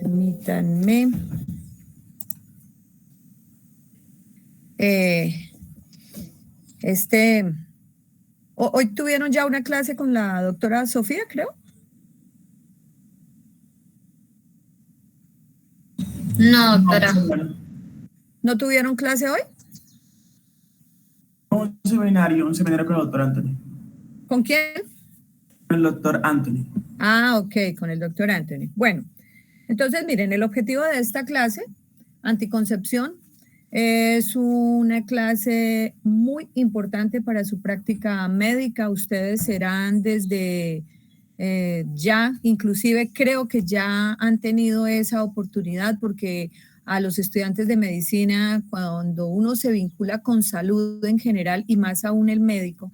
Permítanme. Hoy tuvieron ya una clase con la doctora Sofía, creo. No, doctora. ¿No tuvieron clase hoy? Un seminario con el doctor Anthony. ¿Con quién? Con el doctor Anthony. Ah, ok, con el doctor Anthony. Bueno, entonces miren, el objetivo de esta clase, anticoncepción, es una clase muy importante para su práctica médica. Ustedes serán desde ya, inclusive creo que ya han tenido esa oportunidad porque a los estudiantes de medicina, cuando uno se vincula con salud en general y más aún el médico,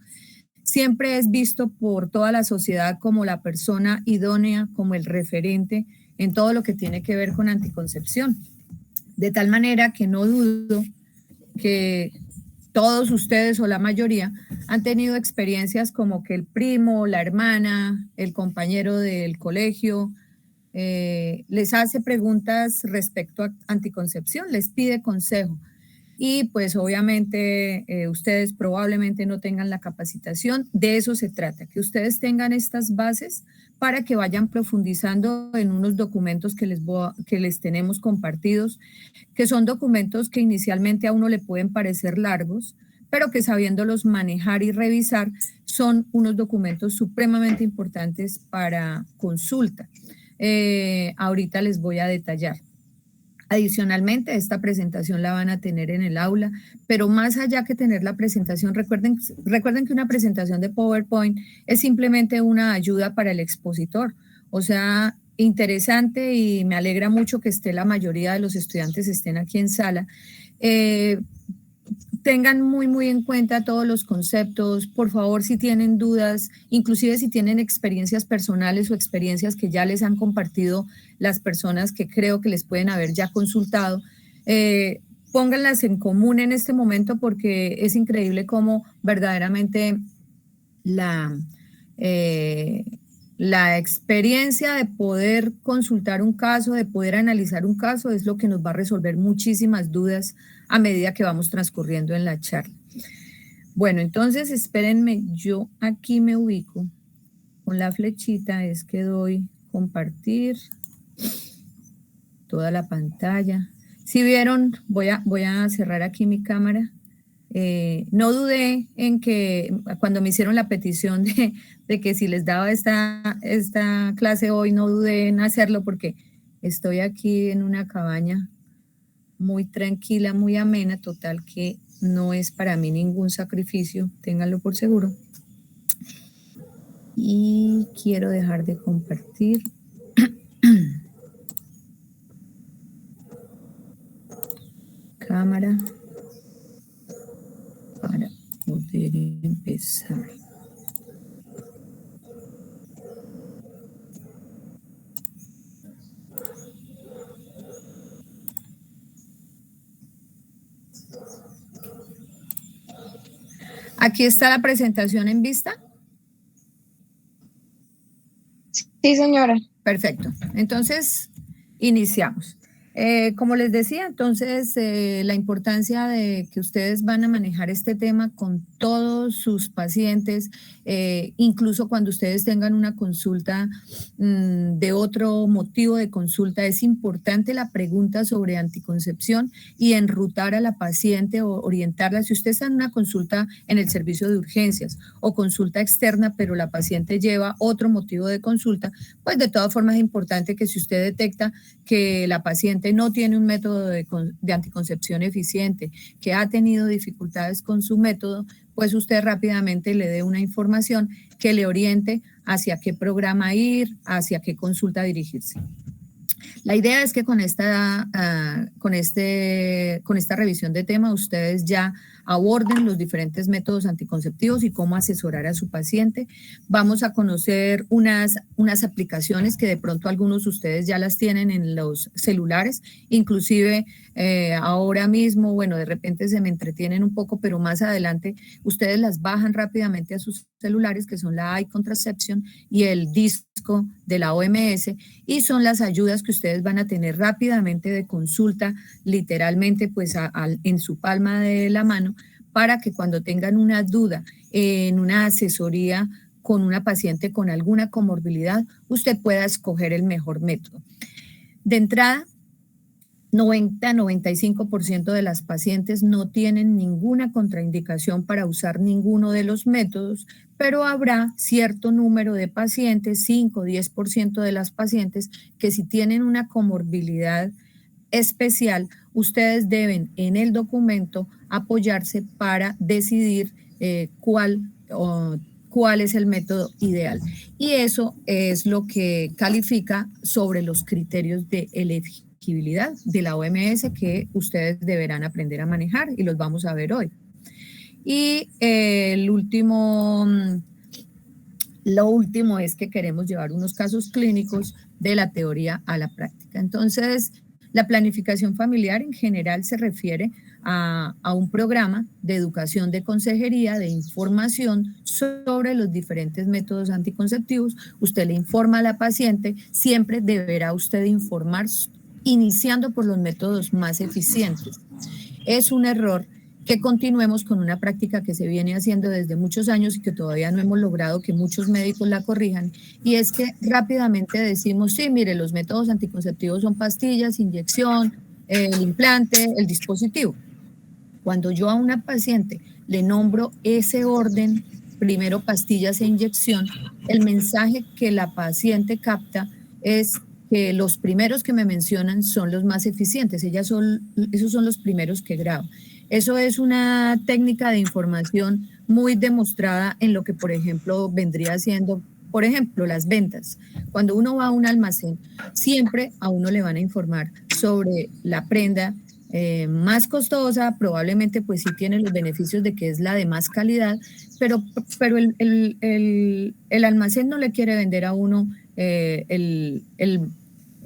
siempre es visto por toda la sociedad como la persona idónea, como el referente en todo lo que tiene que ver con anticoncepción. De tal manera que no dudo que todos ustedes o la mayoría han tenido experiencias como que el primo, la hermana, el compañero del colegio les hace preguntas respecto a anticoncepción, les pide consejo. Y pues obviamente ustedes probablemente no tengan la capacitación. De eso se trata, que ustedes tengan estas bases para que vayan profundizando en unos documentos que les tenemos compartidos, que son documentos que inicialmente a uno le pueden parecer largos, pero que sabiéndolos manejar y revisar son unos documentos supremamente importantes para consulta. Ahorita les voy a detallar. Adicionalmente, esta presentación la van a tener en el aula, pero más allá que tener la presentación, recuerden que una presentación de PowerPoint es simplemente una ayuda para el expositor. O sea, interesante y me alegra mucho que la mayoría de los estudiantes estén aquí en sala. Tengan muy en cuenta todos los conceptos. Por favor, si tienen dudas, inclusive si tienen experiencias personales o experiencias que ya les han compartido las personas que creo que les pueden haber ya consultado, pónganlas en común en este momento porque es increíble cómo verdaderamente la experiencia de poder consultar un caso, de poder analizar un caso, es lo que nos va a resolver muchísimas dudas a medida que vamos transcurriendo en la charla. Bueno, entonces espérenme, yo aquí me ubico con la flechita, es que doy compartir toda la pantalla. Si vieron, voy a cerrar aquí mi cámara. No dudé en que cuando me hicieron la petición de que si les daba esta clase hoy, no dudé en hacerlo porque estoy aquí en una cabaña muy tranquila, muy amena, total que no es para mí ningún sacrificio, ténganlo por seguro. Y quiero dejar de compartir. Cámara para poder empezar. Aquí está la presentación en vista. Sí, señora. Perfecto. Entonces, iniciamos. Como les decía, entonces, la importancia de que ustedes van a manejar este tema con todos sus pacientes, incluso cuando ustedes tengan una consulta de otro motivo de consulta, es importante la pregunta sobre anticoncepción y enrutar a la paciente o orientarla. Si usted está en una consulta en el servicio de urgencias o consulta externa, pero la paciente lleva otro motivo de consulta, pues de todas formas es importante que si usted detecta que la paciente no tiene un método de anticoncepción eficiente, que ha tenido dificultades con su método, pues usted rápidamente le dé una información que le oriente hacia qué programa ir, hacia qué consulta dirigirse. La idea es que con esta revisión de tema ustedes ya aborden los diferentes métodos anticonceptivos y cómo asesorar a su paciente. Vamos a conocer unas aplicaciones que de pronto algunos de ustedes ya las tienen en los celulares, inclusive ahora mismo, bueno, de repente se me entretienen un poco, pero más adelante ustedes las bajan rápidamente a sus celulares, que son la iContraception y el disco de la OMS, y son las ayudas que ustedes van a tener rápidamente de consulta, literalmente pues en su palma de la mano, para que cuando tengan una duda en una asesoría con una paciente con alguna comorbilidad, usted pueda escoger el mejor método. De entrada, 90-95% de las pacientes no tienen ninguna contraindicación para usar ninguno de los métodos, pero habrá cierto número de pacientes, 5-10% de las pacientes, que si tienen una comorbilidad especial, ustedes deben en el documento apoyarse para decidir cuál es el método ideal. Y eso es lo que califica sobre los criterios de elegibilidad de la OMS que ustedes deberán aprender a manejar y los vamos a ver hoy. Y lo último es que queremos llevar unos casos clínicos de la teoría a la práctica. Entonces, la planificación familiar en general se refiere a un programa de educación de consejería, de información sobre los diferentes métodos anticonceptivos. Usted le informa a la paciente, siempre deberá usted informar iniciando por los métodos más eficientes. Es un error que continuemos con una práctica que se viene haciendo desde muchos años y que todavía no hemos logrado que muchos médicos la corrijan, y es que rápidamente decimos, sí, mire, los métodos anticonceptivos son pastillas, inyección, el implante, el dispositivo. Cuando yo a una paciente le nombro ese orden, primero pastillas e inyección, el mensaje que la paciente capta es que los primeros que me mencionan son los más eficientes, esos son los primeros que grabo. Eso es una técnica de información muy demostrada en lo que, por ejemplo, vendría siendo, por ejemplo, las ventas. Cuando uno va a un almacén, siempre a uno le van a informar sobre la prenda más costosa, probablemente pues sí tiene los beneficios de que es la de más calidad, pero el almacén no le quiere vender a uno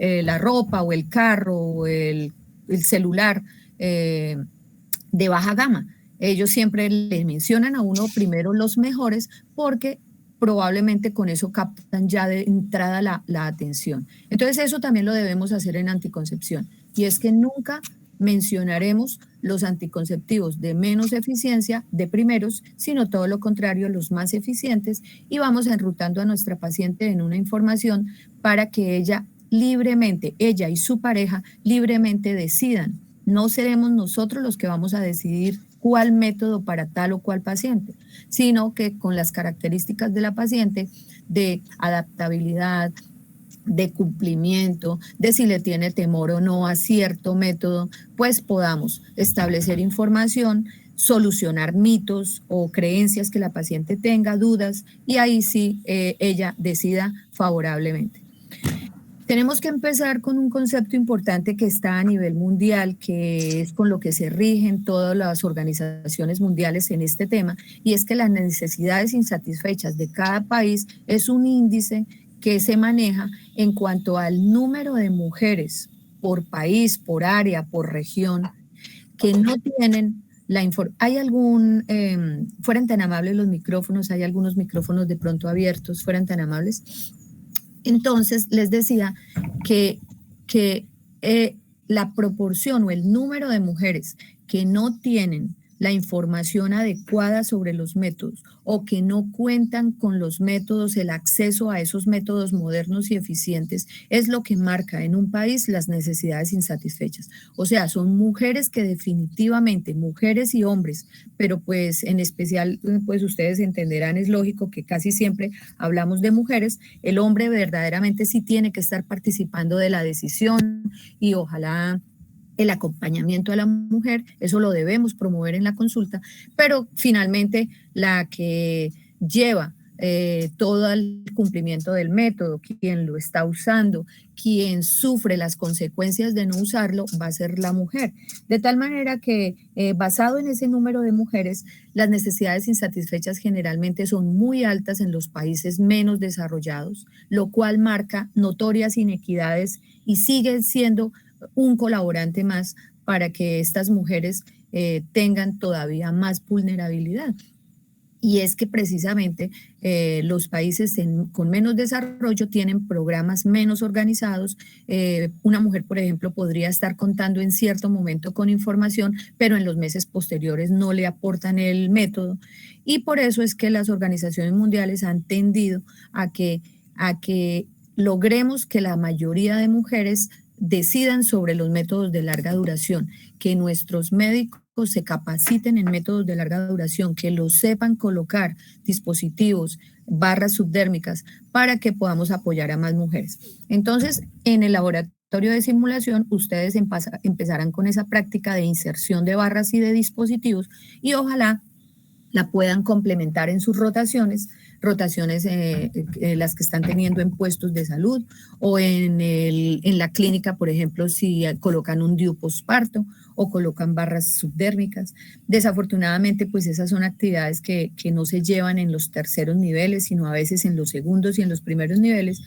la ropa o el carro o el celular de baja gama. Ellos siempre le mencionan a uno primero los mejores porque probablemente con eso captan ya de entrada la atención. Entonces eso también lo debemos hacer en anticoncepción, y es que nunca mencionaremos los anticonceptivos de menos eficiencia de primeros, sino todo lo contrario, los más eficientes, y vamos enrutando a nuestra paciente en una información para que ella libremente, ella y su pareja libremente decidan. No seremos nosotros los que vamos a decidir cuál método para tal o cual paciente, sino que con las características de la paciente, de adaptabilidad, de cumplimiento, de si le tiene temor o no a cierto método, pues podamos establecer información, solucionar mitos o creencias que la paciente tenga, dudas, y ahí sí ella decida favorablemente. Tenemos que empezar con un concepto importante que está a nivel mundial, que es con lo que se rigen todas las organizaciones mundiales en este tema, y es que las necesidades insatisfechas de cada país es un índice que se maneja en cuanto al número de mujeres por país, por área, por región, que no tienen la información. ¿Hay fueran tan amables los micrófonos, hay algunos micrófonos de pronto abiertos, fueran tan amables? Entonces, les decía que la proporción o el número de mujeres que no tienen la información adecuada sobre los métodos o que no cuentan con los métodos, el acceso a esos métodos modernos y eficientes, es lo que marca en un país las necesidades insatisfechas. O sea, son mujeres que definitivamente, mujeres y hombres, pero pues en especial, pues ustedes entenderán, es lógico que casi siempre hablamos de mujeres, el hombre verdaderamente sí tiene que estar participando de la decisión y ojalá el acompañamiento a la mujer, eso lo debemos promover en la consulta, pero finalmente la que lleva todo el cumplimiento del método, quien lo está usando, quien sufre las consecuencias de no usarlo, va a ser la mujer. De tal manera que, basado en ese número de mujeres, las necesidades insatisfechas generalmente son muy altas en los países menos desarrollados, lo cual marca notorias inequidades y sigue siendo un colaborante más para que estas mujeres tengan todavía más vulnerabilidad. Y es que precisamente los países con menos desarrollo tienen programas menos organizados. Una mujer, por ejemplo, podría estar contando en cierto momento con información, pero en los meses posteriores no le aportan el método. Y por eso es que las organizaciones mundiales han tendido a que logremos que la mayoría de mujeres decidan sobre los métodos de larga duración, que nuestros médicos se capaciten en métodos de larga duración, que los sepan colocar dispositivos, barras subdérmicas, para que podamos apoyar a más mujeres. Entonces, en el laboratorio de simulación, ustedes empezarán con esa práctica de inserción de barras y de dispositivos y ojalá la puedan complementar en sus rotaciones las que están teniendo en puestos de salud o en la clínica, por ejemplo, si colocan un DIU postparto o colocan barras subdérmicas. Desafortunadamente, pues esas son actividades que no se llevan en los terceros niveles, sino a veces en los segundos y en los primeros niveles,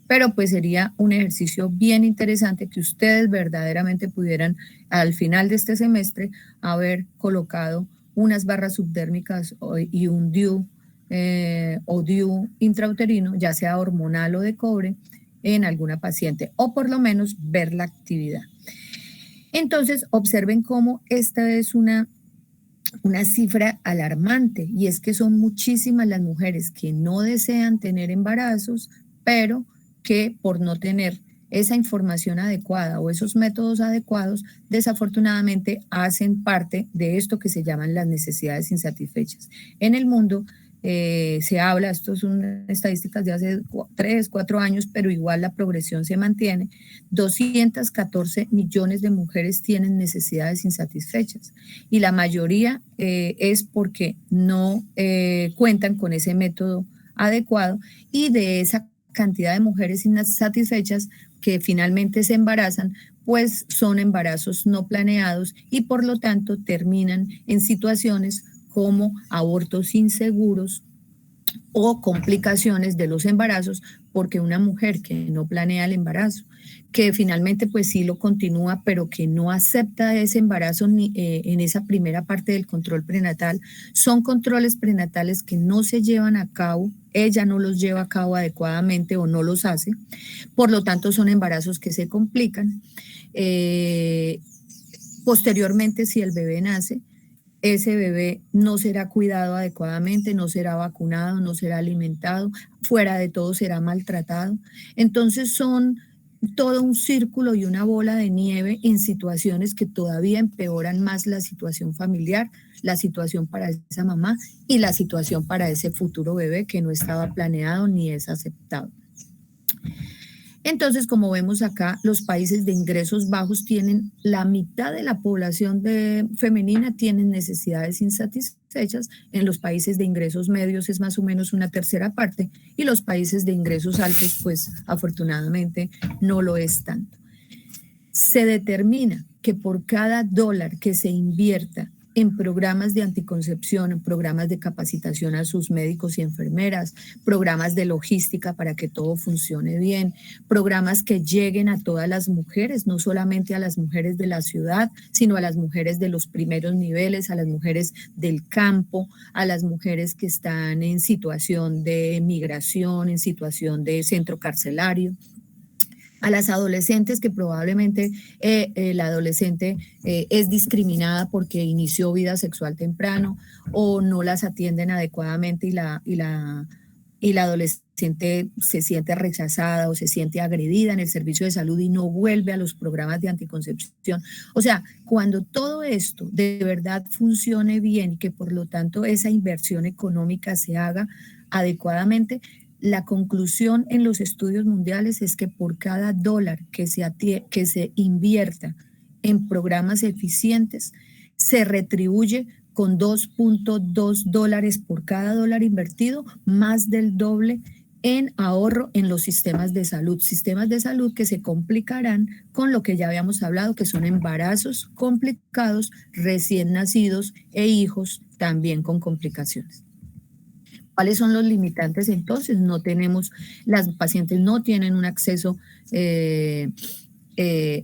pero pues sería un ejercicio bien interesante que ustedes verdaderamente pudieran al final de este semestre haber colocado unas barras subdérmicas y un DIU o DIU intrauterino, ya sea hormonal o de cobre, en alguna paciente, o por lo menos ver la actividad. Entonces, observen cómo esta es una cifra alarmante, y es que son muchísimas las mujeres que no desean tener embarazos, pero que por no tener esa información adecuada o esos métodos adecuados, desafortunadamente hacen parte de esto que se llaman las necesidades insatisfechas. En el mundo se habla, esto son estadísticas de hace 3, 4 años, pero igual la progresión se mantiene. 214 millones de mujeres tienen necesidades insatisfechas y la mayoría es porque no cuentan con ese método adecuado, y de esa cantidad de mujeres insatisfechas que finalmente se embarazan, pues son embarazos no planeados y por lo tanto terminan en situaciones como abortos inseguros o complicaciones de los embarazos, porque una mujer que no planea el embarazo, que finalmente pues sí lo continúa, pero que no acepta ese embarazo en esa primera parte del control prenatal, son controles prenatales que no se llevan a cabo, ella no los lleva a cabo adecuadamente o no los hace, por lo tanto son embarazos que se complican. Posteriormente, si el bebé nace, ese bebé no será cuidado adecuadamente, no será vacunado, no será alimentado, fuera de todo será maltratado. Entonces son todo un círculo y una bola de nieve en situaciones que todavía empeoran más la situación familiar, la situación para esa mamá y la situación para ese futuro bebé que no estaba planeado ni es aceptado. Entonces, como vemos acá, los países de ingresos bajos tienen la mitad de la población femenina tienen necesidades insatisfechas, en los países de ingresos medios es más o menos una tercera parte y los países de ingresos altos, pues afortunadamente no lo es tanto. Se determina que por cada dólar que se invierta en programas de anticoncepción, en programas de capacitación a sus médicos y enfermeras, programas de logística para que todo funcione bien, programas que lleguen a todas las mujeres, no solamente a las mujeres de la ciudad, sino a las mujeres de los primeros niveles, a las mujeres del campo, a las mujeres que están en situación de migración, en situación de centro carcelario, a las adolescentes que probablemente la adolescente es discriminada porque inició vida sexual temprano o no las atienden adecuadamente y la adolescente se siente rechazada o se siente agredida en el servicio de salud y no vuelve a los programas de anticoncepción. O sea, cuando todo esto de verdad funcione bien y que por lo tanto esa inversión económica se haga adecuadamente, la conclusión en los estudios mundiales es que por cada dólar que se invierta en programas eficientes, se retribuye con $2.2 por cada dólar invertido, más del doble en ahorro en los sistemas de salud que se complicarán con lo que ya habíamos hablado, que son embarazos complicados, recién nacidos e hijos también con complicaciones. ¿Cuáles son los limitantes entonces? Las pacientes no tienen un acceso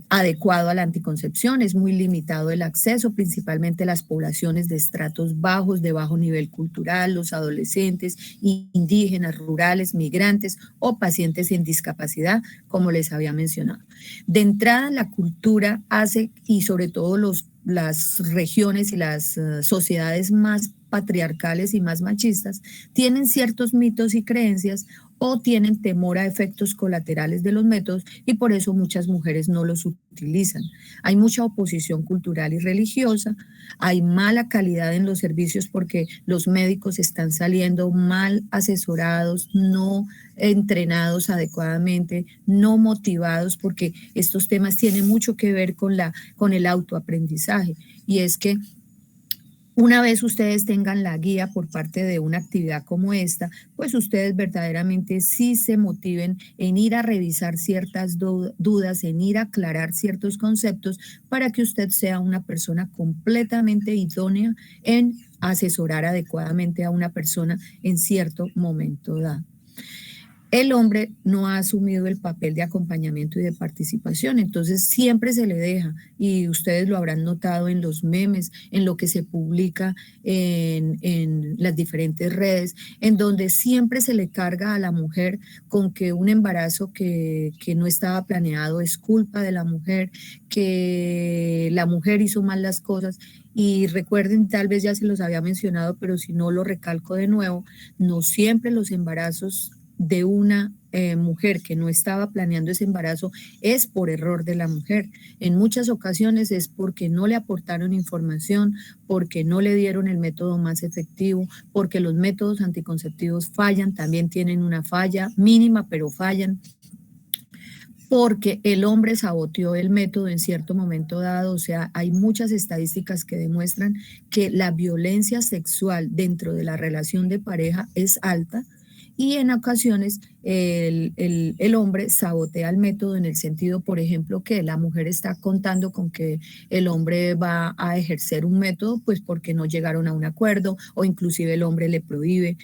adecuado a la anticoncepción, es muy limitado el acceso, principalmente las poblaciones de estratos bajos, de bajo nivel cultural, los adolescentes, indígenas, rurales, migrantes o pacientes en discapacidad, como les había mencionado. De entrada, la cultura hace, y sobre todo las regiones y las sociedades más patriarcales y más machistas, tienen ciertos mitos y creencias o tienen temor a efectos colaterales de los métodos y por eso muchas mujeres no los utilizan. Hay mucha oposición cultural y religiosa, hay mala calidad en los servicios porque los médicos están saliendo mal asesorados, no entrenados adecuadamente, no motivados, porque estos temas tienen mucho que ver con el autoaprendizaje, y es que una vez ustedes tengan la guía por parte de una actividad como esta, pues ustedes verdaderamente sí se motiven en ir a revisar ciertas dudas, en ir a aclarar ciertos conceptos para que usted sea una persona completamente idónea en asesorar adecuadamente a una persona en cierto momento dado. El hombre no ha asumido el papel de acompañamiento y de participación, entonces siempre se le deja, y ustedes lo habrán notado en los memes, en lo que se publica en las diferentes redes, en donde siempre se le carga a la mujer con que un embarazo que no estaba planeado es culpa de la mujer, que la mujer hizo mal las cosas. Y recuerden, tal vez ya se los había mencionado, pero si no lo recalco de nuevo, no siempre los embarazos de una mujer que no estaba planeando ese embarazo es por error de la mujer. En muchas ocasiones es porque no le aportaron información, porque no le dieron el método más efectivo, porque los métodos anticonceptivos fallan, también tienen una falla mínima, pero fallan, porque el hombre saboteó el método en cierto momento dado. O sea, hay muchas estadísticas que demuestran que la violencia sexual dentro de la relación de pareja es alta, y en ocasiones el hombre sabotea el método en el sentido, por ejemplo, que la mujer está contando con que el hombre va a ejercer un método, pues porque no llegaron a un acuerdo, o inclusive el hombre le prohíbe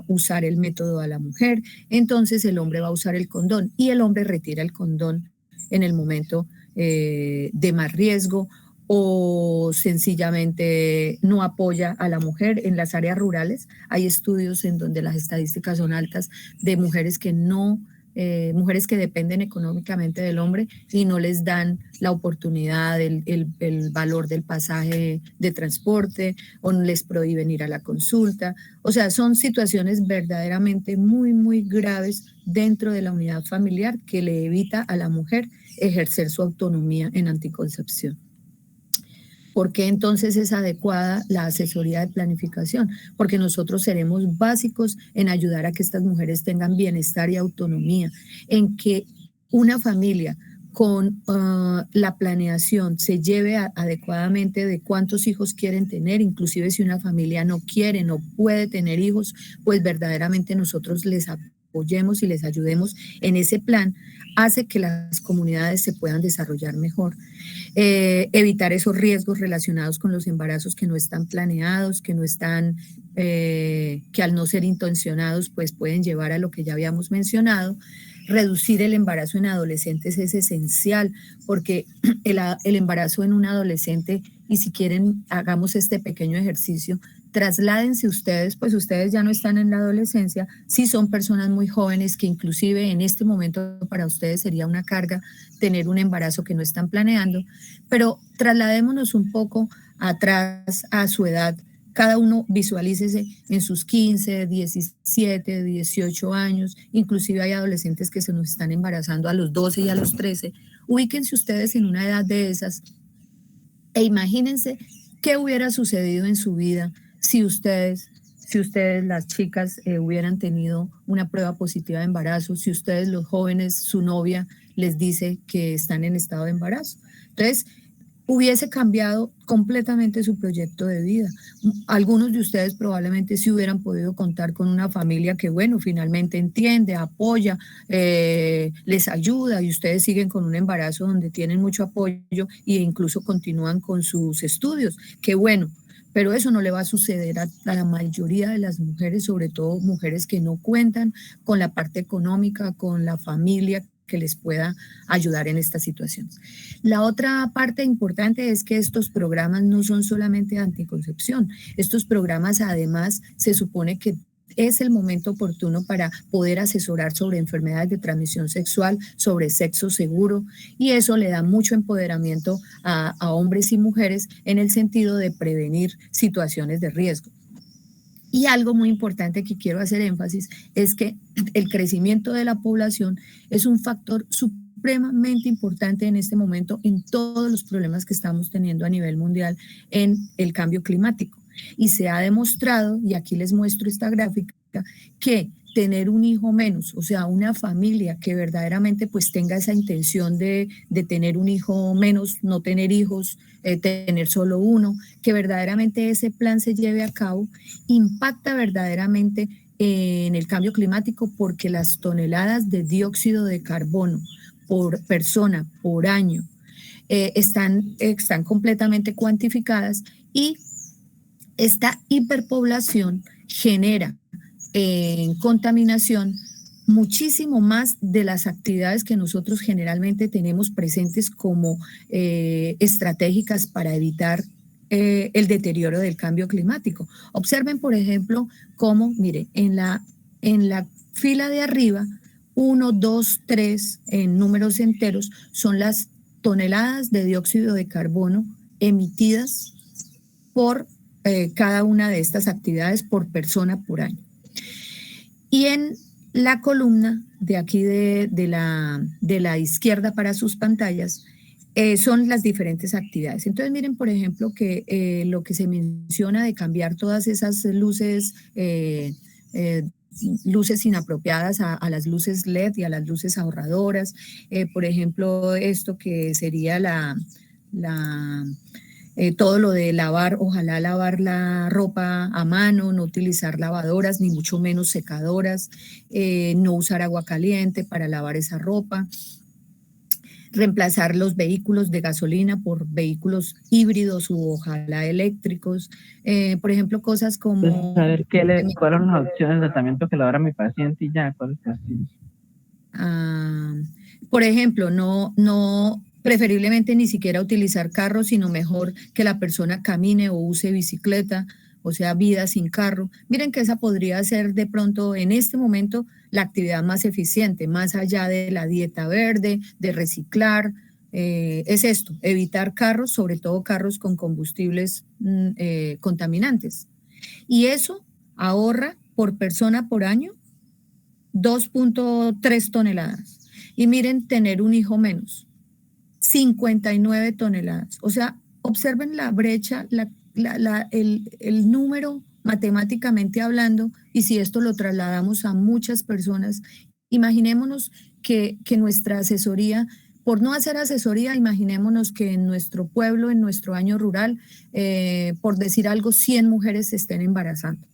usar el método a la mujer. Entonces el hombre va a usar el condón y el hombre retira el condón en el momento de más riesgo, o sencillamente no apoya a la mujer. En las áreas rurales hay estudios en donde las estadísticas son altas de mujeres que mujeres que dependen económicamente del hombre y no les dan la oportunidad, el valor del pasaje de transporte, o les prohíben ir a la consulta. O sea, son situaciones verdaderamente muy, muy graves dentro de la unidad familiar que le evita a la mujer ejercer su autonomía en anticoncepción. ¿Por qué entonces es adecuada la asesoría de planificación? Porque nosotros seremos básicos en ayudar a que estas mujeres tengan bienestar y autonomía, en que una familia con la planeación se lleve adecuadamente de cuántos hijos quieren tener. Inclusive si una familia no quiere, no puede tener hijos, pues verdaderamente nosotros les apoyemos y les ayudemos en ese plan, hace que las comunidades se puedan desarrollar mejor. Evitar esos riesgos relacionados con los embarazos que no están planeados, que no están, que al no ser intencionados, pues pueden llevar a lo que ya habíamos mencionado. Reducir el embarazo en adolescentes es esencial, porque el embarazo en un adolescente, y si quieren hagamos este pequeño ejercicio, trasládense ustedes, pues ustedes ya no están en la adolescencia, sí son personas muy jóvenes que inclusive en este momento para ustedes sería una carga tener un embarazo que no están planeando, pero trasladémonos un poco atrás a su edad. Cada uno visualícese en sus 15, 17, 18 años, inclusive hay adolescentes que se nos están embarazando a los 12 y a los 13. Ubíquense ustedes en una edad de esas e imagínense qué hubiera sucedido en su vida si ustedes, las chicas, hubieran tenido una prueba positiva de embarazo, si ustedes, los jóvenes, su novia les dice que están en estado de embarazo. Entonces, hubiese cambiado completamente su proyecto de vida. Algunos de ustedes probablemente sí hubieran podido contar con una familia que, bueno, finalmente entiende, apoya, les ayuda, y ustedes siguen con un embarazo donde tienen mucho apoyo e incluso continúan con sus estudios. Qué bueno. Pero eso no le va a suceder a la mayoría de las mujeres, sobre todo mujeres que no cuentan con la parte económica, con la familia que les pueda ayudar en estas situaciones. La otra parte importante es que estos programas no son solamente de anticoncepción. Estos programas además se supone que es el momento oportuno para poder asesorar sobre enfermedades de transmisión sexual, sobre sexo seguro, y eso le da mucho empoderamiento a hombres y mujeres en el sentido de prevenir situaciones de riesgo. Y algo muy importante que quiero hacer énfasis es que el crecimiento de la población es un factor supremamente importante en este momento en todos los problemas que estamos teniendo a nivel mundial en el cambio climático. Y se ha demostrado, y aquí les muestro esta gráfica, que tener un hijo menos, o sea, una familia que verdaderamente pues tenga esa intención de tener un hijo menos, no tener hijos, tener solo uno, que verdaderamente ese plan se lleve a cabo, impacta verdaderamente en el cambio climático, porque las toneladas de dióxido de carbono por persona, por año, están completamente cuantificadas, y esta hiperpoblación genera contaminación muchísimo más de las actividades que nosotros generalmente tenemos presentes como estratégicas para evitar el deterioro del cambio climático. Observen, por ejemplo, cómo, mire, en la fila de arriba, 1, 2, 3, en números enteros, son las toneladas de dióxido de carbono emitidas por cada una de estas actividades por persona por año. Y en la columna de aquí de la izquierda para sus pantallas son las diferentes actividades. Entonces miren, por ejemplo, que lo que se menciona de cambiar todas esas luces, luces inapropiadas a las luces LED y a las luces ahorradoras, por ejemplo, esto que sería todo lo de lavar, ojalá lavar la ropa a mano, no utilizar lavadoras, ni mucho menos secadoras, no usar agua caliente para lavar esa ropa, reemplazar los vehículos de gasolina por vehículos híbridos u ojalá eléctricos, por ejemplo, cosas como... Pues saber cuáles son las opciones de tratamiento que le dará a mi paciente y ya, cuál es así. Por ejemplo, no preferiblemente ni siquiera utilizar carro, sino mejor que la persona camine o use bicicleta, o sea, vida sin carro. Miren que esa podría ser de pronto en este momento la actividad más eficiente, más allá de la dieta verde, de reciclar. Es esto, evitar carros, sobre todo carros con combustibles contaminantes. Y eso ahorra por persona por año 2.3 toneladas. Y miren, tener un hijo menos, 59 toneladas. O sea, observen la brecha, el número matemáticamente hablando, y si esto lo trasladamos a muchas personas, imaginémonos que nuestra asesoría, por no hacer asesoría, imaginémonos que en nuestro pueblo, en nuestro año rural, por decir algo, 100 mujeres se estén embarazando.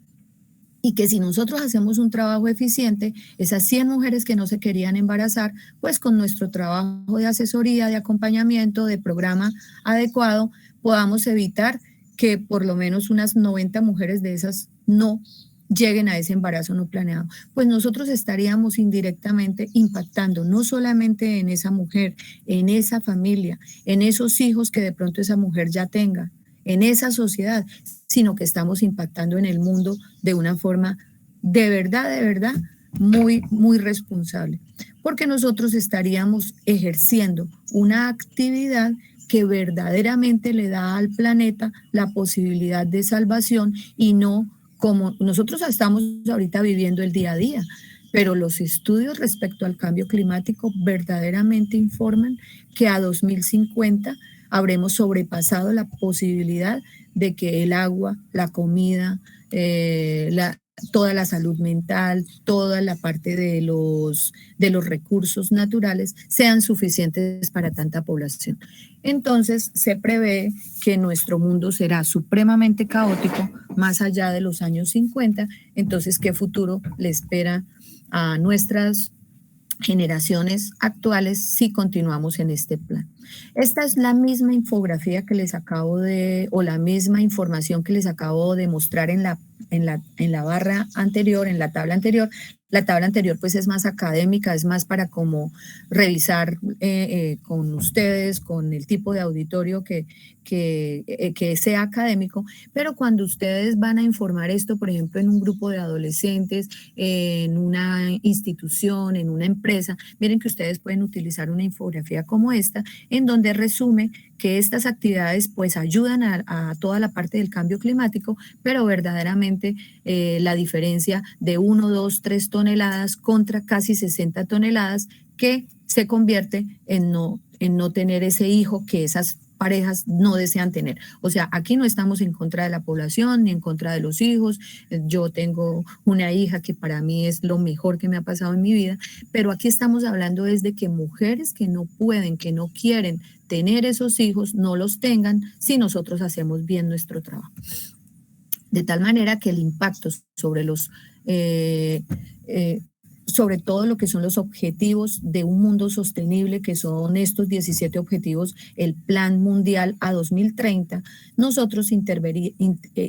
Y que si nosotros hacemos un trabajo eficiente, esas 100 mujeres que no se querían embarazar, pues con nuestro trabajo de asesoría, de acompañamiento, de programa adecuado, podamos evitar que por lo menos unas 90 mujeres de esas no lleguen a ese embarazo no planeado. Pues nosotros estaríamos indirectamente impactando no solamente en esa mujer, en esa familia, en esos hijos que de pronto esa mujer ya tenga, en esa sociedad, sino que estamos impactando en el mundo de una forma de verdad, muy, muy responsable. Porque nosotros estaríamos ejerciendo una actividad que verdaderamente le da al planeta la posibilidad de salvación y no como nosotros estamos ahorita viviendo el día a día. Pero los estudios respecto al cambio climático verdaderamente informan que a 2050 habremos sobrepasado la posibilidad de que el agua, la comida, toda la salud mental, toda la parte de los recursos naturales sean suficientes para tanta población. Entonces, se prevé que nuestro mundo será supremamente caótico más allá de los años 50. Entonces, ¿qué futuro le espera a nuestras generaciones actuales si continuamos en este plan? Esta es la misma infografía que les acabo de, o la misma información que les acabo de mostrar en la barra anterior, en la tabla anterior. La tabla anterior pues es más académica, es más para como revisar con ustedes, con el tipo de auditorio que sea académico, pero cuando ustedes van a informar esto, por ejemplo, en un grupo de adolescentes, en una institución, en una empresa, miren que ustedes pueden utilizar una infografía como esta, en donde resume que estas actividades pues ayudan a toda la parte del cambio climático, pero verdaderamente la diferencia de 1, 2, 3 toneladas contra casi 60 toneladas que se convierte en no tener ese hijo que esas parejas no desean tener. O sea, aquí no estamos en contra de la población ni en contra de los hijos. Yo tengo una hija que para mí es lo mejor que me ha pasado en mi vida, pero aquí estamos hablando es de que mujeres que no pueden, que no quieren tener esos hijos, no los tengan si nosotros hacemos bien nuestro trabajo. De tal manera que el impacto sobre sobre todo lo que son los objetivos de un mundo sostenible, que son estos 17 objetivos, el Plan Mundial a 2030, nosotros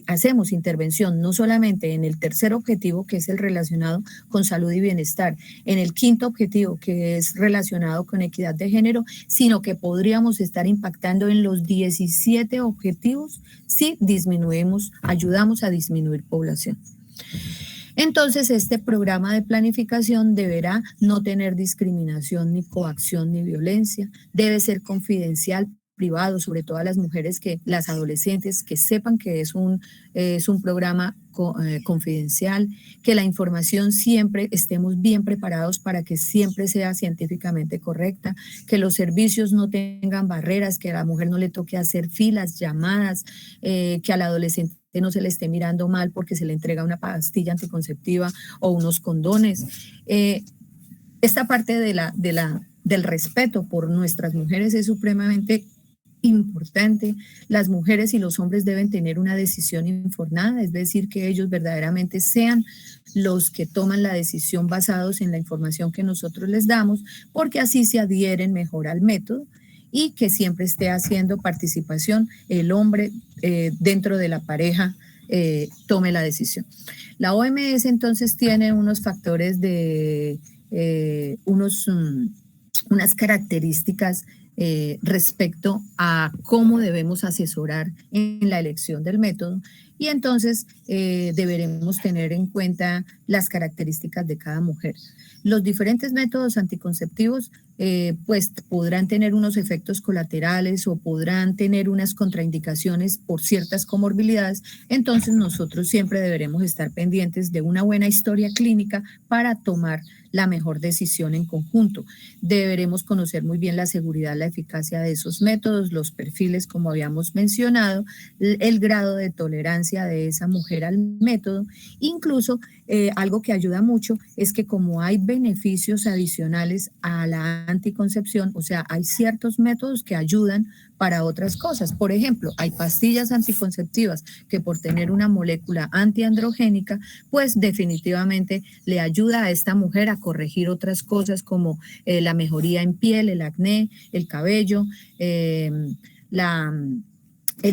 hacemos intervención no solamente en el tercer objetivo, que es el relacionado con salud y bienestar, en el quinto objetivo, que es relacionado con equidad de género, sino que podríamos estar impactando en los 17 objetivos si ayudamos a disminuir población. Entonces, este programa de planificación deberá no tener discriminación, ni coacción, ni violencia. Debe ser confidencial, privado, sobre todo a las mujeres, las adolescentes, que sepan que es un programa confidencial, que la información siempre estemos bien preparados para que siempre sea científicamente correcta, que los servicios no tengan barreras, que a la mujer no le toque hacer filas, llamadas, que al adolescente no se le esté mirando mal porque se le entrega una pastilla anticonceptiva o unos condones. Esta parte del respeto por nuestras mujeres es supremamente importante. Las mujeres y los hombres deben tener una decisión informada, es decir, que ellos verdaderamente sean los que toman la decisión basados en la información que nosotros les damos, porque así se adhieren mejor al método, y que siempre esté haciendo participación el hombre dentro de la pareja tome la decisión. La OMS entonces tiene unos factores unas características respecto a cómo debemos asesorar en la elección del método, y entonces deberemos tener en cuenta las características de cada mujer. Los diferentes métodos anticonceptivos pues podrán tener unos efectos colaterales o podrán tener unas contraindicaciones por ciertas comorbilidades, entonces nosotros siempre deberemos estar pendientes de una buena historia clínica para tomar la mejor decisión en conjunto. Deberemos conocer muy bien la seguridad, la eficacia de esos métodos, los perfiles, como habíamos mencionado, el grado de tolerancia de esa mujer al método. Incluso algo que ayuda mucho es que como hay beneficios adicionales a la anticoncepción, o sea, hay ciertos métodos que ayudan para otras cosas. Por ejemplo, hay pastillas anticonceptivas que por tener una molécula antiandrogénica, pues definitivamente le ayuda a esta mujer a corregir otras cosas como la mejoría en piel, el acné, el cabello, el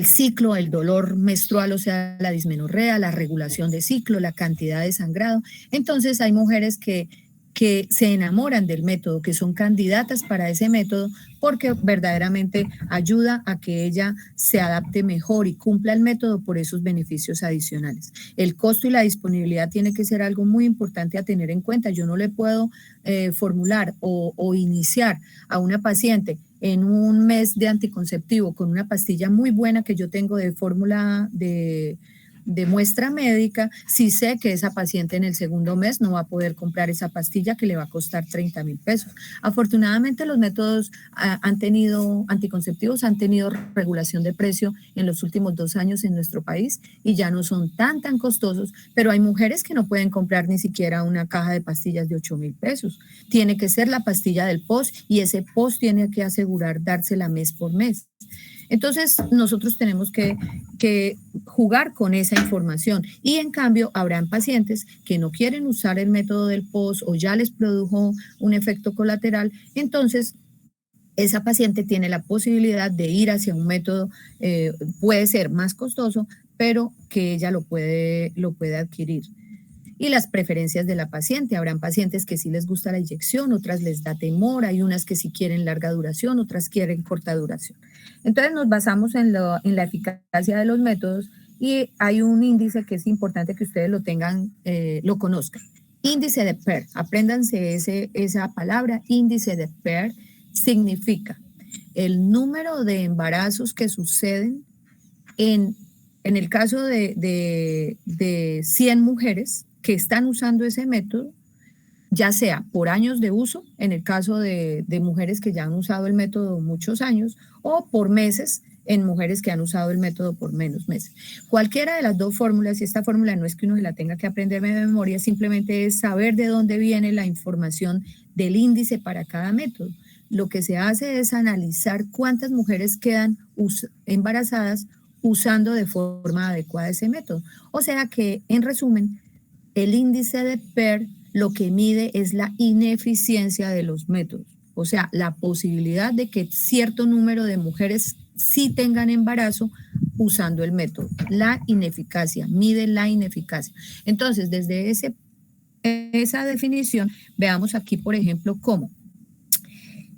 ciclo, el dolor menstrual, o sea, la dismenorrea, la regulación de ciclo, la cantidad de sangrado. Entonces hay mujeres que se enamoran del método, que son candidatas para ese método, porque verdaderamente ayuda a que ella se adapte mejor y cumpla el método por esos beneficios adicionales. El costo y la disponibilidad tiene que ser algo muy importante a tener en cuenta. Yo no le puedo formular o iniciar a una paciente en un mes de anticonceptivo con una pastilla muy buena que yo tengo de fórmula de de muestra médica, si sé que esa paciente en el segundo mes no va a poder comprar esa pastilla que le va a costar 30.000 pesos. Afortunadamente los métodos anticonceptivos han tenido regulación de precio en los últimos 2 años en nuestro país y ya no son tan costosos, pero hay mujeres que no pueden comprar ni siquiera una caja de pastillas de 8.000 pesos. Tiene que ser la pastilla del POS y ese POS tiene que asegurar dársela mes por mes. Entonces, nosotros tenemos que jugar con esa información y en cambio habrán pacientes que no quieren usar el método del POS o ya les produjo un efecto colateral, entonces esa paciente tiene la posibilidad de ir hacia un método, puede ser más costoso, pero que ella lo puede adquirir. Y las preferencias de la paciente. Habrán pacientes que sí les gusta la inyección, otras les da temor, hay unas que sí quieren larga duración, otras quieren corta duración. Entonces nos basamos en la eficacia de los métodos y hay un índice que es importante que ustedes lo tengan, lo conozcan. Índice de PER, apréndanse esa palabra, índice de PER significa el número de embarazos que suceden en el caso de 100 mujeres que están usando ese método, ya sea por años de uso, en el caso de mujeres que ya han usado el método muchos años, o por meses en mujeres que han usado el método por menos meses. Cualquiera de las dos fórmulas, y esta fórmula no es que uno se la tenga que aprender de memoria, simplemente es saber de dónde viene la información del índice para cada método. Lo que se hace es analizar cuántas mujeres quedan embarazadas usando de forma adecuada ese método. O sea que, en resumen, el índice de PER lo que mide es la ineficiencia de los métodos, o sea, la posibilidad de que cierto número de mujeres sí tengan embarazo usando el método. La ineficacia, mide la ineficacia. Entonces, desde esa definición, veamos aquí, por ejemplo, cómo.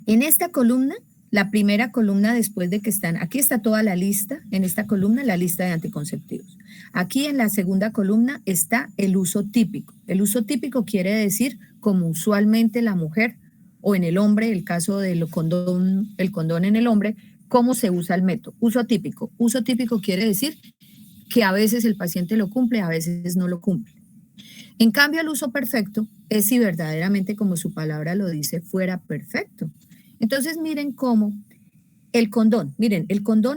En esta columna, la primera columna después de que están, aquí está toda la lista, en esta columna la lista de anticonceptivos. Aquí en la segunda columna está el uso típico. El uso típico quiere decir como usualmente la mujer o en el hombre, el caso del condón, el condón en el hombre, cómo se usa el método. Uso típico. Uso típico quiere decir que a veces el paciente lo cumple, a veces no lo cumple. En cambio, el uso perfecto es si verdaderamente, como su palabra lo dice, fuera perfecto. Entonces, miren cómo el condón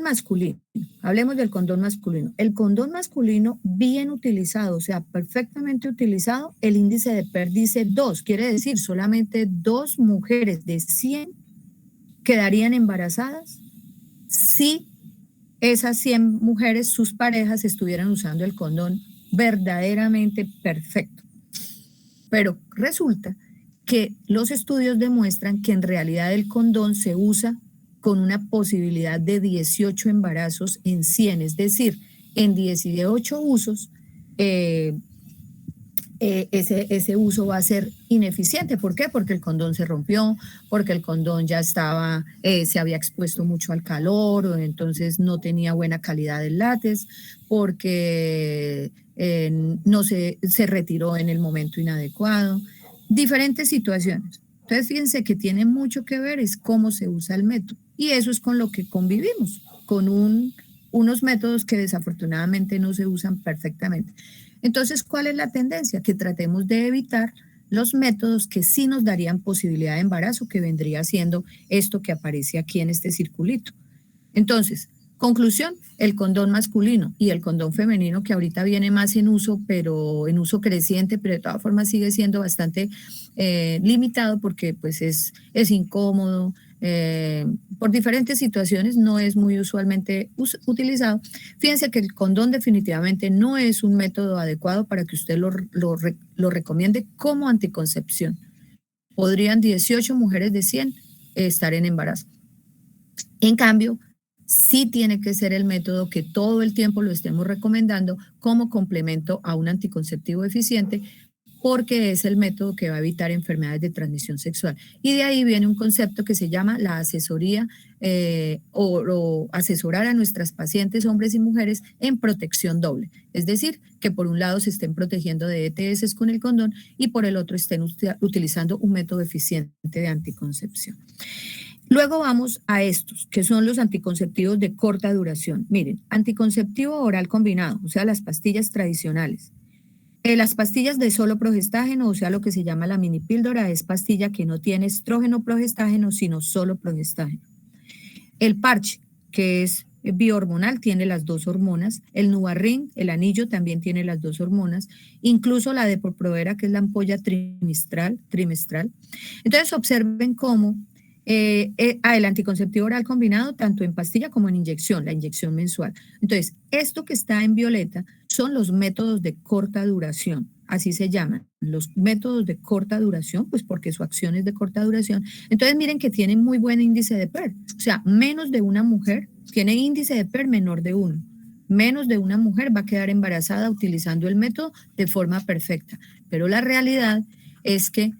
masculino, hablemos del condón masculino. El condón masculino bien utilizado, o sea, perfectamente utilizado, el índice de PER dice 2, quiere decir solamente 2 mujeres de 100 quedarían embarazadas si esas 100 mujeres, sus parejas, estuvieran usando el condón verdaderamente perfecto. Pero resulta que los estudios demuestran que en realidad el condón se usa con una posibilidad de 18 embarazos en 100, es decir, en 18 usos, ese uso va a ser ineficiente. ¿Por qué? Porque el condón se rompió, porque el condón ya estaba, se había expuesto mucho al calor, o entonces no tenía buena calidad del látex, porque no se retiró en el momento inadecuado. Diferentes situaciones. Entonces, fíjense que tiene mucho que ver es cómo se usa el método. Y eso es con lo que convivimos, con unos métodos que desafortunadamente no se usan perfectamente. Entonces, ¿cuál es la tendencia? Que tratemos de evitar los métodos que sí nos darían posibilidad de embarazo, que vendría siendo esto que aparece aquí en este circulito. Entonces, conclusión, el condón masculino y el condón femenino, que ahorita viene más en uso, pero en uso creciente, pero de todas formas sigue siendo bastante limitado porque pues es incómodo, por diferentes situaciones no es muy usualmente utilizado. Fíjense que el condón definitivamente no es un método adecuado para que usted lo recomiende como anticoncepción. Podrían 18 mujeres de 100 estar en embarazo. En cambio, sí tiene que ser el método que todo el tiempo lo estemos recomendando como complemento a un anticonceptivo eficiente, porque es el método que va a evitar enfermedades de transmisión sexual. Y de ahí viene un concepto que se llama la asesoría o asesorar a nuestras pacientes, hombres y mujeres, en protección doble. Es decir, que por un lado se estén protegiendo de ETS con el condón y por el otro estén utilizando un método eficiente de anticoncepción. Luego vamos a estos, que son los anticonceptivos de corta duración. Miren, anticonceptivo oral combinado, o sea, las pastillas tradicionales. Las pastillas de solo progestágeno, o sea, lo que se llama la mini píldora, es pastilla que no tiene estrógeno progestágeno, sino solo progestágeno. El parche, que es biohormonal, tiene las dos hormonas. El Nuvaring, el anillo, también tiene las dos hormonas. Incluso la Depo-Provera, que es la ampolla trimestral. Entonces, observen cómo el anticonceptivo oral combinado, tanto en pastilla como en inyección, la inyección mensual. Entonces, esto que está en violeta son los métodos de corta duración, así se llaman, los métodos de corta duración, pues porque su acción es de corta duración. Entonces, miren que tienen muy buen índice de PER, o sea, menos de una mujer tiene índice de PER menor de 1. Menos de una mujer va a quedar embarazada utilizando el método de forma perfecta. Pero la realidad es que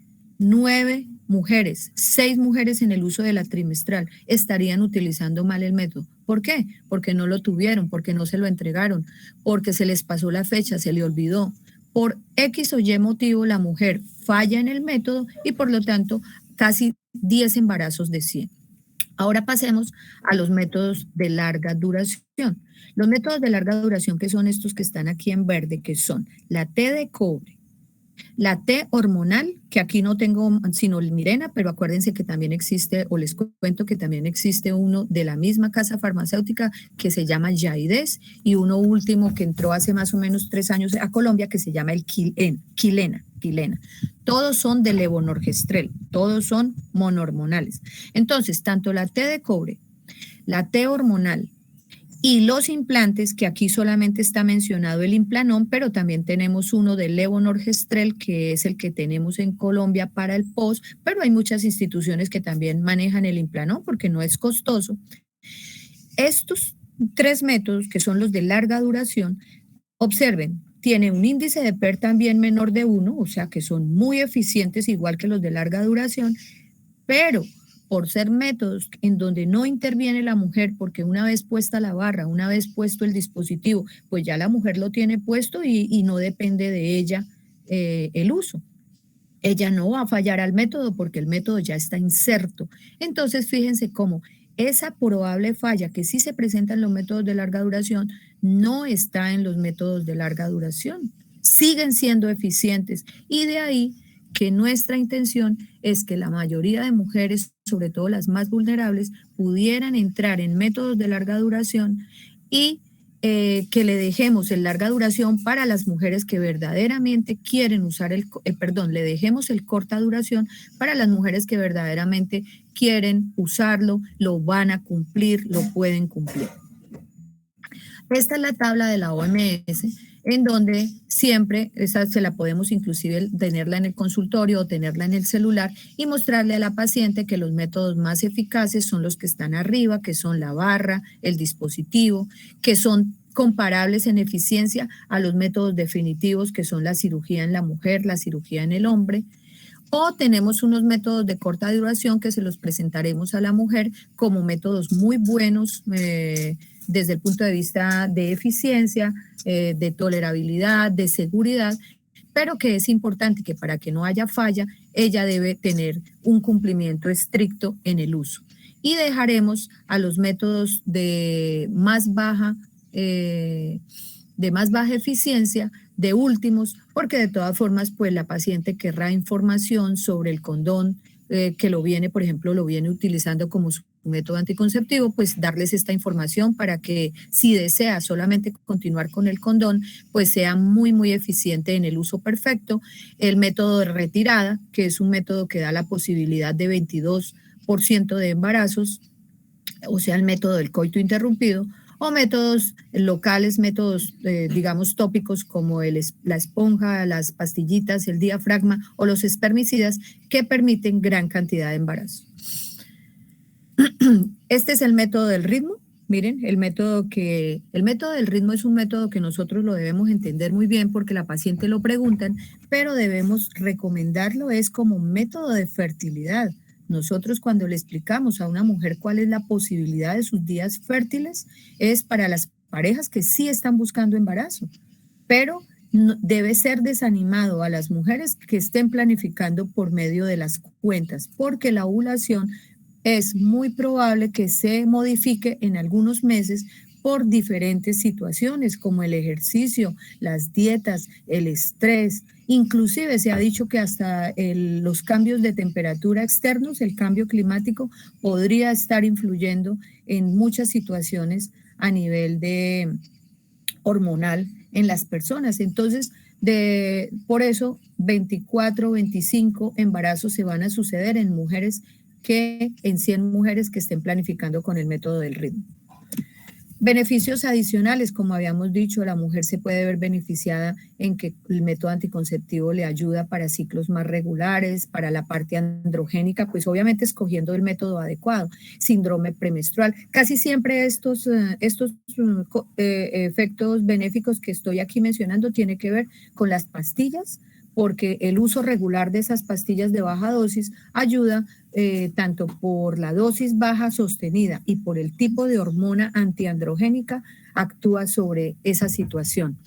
6 mujeres en el uso de la trimestral estarían utilizando mal el método. ¿Por qué? Porque no lo tuvieron, porque no se lo entregaron, porque se les pasó la fecha, se le olvidó. Por X o Y motivo la mujer falla en el método y por lo tanto casi 10 embarazos de 100. Ahora pasemos a los métodos de larga duración. Los métodos de larga duración, que son estos que están aquí en verde, que son la T de cobre, la T hormonal, que aquí no tengo sino el Mirena, pero acuérdense que también existe, o les cuento que también existe uno de la misma casa farmacéutica que se llama Yaides, y uno último que entró hace más o menos 3 años a Colombia que se llama el Quilena. Todos son de levonorgestrel, todos son monohormonales. Entonces, tanto la T de cobre, la T hormonal, y los implantes, que aquí solamente está mencionado el Implanon, pero también tenemos uno de levonorgestrel, que es el que tenemos en Colombia para el POS, pero hay muchas instituciones que también manejan el Implanon porque no es costoso. Estos 3 métodos, que son los de larga duración, observen, tiene un índice de PER también menor de 1, o sea que son muy eficientes igual que los de larga duración, pero por ser métodos en donde no interviene la mujer, porque una vez puesta la barra, una vez puesto el dispositivo, pues ya la mujer lo tiene puesto y no depende de ella el uso. Ella no va a fallar al método porque el método ya está inserto. Entonces, fíjense cómo esa probable falla que sí se presenta en los métodos de larga duración no está en los métodos de larga duración. Siguen siendo eficientes y de ahí que nuestra intención es que la mayoría de mujeres, sobre todo las más vulnerables, pudieran entrar en métodos de larga duración y que le dejemos el larga duración para las mujeres que verdaderamente quieren usar le dejemos el corta duración para las mujeres que verdaderamente quieren usarlo, lo van a cumplir, lo pueden cumplir. Esta es la tabla de la OMS, en donde siempre, esa se la podemos inclusive tenerla en el consultorio o tenerla en el celular y mostrarle a la paciente que los métodos más eficaces son los que están arriba, que son la barra, el dispositivo, que son comparables en eficiencia a los métodos definitivos que son la cirugía en la mujer, la cirugía en el hombre. O tenemos unos métodos de corta duración que se los presentaremos a la mujer como métodos muy buenos desde el punto de vista de eficiencia, de tolerabilidad, de seguridad, pero que es importante que para que no haya falla, ella debe tener un cumplimiento estricto en el uso. Y dejaremos a los métodos de más baja eficiencia de últimos, porque de todas formas, pues la paciente querrá información sobre el condón, que lo viene, por ejemplo, lo viene utilizando como su método anticonceptivo, pues darles esta información para que si desea solamente continuar con el condón, pues sea muy, muy eficiente en el uso perfecto. El método de retirada, que es un método que da la posibilidad de 22% de embarazos, o sea, el método del coito interrumpido, o métodos locales, métodos, digamos, tópicos como la esponja, las pastillitas, el diafragma o los espermicidas que permiten gran cantidad de embarazo. Este es el método del ritmo. Miren, el método del ritmo es un método que nosotros lo debemos entender muy bien porque la paciente lo preguntan, pero debemos recomendarlo es como método de fertilidad. Nosotros cuando le explicamos a una mujer cuál es la posibilidad de sus días fértiles, es para las parejas que sí están buscando embarazo, pero debe ser desanimado a las mujeres que estén planificando por medio de las cuentas, porque la ovulación es muy probable que se modifique en algunos meses por diferentes situaciones como el ejercicio, las dietas, el estrés. Inclusive se ha dicho que hasta los cambios de temperatura externos, el cambio climático, podría estar influyendo en muchas situaciones a nivel de hormonal en las personas. Entonces, por eso 24, 25 embarazos se van a suceder en mujeres en 100 mujeres que estén planificando con el método del ritmo. Beneficios adicionales, como habíamos dicho, la mujer se puede ver beneficiada en que el método anticonceptivo le ayuda para ciclos más regulares, para la parte androgénica, pues obviamente escogiendo el método adecuado, síndrome premenstrual. Casi siempre estos efectos benéficos que estoy aquí mencionando tienen que ver con las pastillas, porque el uso regular de esas pastillas de baja dosis ayuda tanto por la dosis baja sostenida y por el tipo de hormona antiandrogénica, actúa sobre esa situación.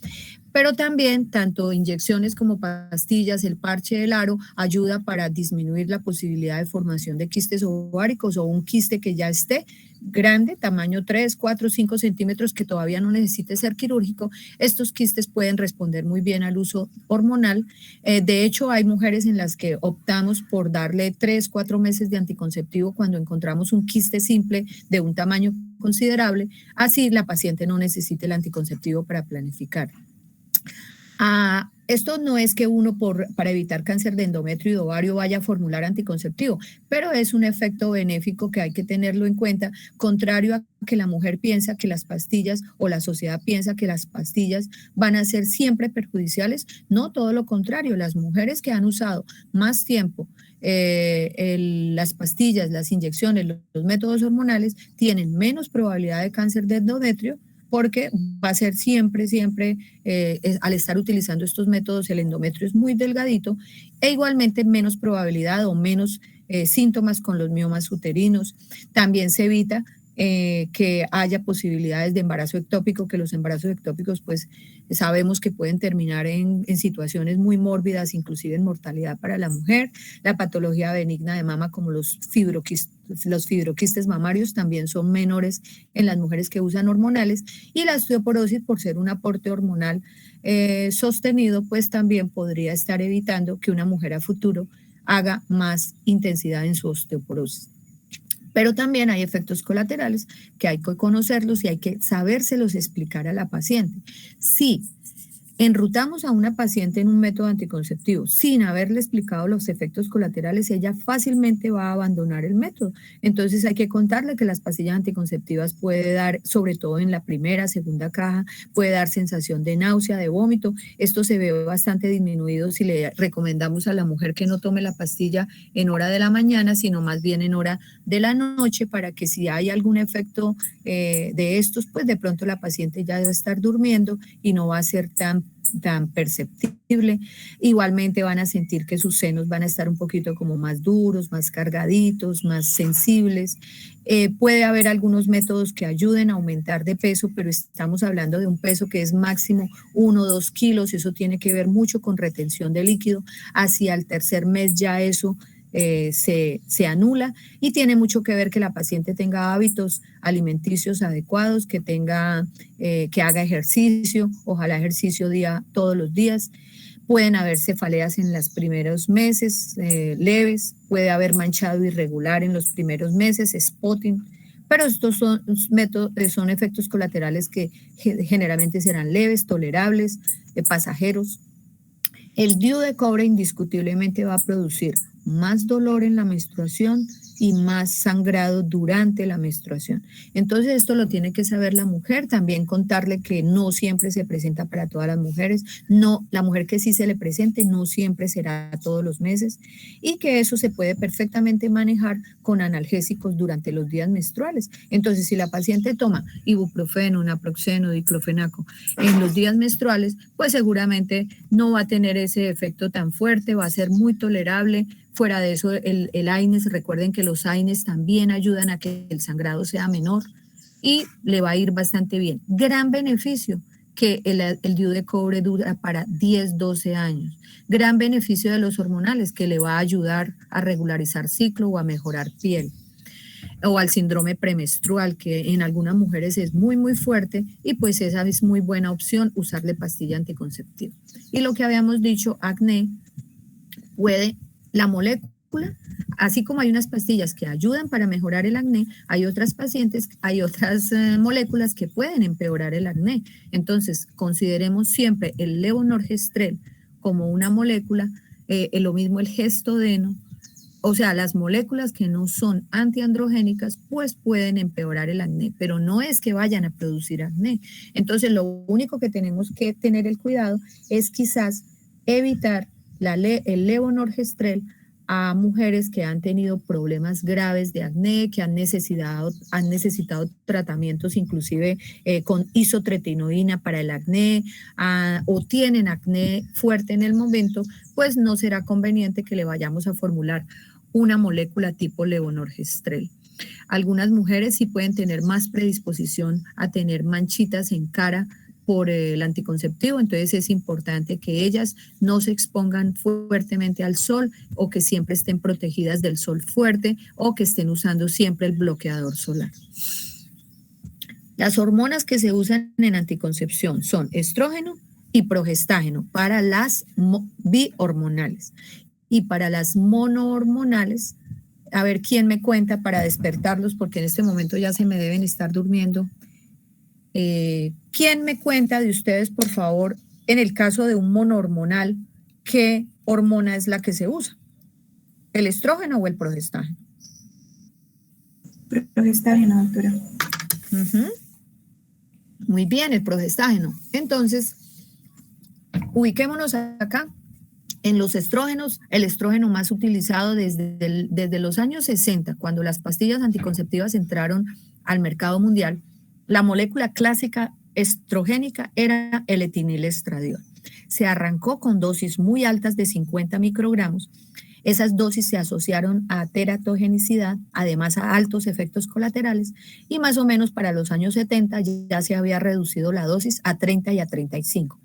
Pero también tanto inyecciones como pastillas, el parche del aro, ayuda para disminuir la posibilidad de formación de quistes ováricos o un quiste que ya esté grande, tamaño 3, 4, 5 centímetros, que todavía no necesite ser quirúrgico. Estos quistes pueden responder muy bien al uso hormonal. De hecho, hay mujeres en las que optamos por darle 3, 4 meses de anticonceptivo cuando encontramos un quiste simple de un tamaño considerable, así la paciente no necesite el anticonceptivo para planificar. Esto no es que uno para evitar cáncer de endometrio y de ovario vaya a formular anticonceptivo, pero es un efecto benéfico que hay que tenerlo en cuenta, contrario a que la mujer piensa que las pastillas o la sociedad piensa que las pastillas van a ser siempre perjudiciales. No, todo lo contrario, las mujeres que han usado más tiempo las pastillas, las inyecciones, los métodos hormonales, tienen menos probabilidad de cáncer de endometrio, porque va a ser siempre, al estar utilizando estos métodos, el endometrio es muy delgadito e igualmente menos probabilidad o menos síntomas con los miomas uterinos. También se evita que haya posibilidades de embarazo ectópico, que los embarazos ectópicos pues sabemos que pueden terminar en situaciones muy mórbidas, inclusive en mortalidad para la mujer. La patología benigna de mama como los fibroquistes mamarios también son menores en las mujeres que usan hormonales, y la osteoporosis, por ser un aporte hormonal sostenido, pues también podría estar evitando que una mujer a futuro haga más intensidad en su osteoporosis. Pero también hay efectos colaterales que hay que conocerlos y hay que sabérselos explicar a la paciente. Sí, enrutamos a una paciente en un método anticonceptivo sin haberle explicado los efectos colaterales, ella fácilmente va a abandonar el método. Entonces hay que contarle que las pastillas anticonceptivas puede dar, sobre todo en la primera, segunda caja, puede dar sensación de náusea, de vómito. Esto se ve bastante disminuido si le recomendamos a la mujer que no tome la pastilla en hora de la mañana, sino más bien en hora de la noche, para que si hay algún efecto de estos, pues de pronto la paciente ya va a estar durmiendo y no va a ser tan perceptible. Igualmente van a sentir que sus senos van a estar un poquito como más duros, más cargaditos, más sensibles. Puede haber algunos métodos que ayuden a aumentar de peso, pero estamos hablando de un peso que es máximo 1 o 2 kilos. Eso tiene que ver mucho con retención de líquido. Hacia el tercer mes ya eso se anula, y tiene mucho que ver que la paciente tenga hábitos alimenticios adecuados, que haga ejercicio, ojalá ejercicio todos los días. Pueden haber cefaleas en los primeros meses, leves, puede haber manchado irregular en los primeros meses, spotting, pero estos son efectos colaterales que generalmente serán leves, tolerables, pasajeros. El DIU de cobre indiscutiblemente va a producir más dolor en la menstruación y más sangrado durante la menstruación. Entonces esto lo tiene que saber la mujer, también contarle que no siempre se presenta para todas las mujeres, no, la mujer que sí se le presente no siempre será todos los meses, y que eso se puede perfectamente manejar con analgésicos durante los días menstruales. Entonces si la paciente toma ibuprofeno, naproxeno, diclofenaco en los días menstruales, pues seguramente no va a tener ese efecto tan fuerte, va a ser muy tolerable. Fuera de eso, el AINES, recuerden que los AINES también ayudan a que el sangrado sea menor y le va a ir bastante bien. Gran beneficio, que el DIU de cobre dura para 10, 12 años. Gran beneficio de los hormonales, que le va a ayudar a regularizar ciclo o a mejorar piel. o al síndrome premenstrual, que en algunas mujeres es muy, muy fuerte, y pues esa es muy buena opción, usarle pastilla anticonceptiva. Y lo que habíamos dicho, acné, puede, la molécula, así como hay unas pastillas que ayudan para mejorar el acné, hay otras moléculas que pueden empeorar el acné. Entonces, consideremos siempre el levonorgestrel como una molécula, lo mismo el gestodeno, o sea, las moléculas que no son antiandrogénicas, pues pueden empeorar el acné, pero no es que vayan a producir acné. Entonces, lo único que tenemos que tener el cuidado es quizás evitar el levonorgestrel a mujeres que han tenido problemas graves de acné, que han necesitado tratamientos inclusive con isotretinoína para el acné, o tienen acné fuerte en el momento, pues no será conveniente que le vayamos a formular una molécula tipo levonorgestrel. Algunas mujeres sí pueden tener más predisposición a tener manchitas en cara por el anticonceptivo, entonces es importante que ellas no se expongan fuertemente al sol, o que siempre estén protegidas del sol fuerte, o que estén usando siempre el bloqueador solar. Las hormonas que se usan en anticoncepción son estrógeno y progestágeno para las bihormonales, y para las monohormonales, a ver quién me cuenta para despertarlos, porque en este momento ya se me deben estar durmiendo. ¿Quién me cuenta de ustedes, por favor, en el caso de un monohormonal, qué hormona es la que se usa? ¿El estrógeno o el progestágeno? Progestágeno, doctora. Muy bien, el progestágeno. Entonces, ubiquémonos acá. En los estrógenos, el estrógeno más utilizado desde los años 60, cuando las pastillas anticonceptivas entraron al mercado mundial, la molécula clásica estrogénica era el etinilestradiol. Se arrancó con dosis muy altas de 50 microgramos. Esas dosis se asociaron a teratogenicidad, además a altos efectos colaterales, y más o menos para los años 70 ya se había reducido la dosis a 30 y a 35.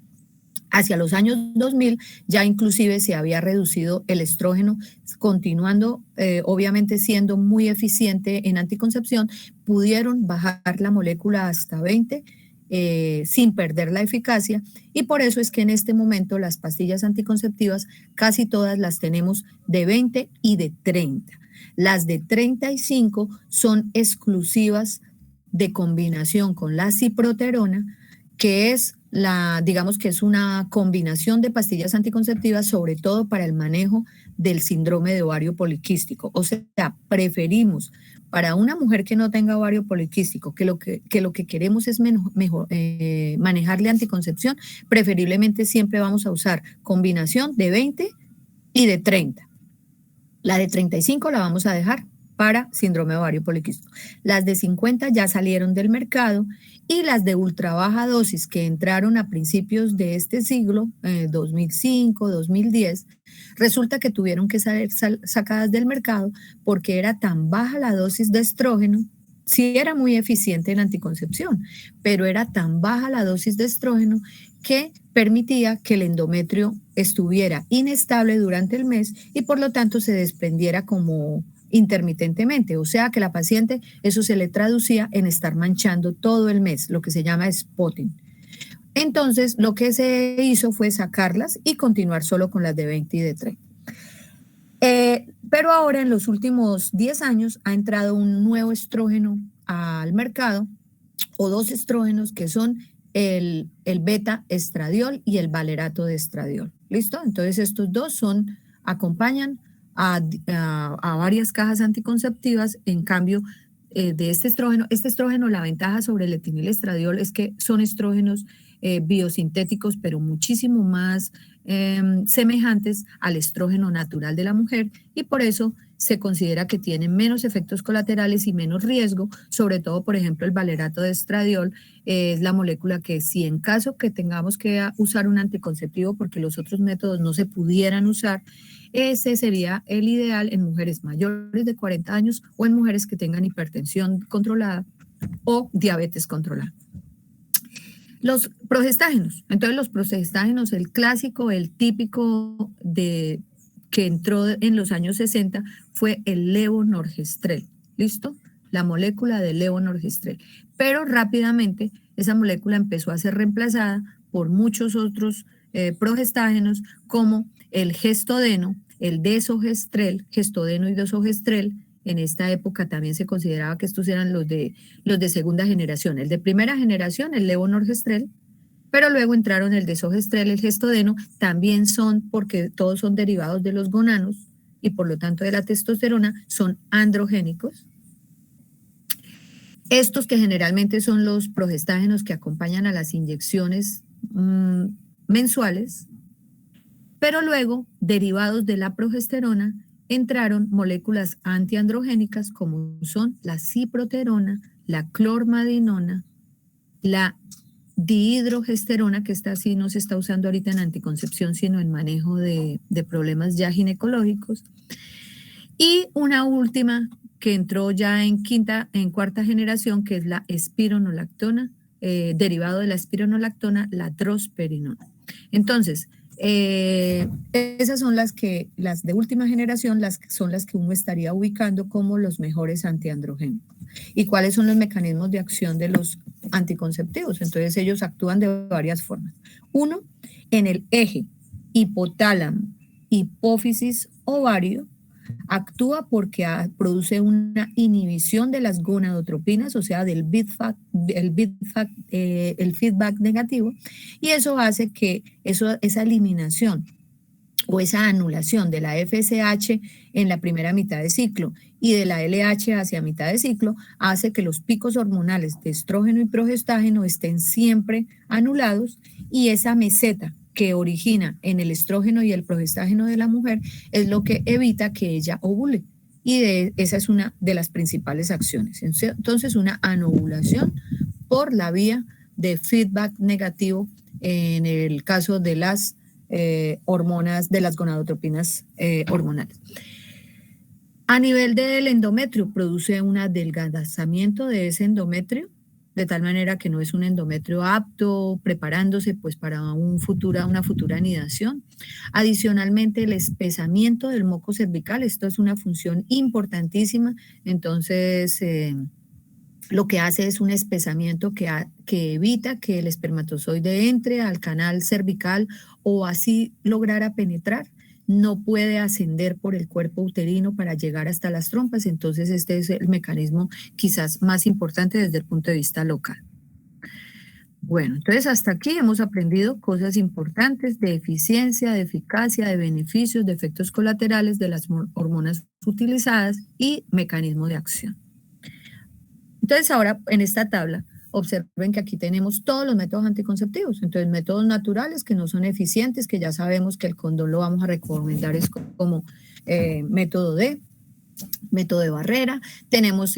Hacia los años 2000 ya inclusive se había reducido el estrógeno, continuando obviamente siendo muy eficiente en anticoncepción, pudieron bajar la molécula hasta 20 sin perder la eficacia, y por eso es que en este momento las pastillas anticonceptivas casi todas las tenemos de 20 y de 30. Las de 35 son exclusivas de combinación con la ciproterona, que es digamos que es una combinación de pastillas anticonceptivas, sobre todo para el manejo del síndrome de ovario poliquístico. O sea, preferimos para una mujer que no tenga ovario poliquístico, que lo que queremos es manejarle anticoncepción, preferiblemente siempre vamos a usar combinación de 20 y de 30. La de 35 la vamos a dejar para síndrome de ovario poliquístico. Las de 50 ya salieron del mercado, y las de ultra baja dosis que entraron a principios de este siglo, 2005, 2010, resulta que tuvieron que ser sacadas del mercado porque era tan baja la dosis de estrógeno. Sí era muy eficiente en anticoncepción, pero era tan baja la dosis de estrógeno que permitía que el endometrio estuviera inestable durante el mes y por lo tanto se desprendiera como intermitentemente, o sea que la paciente eso se le traducía en estar manchando todo el mes, lo que se llama spotting. Entonces lo que se hizo fue sacarlas y continuar solo con las de 20 y de 30. Pero ahora en los últimos 10 años ha entrado un nuevo estrógeno al mercado, o dos estrógenos que son el beta estradiol y el valerato de estradiol. ¿Listo? Entonces estos dos acompañan a varias cajas anticonceptivas. En cambio de este estrógeno, la ventaja sobre el etinilestradiol es que son estrógenos biosintéticos, pero muchísimo más semejantes al estrógeno natural de la mujer, y por eso se considera que tienen menos efectos colaterales y menos riesgo. Sobre todo, por ejemplo, el valerato de estradiol es la molécula que, si en caso que tengamos que usar un anticonceptivo porque los otros métodos no se pudieran usar, ese sería el ideal en mujeres mayores de 40 años o en mujeres que tengan hipertensión controlada o diabetes controlada. Los progestágenos. Entonces, los progestágenos, el clásico, el típico que entró en los años 60 fue el levonorgestrel. ¿Listo? la molécula de levonorgestrel. Pero rápidamente esa molécula empezó a ser reemplazada por muchos otros progestágenos como el gestodeno, el desogestrel, gestodeno y desogestrel. En esta época también se consideraba que estos eran los de segunda generación. El de primera generación, el levonorgestrel, pero luego entraron el desogestrel, el gestodeno, también son, porque todos son derivados de los gonanos y por lo tanto de la testosterona, son androgénicos. Estos que generalmente son los progestágenos que acompañan a las inyecciones mensuales, pero luego, derivados de la progesterona, entraron moléculas antiandrogénicas como son la ciproterona, la clormadinona, la dihidrogesterona, que esta sí no se está usando ahorita en anticoncepción, sino en manejo de problemas ya ginecológicos. Y una última que entró ya en cuarta generación, que es la espironolactona, derivado de la espironolactona, la drosperinona. Entonces, esas son las de última generación, son las que uno estaría ubicando como los mejores antiandrogénicos. ¿Y cuáles son los mecanismos de acción de los anticonceptivos? Entonces ellos actúan de varias formas. Uno, en el eje hipotálamo, hipófisis, ovario, actúa porque produce una inhibición de las gonadotropinas, o sea, del el feedback negativo, y eso hace que esa eliminación o esa anulación de la FSH en la primera mitad de ciclo y de la LH hacia mitad de ciclo hace que los picos hormonales de estrógeno y progestágeno estén siempre anulados, y esa meseta que origina en el estrógeno y el progestágeno de la mujer es lo que evita que ella ovule. Y esa es una de las principales acciones. Entonces, una anovulación por la vía de feedback negativo en el caso de las hormonas, de las gonadotropinas hormonales. A nivel del endometrio, produce un adelgazamiento de ese endometrio, de tal manera que no es un endometrio apto, preparándose pues para una futura anidación. Adicionalmente, el espesamiento del moco cervical, esto es una función importantísima, entonces lo que hace es un espesamiento que evita que el espermatozoide entre al canal cervical o así lograra penetrar. No puede ascender por el cuerpo uterino para llegar hasta las trompas, entonces este es el mecanismo quizás más importante desde el punto de vista local. Bueno, entonces hasta aquí hemos aprendido cosas importantes de eficiencia, de eficacia, de beneficios, de efectos colaterales de las hormonas utilizadas y mecanismo de acción. Entonces ahora en esta tabla observen que aquí tenemos todos los métodos anticonceptivos. Entonces, métodos naturales que no son eficientes, que ya sabemos que el condón lo vamos a recomendar es como método de barrera. Tenemos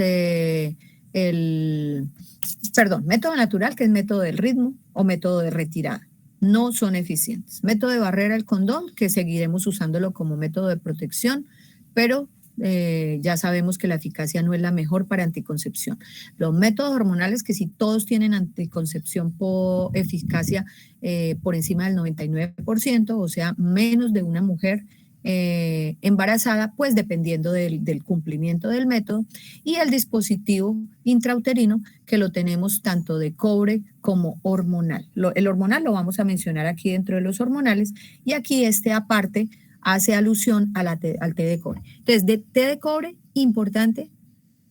método natural, que es método del ritmo o método de retirada. No son eficientes. Método de barrera, el condón, que seguiremos usándolo como método de protección, pero ya sabemos que la eficacia no es la mejor para anticoncepción. Los métodos hormonales, que si todos tienen anticoncepción por eficacia por encima del 99%, o sea, menos de una mujer embarazada, pues dependiendo del cumplimiento del método, y el dispositivo intrauterino, que lo tenemos tanto de cobre como hormonal. El hormonal lo vamos a mencionar aquí dentro de los hormonales, y aquí aparte hace alusión al té de cobre. Entonces, de té de cobre, importante,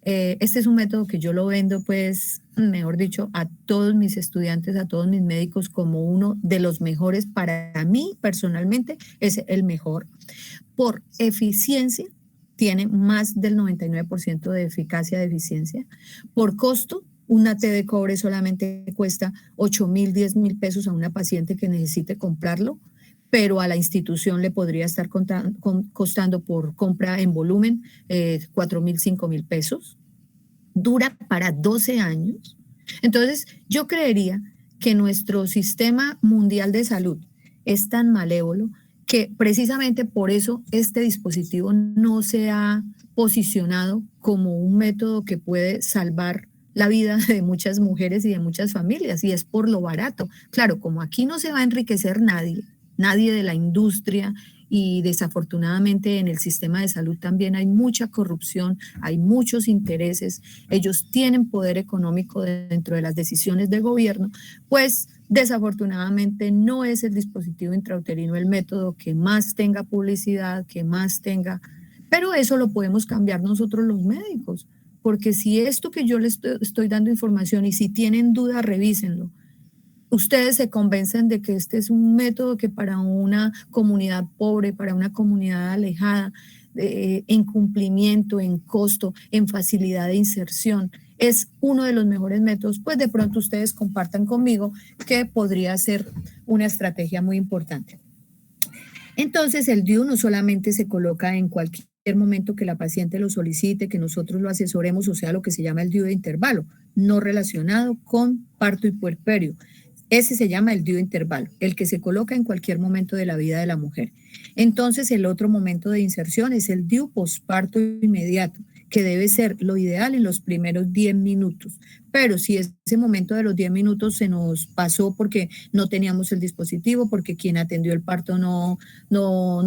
este es un método que yo lo vendo, pues, mejor dicho, a todos mis estudiantes, a todos mis médicos, como uno de los mejores. Para mí, personalmente, es el mejor. Por eficiencia, tiene más del 99% de eficacia de eficiencia. Por costo, una té de cobre solamente cuesta 8,000, 10,000 pesos a una paciente que necesite comprarlo, pero a la institución le podría estar costando por compra en volumen 4,000, 5,000 pesos. Dura para 12 años. Entonces, yo creería que nuestro sistema mundial de salud es tan malévolo que precisamente por eso este dispositivo no se ha posicionado como un método que puede salvar la vida de muchas mujeres y de muchas familias, y es por lo barato. Claro, como aquí no se va a enriquecer nadie, nadie de la industria, y desafortunadamente en el sistema de salud también hay mucha corrupción, hay muchos intereses, ellos tienen poder económico dentro de las decisiones de gobierno, pues desafortunadamente no es el dispositivo intrauterino el método que más tenga publicidad, que más tenga, pero eso lo podemos cambiar nosotros los médicos, porque si esto que yo les estoy dando información y si tienen duda, revísenlo. Ustedes se convencen de que este es un método que para una comunidad pobre, para una comunidad alejada, en cumplimiento, en costo, en facilidad de inserción, es uno de los mejores métodos, pues de pronto ustedes compartan conmigo que podría ser una estrategia muy importante. Entonces el DIU no solamente se coloca en cualquier momento que la paciente lo solicite, que nosotros lo asesoremos, o sea, lo que se llama el DIU de intervalo, no relacionado con parto y puerperio. Ese se llama el DIU intervalo, el que se coloca en cualquier momento de la vida de la mujer. Entonces, el otro momento de inserción es el DIU posparto inmediato, que debe ser lo ideal en los primeros 10 minutos. Pero si ese momento de los 10 minutos se nos pasó porque no teníamos el dispositivo, porque quien atendió el parto no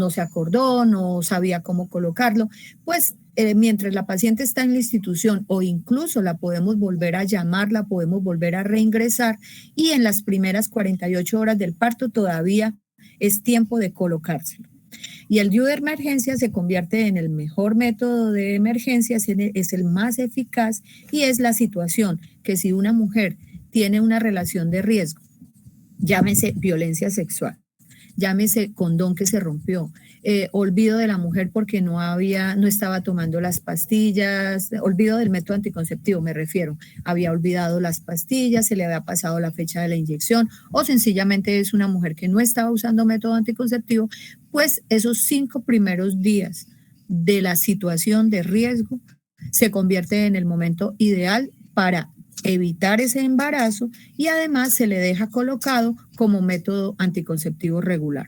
se acordó, no sabía cómo colocarlo, pues mientras la paciente está en la institución o incluso la podemos volver a llamar, la podemos volver a reingresar y en las primeras 48 horas del parto todavía es tiempo de colocárselo. Y el DIU de emergencia se convierte en el mejor método de emergencia, es el más eficaz y es la situación que si una mujer tiene una relación de riesgo, llámese violencia sexual, llámese condón que se rompió, olvido de la mujer porque no estaba tomando las pastillas, olvido del método anticonceptivo me refiero, había olvidado las pastillas, se le había pasado la fecha de la inyección o sencillamente es una mujer que no estaba usando método anticonceptivo, pues esos 5 primeros días de la situación de riesgo se convierte en el momento ideal para evitar ese embarazo y además se le deja colocado como método anticonceptivo regular.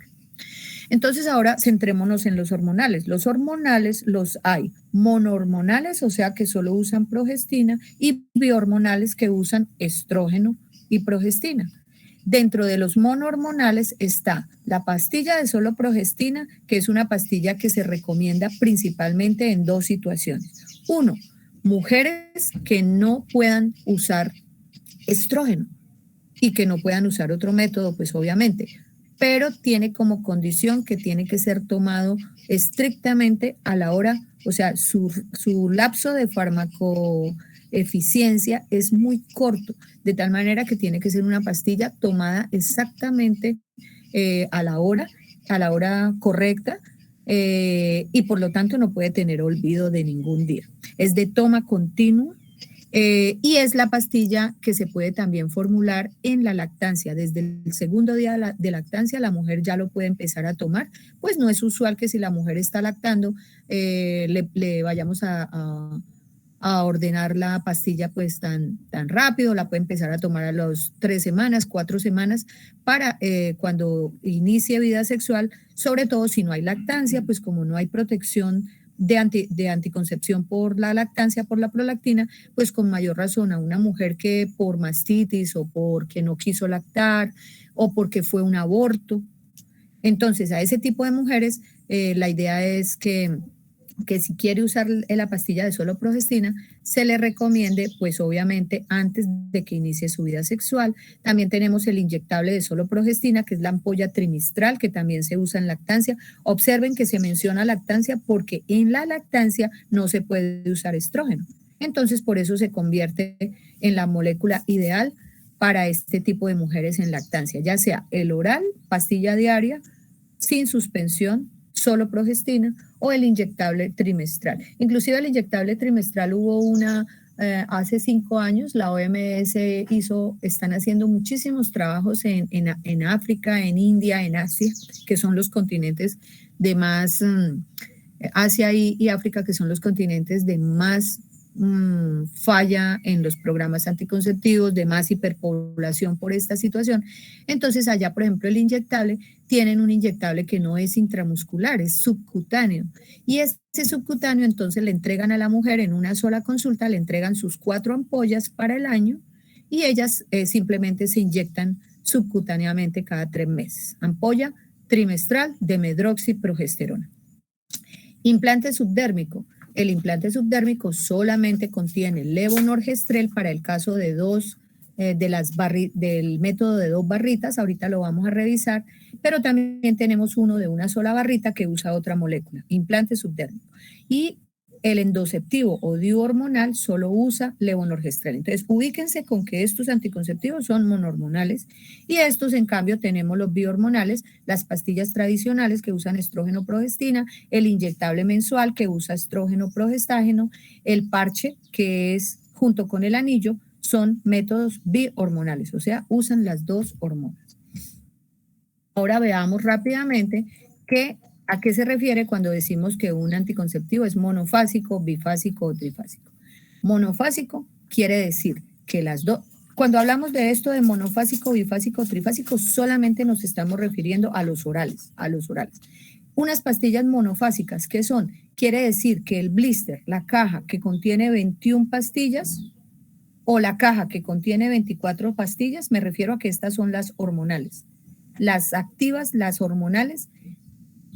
Entonces ahora centrémonos en los hormonales. Los hormonales los hay monohormonales, o sea que solo usan progestina, y bihormonales que usan estrógeno y progestina. Dentro de los monohormonales está la pastilla de solo progestina, que es una pastilla que se recomienda principalmente en 2 situaciones. 1, mujeres que no puedan usar estrógeno y que no puedan usar otro método, pues obviamente, pero tiene como condición que tiene que ser tomado estrictamente a la hora, o sea, su lapso de farmacoeficiencia es muy corto, de tal manera que tiene que ser una pastilla tomada exactamente a la hora correcta, y por lo tanto no puede tener olvido de ningún día. Es de toma continua y es la pastilla que se puede también formular en la lactancia. Desde el segundo día de lactancia la mujer ya lo puede empezar a tomar, pues no es usual que si la mujer está lactando le vayamos a ordenar la pastilla pues tan rápido, la puede empezar a tomar a las 3 semanas, 4 semanas, para cuando inicie vida sexual, sobre todo si no hay lactancia, pues como no hay protección de anticoncepción por la lactancia, por la prolactina, pues con mayor razón a una mujer que por mastitis o porque no quiso lactar o porque fue un aborto. Entonces a ese tipo de mujeres la idea es que si quiere usar la pastilla de solo progestina, se le recomiende, pues obviamente antes de que inicie su vida sexual. También tenemos el inyectable de solo progestina, que es la ampolla trimestral, que también se usa en lactancia. Observen que se menciona lactancia porque en la lactancia no se puede usar estrógeno. Entonces, por eso se convierte en la molécula ideal para este tipo de mujeres en lactancia, ya sea el oral, pastilla diaria, sin suspensión, solo progestina, o el inyectable trimestral. Inclusive el inyectable trimestral hubo hace 5 años, la OMS están haciendo muchísimos trabajos en África, en India, en Asia, que son los continentes de más, Asia y África, que son los continentes de más falla en los programas anticonceptivos, de más hiperpoblación por esta situación. Entonces allá, por ejemplo, el inyectable, tienen un inyectable que no es intramuscular, es subcutáneo, y ese subcutáneo entonces le entregan a la mujer en una sola consulta, le entregan sus 4 ampollas para el año y ellas simplemente se inyectan subcutáneamente cada 3 meses, ampolla trimestral de medroxiprogesterona. Implante subdérmico. El implante subdérmico solamente contiene levonorgestrel para el caso de del método de 2 barritas, ahorita lo vamos a revisar, pero también tenemos uno de una sola barrita que usa otra molécula, implante subdérmico. Y el endoceptivo o DIU hormonal solo usa levonorgestrel. Entonces, ubíquense con que estos anticonceptivos son monohormonales y estos, en cambio, tenemos los bihormonales, las pastillas tradicionales que usan estrógeno-progestina, el inyectable mensual que usa estrógeno-progestágeno, el parche que es junto con el anillo, son métodos bihormonales, o sea, usan las 2 hormonas. Ahora veamos rápidamente a qué se refiere cuando decimos que un anticonceptivo es monofásico, bifásico o trifásico. Monofásico quiere decir que las dos, cuando hablamos de esto de monofásico, bifásico o trifásico, solamente nos estamos refiriendo a los orales, Unas pastillas monofásicas, ¿qué son? Quiere decir que el blister, la caja que contiene 21 pastillas, o la caja que contiene 24 pastillas, me refiero a que estas son las hormonales. Las activas, las hormonales,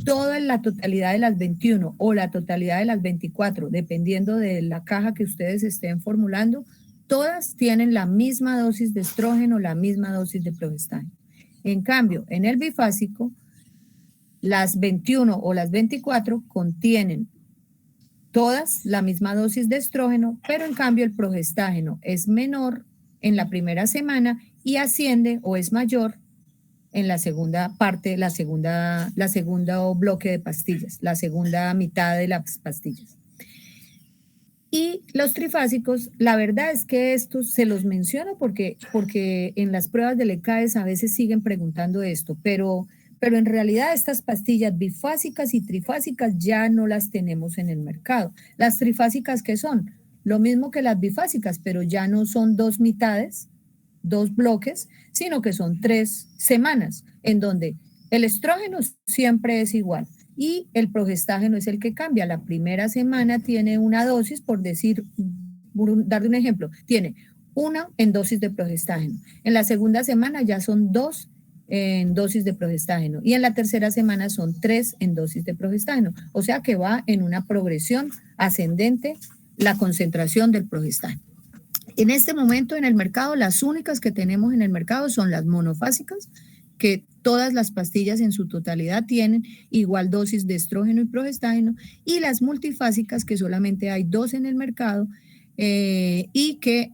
toda la totalidad de las 21 o la totalidad de las 24, dependiendo de la caja que ustedes estén formulando, todas tienen la misma dosis de estrógeno, la misma dosis de progestágeno. En cambio, en el bifásico, las 21 o las 24 contienen todas la misma dosis de estrógeno, pero en cambio el progestágeno es menor en la primera semana y asciende o es mayor en la segunda parte, la segunda bloque de pastillas, la segunda mitad de las pastillas. Y los trifásicos, la verdad es que estos se los menciono porque en las pruebas del ECAES a veces siguen preguntando esto, pero en realidad estas pastillas bifásicas y trifásicas ya no las tenemos en el mercado. Las trifásicas, ¿qué son? Lo mismo que las bifásicas, pero ya no son 2 mitades, 2 bloques, sino que son 3 semanas, en donde el estrógeno siempre es igual y el progestágeno es el que cambia. La primera semana tiene una dosis, por darle un ejemplo, tiene 1 en dosis de progestágeno. En la segunda semana ya son 2 en dosis de progestágeno y en la tercera semana son 3 en dosis de progestágeno, o sea que va en una progresión ascendente la concentración del progestágeno. En este momento en el mercado, las únicas que tenemos en el mercado son las monofásicas, que todas las pastillas en su totalidad tienen igual dosis de estrógeno y progestágeno, y las multifásicas, que solamente hay 2 en el mercado y que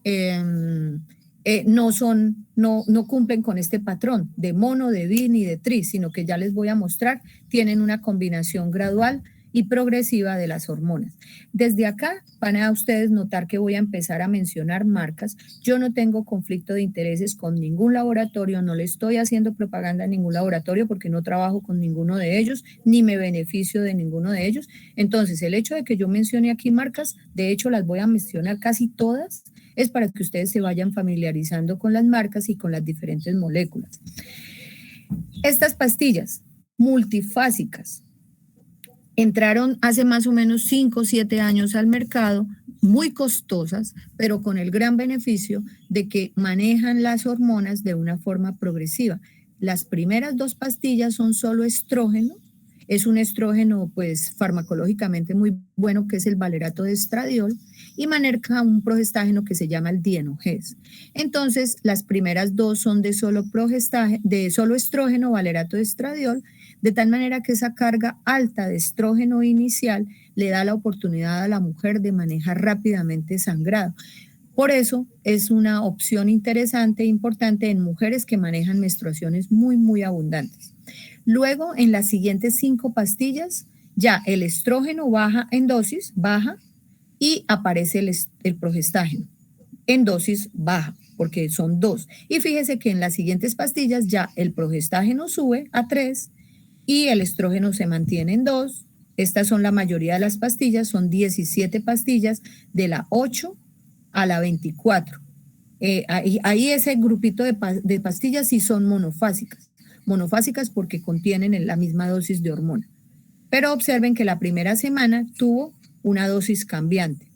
no cumplen con este patrón de mono, de bi ni de tri, sino que ya les voy a mostrar, tienen una combinación gradual y progresiva de las hormonas. Desde acá van a ustedes notar que voy a empezar a mencionar marcas. Yo no tengo conflicto de intereses con ningún laboratorio, no le estoy haciendo propaganda a ningún laboratorio porque no trabajo con ninguno de ellos, ni me beneficio de ninguno de ellos. Entonces, el hecho de que yo mencione aquí marcas, de hecho las voy a mencionar casi todas, es para que ustedes se vayan familiarizando con las marcas y con las diferentes moléculas. Estas pastillas multifásicas entraron hace más o menos 5 o 7 años al mercado, muy costosas, pero con el gran beneficio de que manejan las hormonas de una forma progresiva. Las primeras 2 pastillas son solo estrógeno, es un estrógeno pues farmacológicamente muy bueno, que es el valerato de estradiol, y maneja un progestágeno que se llama el dienogés. Entonces, las primeras 2 son de solo estrógeno, valerato de estradiol, de tal manera que esa carga alta de estrógeno inicial le da la oportunidad a la mujer de manejar rápidamente sangrado. Por eso es una opción interesante e importante en mujeres que manejan menstruaciones muy, muy abundantes. Luego, en las siguientes 5 pastillas, ya el estrógeno baja en dosis, y aparece el progestágeno en dosis baja, porque son 2. Y fíjese que en las siguientes pastillas ya el progestágeno sube a 3 y el estrógeno se mantiene en 2. Estas son la mayoría de las pastillas, son 17 pastillas de la 8 a la 24. Ahí ese grupito de pastillas sí son monofásicas. Monofásicas porque contienen la misma dosis de hormona. Pero observen que la primera semana tuvo una dosis cambiante.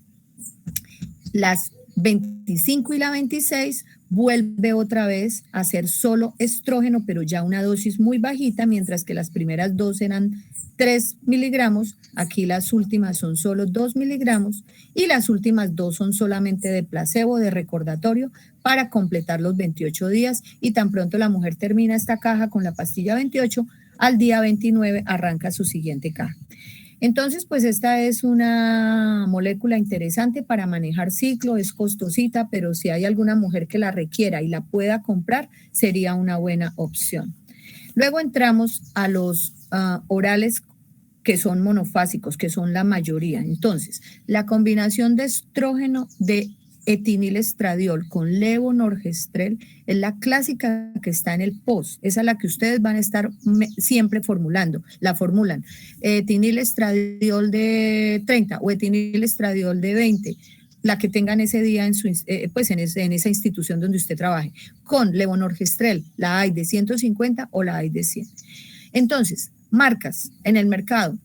Las 25 y la 26 vuelve otra vez a ser solo estrógeno, pero ya una dosis muy bajita, mientras que las primeras dos eran 3 miligramos, aquí las últimas son solo 2 miligramos y las últimas dos son solamente de placebo, de recordatorio, para completar los 28 días y tan pronto la mujer termina esta caja con la pastilla 28, al día 29 arranca su siguiente caja. Entonces, pues esta es una molécula interesante para manejar ciclo, es costosita, pero si hay alguna mujer que la requiera y la pueda comprar, sería una buena opción. Luego entramos a los orales que son monofásicos, que son la mayoría. Entonces, la combinación de estrógeno de etinilestradiol con levonorgestrel es la clásica que está en el POS. Esa es la que ustedes van a estar siempre formulando, la formulan. Etinilestradiol de 30 o etinilestradiol de 20, la que tengan ese día en, en esa institución donde usted trabaje, con levonorgestrel, la hay de 150 o la hay de 100. Entonces, marcas en el mercado.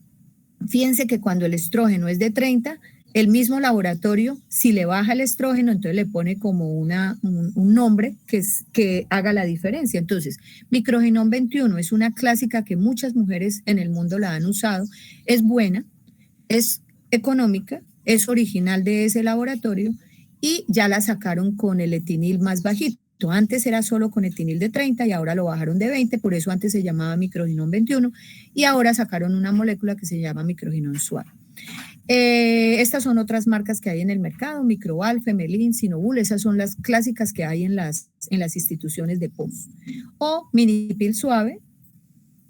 Fíjense que cuando el estrógeno es de 30, el mismo laboratorio, si le baja el estrógeno, entonces le pone como un nombre que haga la diferencia. Entonces, Microginon 21 es una clásica que muchas mujeres en el mundo la han usado. Es buena, es económica, es original de ese laboratorio y ya la sacaron con el etinil más bajito. Antes era solo con etinil de 30 y ahora lo bajaron de 20, por eso antes se llamaba Microginon 21 y ahora sacaron una molécula que se llama Microginon suave. Estas son otras marcas que hay en el mercado, Microval, Femelin, Sinobul, esas son las clásicas que hay en las instituciones de POS. O Minipil suave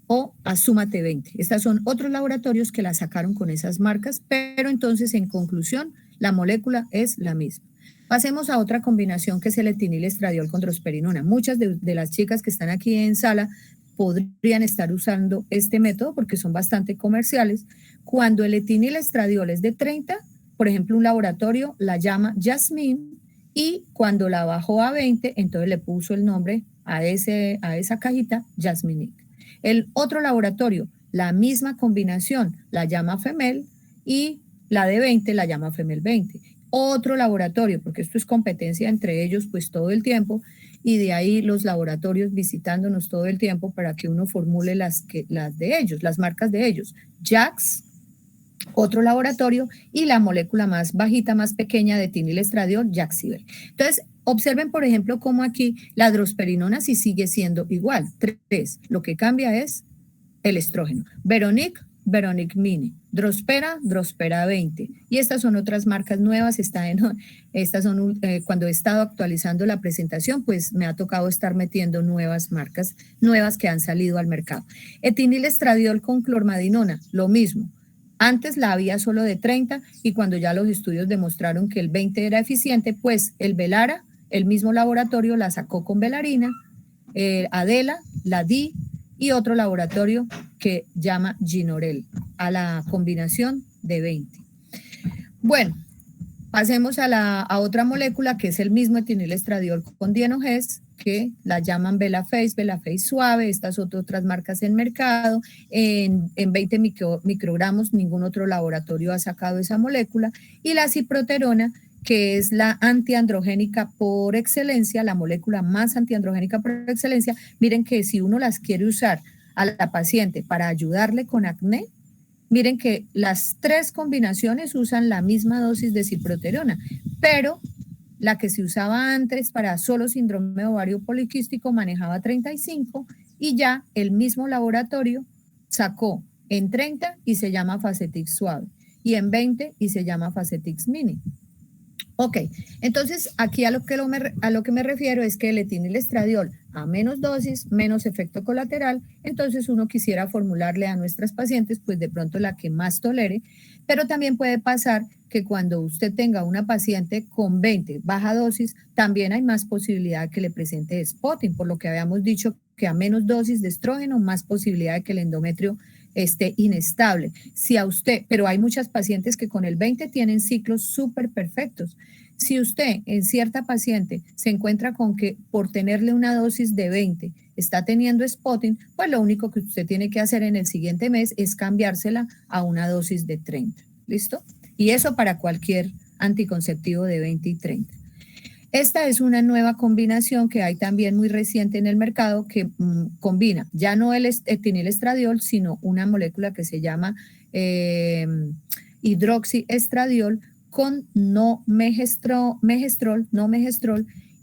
o Asúmate 20. Estas son otros laboratorios que la sacaron con esas marcas, pero entonces en conclusión la molécula es la misma. Pasemos a otra combinación que es el etinilestradiol con drosperinona. Muchas de las chicas que están aquí en sala podrían estar usando este método porque son bastante comerciales. Cuando el etinilestradiol es de 30, por ejemplo, un laboratorio la llama Jasmine y cuando la bajó a 20, entonces le puso el nombre a esa cajita Jasminic. El otro laboratorio, la misma combinación, la llama Femel y la de 20 la llama Femel 20. Otro laboratorio, porque esto es competencia entre ellos pues todo el tiempo, y de ahí los laboratorios visitándonos todo el tiempo para que uno formule las de ellos, las marcas de ellos. Jax, otro laboratorio, y la molécula más bajita, más pequeña de etinilestradiol, Jaxibel. Entonces, observen, por ejemplo, cómo aquí la drosperinona sí sigue siendo igual, 3. Lo que cambia es el estrógeno. Veronic Mini, Drospera 20. Y estas son otras marcas nuevas, estas son, cuando he estado actualizando la presentación, pues me ha tocado estar metiendo nuevas marcas, nuevas que han salido al mercado. Etinilestradiol con clormadinona, lo mismo. Antes la había solo de 30 y cuando ya los estudios demostraron que el 20 era eficiente, pues el Velara, el mismo laboratorio la sacó con Velarina, Adela, la Di, y otro laboratorio que llama Ginorel, a la combinación de 20. Bueno, pasemos a otra molécula que es el mismo etinilestradiol con Dienoges, que la llaman Belaface suave. Estas son otras marcas en mercado. En 20 microgramos ningún otro laboratorio ha sacado esa molécula. Y la ciproterona, que es la antiandrogénica por excelencia, la molécula más antiandrogénica por excelencia. Miren que si uno las quiere usar a la paciente para ayudarle con acné, miren que las 3 combinaciones usan la misma dosis de ciproterona, pero la que se usaba antes para solo síndrome ovario poliquístico manejaba 35 y ya el mismo laboratorio sacó en 30 y se llama Facetix suave y en 20 y se llama Facetix mini. Ok, entonces aquí a lo que me refiero es que el etinilestradiol a menos dosis, menos efecto colateral, entonces uno quisiera formularle a nuestras pacientes pues de pronto la que más tolere, pero también puede pasar que cuando usted tenga una paciente con 20 baja dosis, también hay más posibilidad que le presente spotting, por lo que habíamos dicho que a menos dosis de estrógeno, más posibilidad de que el endometrio esté inestable. Si a usted, pero hay muchas pacientes que con el 20 tienen ciclos súper perfectos. Si usted en cierta paciente se encuentra con que por tenerle una dosis de 20 está teniendo spotting, pues lo único que usted tiene que hacer en el siguiente mes es cambiársela a una dosis de 30. ¿Listo? Y eso para cualquier anticonceptivo de 20 y 30. Esta es una nueva combinación que hay también muy reciente en el mercado que combina ya no el etinilestradiol, sino una molécula que se llama hidroxiestradiol con no megestrol,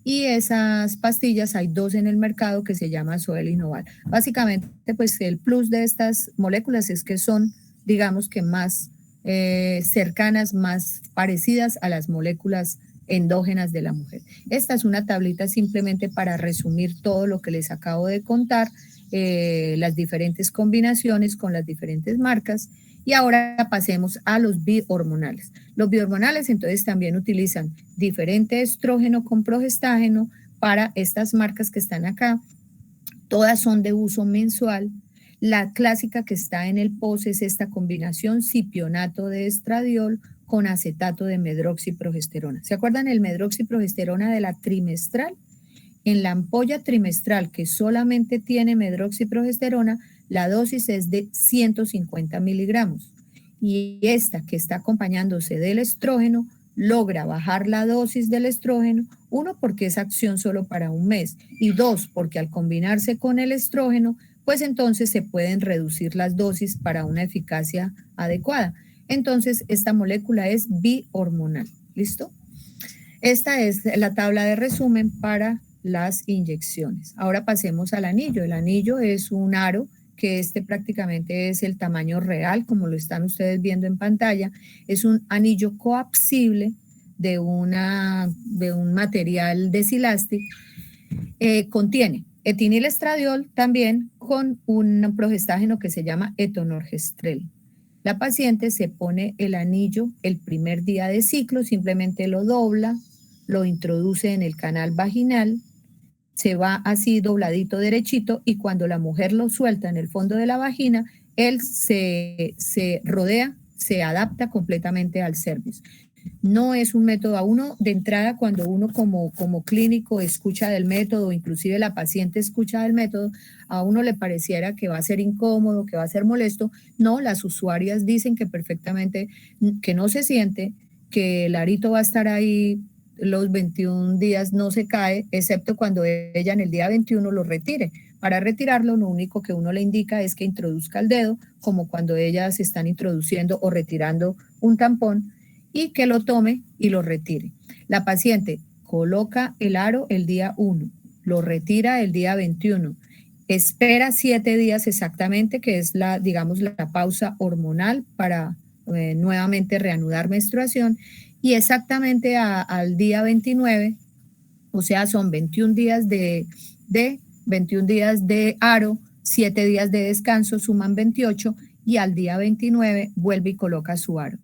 y esas pastillas hay 2 en el mercado que se llama Soel y Noval. Básicamente, pues el plus de estas moléculas es que son, digamos que más cercanas, más parecidas a las moléculas endógenas de la mujer. Esta es una tablita simplemente para resumir todo lo que les acabo de contar, las diferentes combinaciones con las diferentes marcas. Y ahora pasemos a los bihormonales. Los bihormonales entonces también utilizan diferente estrógeno con progestágeno para estas marcas que están acá. Todas son de uso mensual. La clásica que está en el POS es esta combinación cipionato de estradiol con acetato de medroxiprogesterona. ¿Se acuerdan el medroxiprogesterona de la trimestral? En la ampolla trimestral que solamente tiene medroxiprogesterona, la dosis es de 150 miligramos. Y esta que está acompañándose del estrógeno logra bajar la dosis del estrógeno, 1, porque es acción solo para un mes, y 2, porque al combinarse con el estrógeno, pues entonces se pueden reducir las dosis para una eficacia adecuada. Entonces, esta molécula es bihormonal. ¿Listo? Esta es la tabla de resumen para las inyecciones. Ahora pasemos al anillo. El anillo es un aro que prácticamente es el tamaño real, como lo están ustedes viendo en pantalla. Es un anillo coapsible de un material desilástico. Contiene etinilestradiol también con un progestágeno que se llama etonorgestrel. La paciente se pone el anillo el primer día de ciclo, simplemente lo dobla, lo introduce en el canal vaginal, se va así dobladito derechito y cuando la mujer lo suelta en el fondo de la vagina, él se rodea, se adapta completamente al cervix. No es un método a uno de entrada cuando uno como clínico escucha del método, inclusive la paciente escucha del método, a uno le pareciera que va a ser incómodo, que va a ser molesto. No, las usuarias dicen que perfectamente, que no se siente, que el arito va a estar ahí los 21 días, no se cae, excepto cuando ella en el día 21 lo retire. Para retirarlo, lo único que uno le indica es que introduzca el dedo, como cuando ellas están introduciendo o retirando un tampón, y que lo tome y lo retire. La paciente coloca el aro el día 1, lo retira el día 21, espera 7 días exactamente, que es la pausa hormonal para nuevamente reanudar menstruación, y exactamente al día 29, o sea, son 21 días de 21 días de aro, 7 días de descanso, suman 28, y al día 29 vuelve y coloca su aro.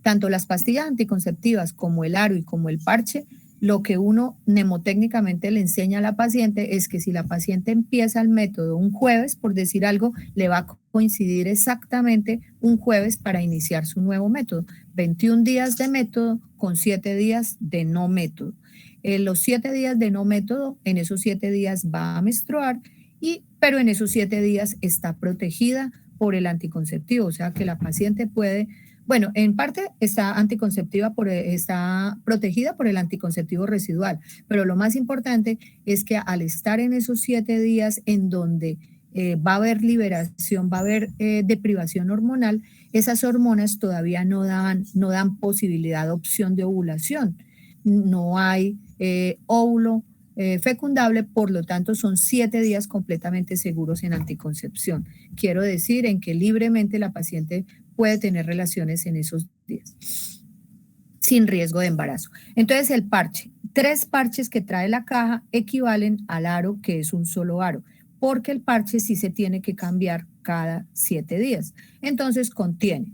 Tanto las pastillas anticonceptivas como el aro y como el parche, lo que uno mnemotécnicamente le enseña a la paciente es que si la paciente empieza el método un jueves, por decir algo, le va a coincidir exactamente un jueves para iniciar su nuevo método. 21 días de método con 7 días de no método. Los 7 días de no método, en esos 7 días va a menstruar, pero en esos 7 días está protegida por el anticonceptivo, o sea que la paciente puede... Bueno, en parte está protegida por el anticonceptivo residual, pero lo más importante es que al estar en esos 7 días en donde va a haber liberación, va a haber deprivación hormonal, esas hormonas todavía no dan posibilidad de opción de ovulación. No hay óvulo fecundable, por lo tanto son 7 días completamente seguros en anticoncepción. Quiero decir en que libremente la paciente puede tener relaciones en esos días sin riesgo de embarazo. Entonces el parche, 3 parches que trae la caja equivalen al aro, que es un solo aro, porque el parche sí se tiene que cambiar cada 7 días. Entonces contiene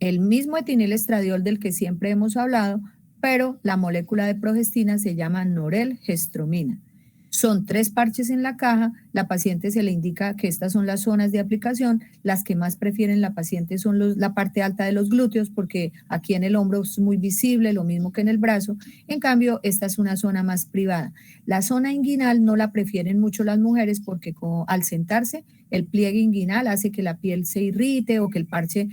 el mismo etinilestradiol del que siempre hemos hablado, pero la molécula de progestina se llama norelgestromina. Son 3 parches en la caja, la paciente se le indica que estas son las zonas de aplicación, las que más prefieren la paciente son la parte alta de los glúteos, porque aquí en el hombro es muy visible, lo mismo que en el brazo, en cambio esta es una zona más privada. La zona inguinal no la prefieren mucho las mujeres porque al sentarse el pliegue inguinal hace que la piel se irrite o que el parche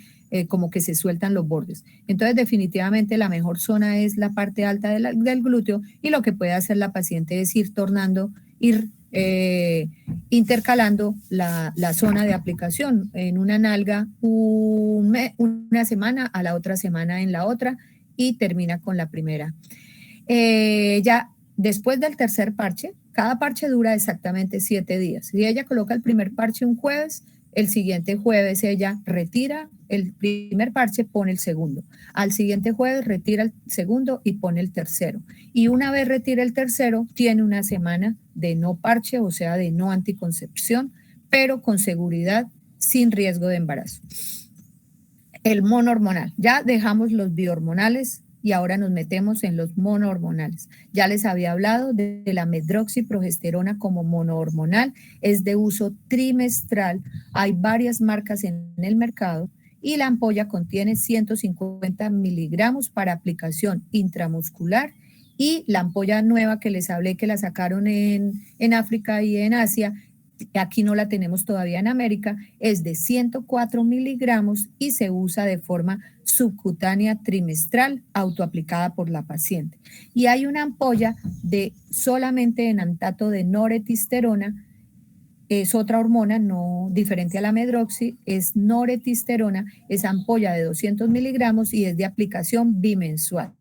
como que se sueltan los bordes. Entonces, definitivamente la mejor zona es la parte alta del glúteo, y lo que puede hacer la paciente es ir intercalando la zona de aplicación en una nalga una semana, a la otra semana en la otra, y termina con la primera. Ya después del tercer parche, cada parche dura exactamente 7 días. Si ella coloca el primer parche un jueves, el siguiente jueves ella retira el primer parche, pone el segundo. Al siguiente jueves retira el segundo y pone el tercero. Y una vez retira el tercero, tiene una semana de no parche, o sea, de no anticoncepción, pero con seguridad, sin riesgo de embarazo. El monohormonal. Ya dejamos los biohormonales y ahora nos metemos en los monohormonales. Ya les había hablado de la medroxiprogesterona como monohormonal, es de uso trimestral. Hay varias marcas en el mercado y la ampolla contiene 150 miligramos para aplicación intramuscular, y la ampolla nueva que les hablé que la sacaron en África y en Asia, aquí no la tenemos todavía en América, es de 104 miligramos y se usa de forma subcutánea trimestral, autoaplicada por la paciente. Y hay una ampolla de solamente enantato de noretisterona, es otra hormona no diferente a la medroxi, es noretisterona, es ampolla de 200 miligramos y es de aplicación bimensual.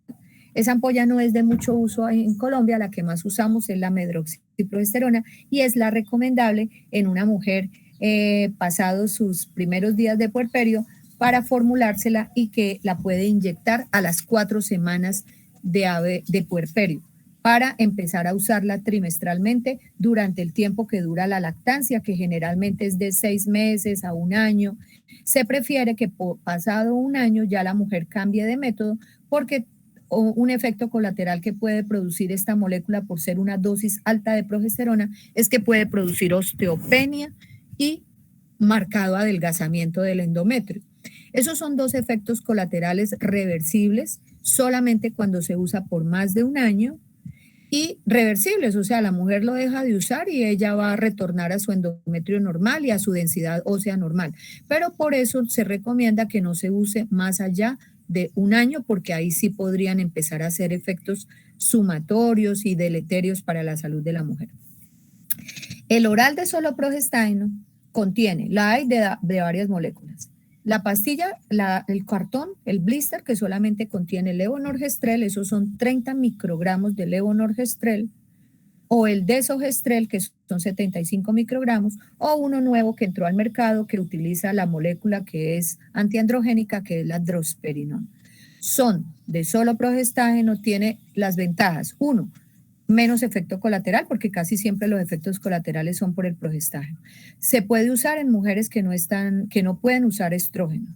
Esa ampolla no es de mucho uso en Colombia, la que más usamos es la medroxiprogesterona y es la recomendable en una mujer pasados sus primeros días de puerperio, para formulársela y que la puede inyectar a las 4 semanas de puerperio, para empezar a usarla trimestralmente durante el tiempo que dura la lactancia, que generalmente es de 6 meses a 1 año. Se prefiere que pasado 1 año ya la mujer cambie de método, porque un efecto colateral que puede producir esta molécula por ser una dosis alta de progesterona es que puede producir osteopenia y marcado adelgazamiento del endometrio. Esos son 2 efectos colaterales reversibles solamente cuando se usa por más de 1 año, y reversibles, o sea, la mujer lo deja de usar y ella va a retornar a su endometrio normal y a su densidad ósea normal. Pero por eso se recomienda que no se use más allá de 1 año, porque ahí sí podrían empezar a hacer efectos sumatorios y deleterios para la salud de la mujer. El oral de solo progestágeno contiene, la hay de varias moléculas. La pastilla, el cartón, el blister, que solamente contiene levonorgestrel, esos son 30 microgramos de levonorgestrel, o el desogestrel, que son 75 microgramos, o uno nuevo que entró al mercado que utiliza la molécula que es antiandrogénica, que es la drosperinona. Son de solo progestágeno, tiene las ventajas. 1, menos efecto colateral, porque casi siempre los efectos colaterales son por el progestágeno. Se puede usar en mujeres que no pueden usar estrógeno.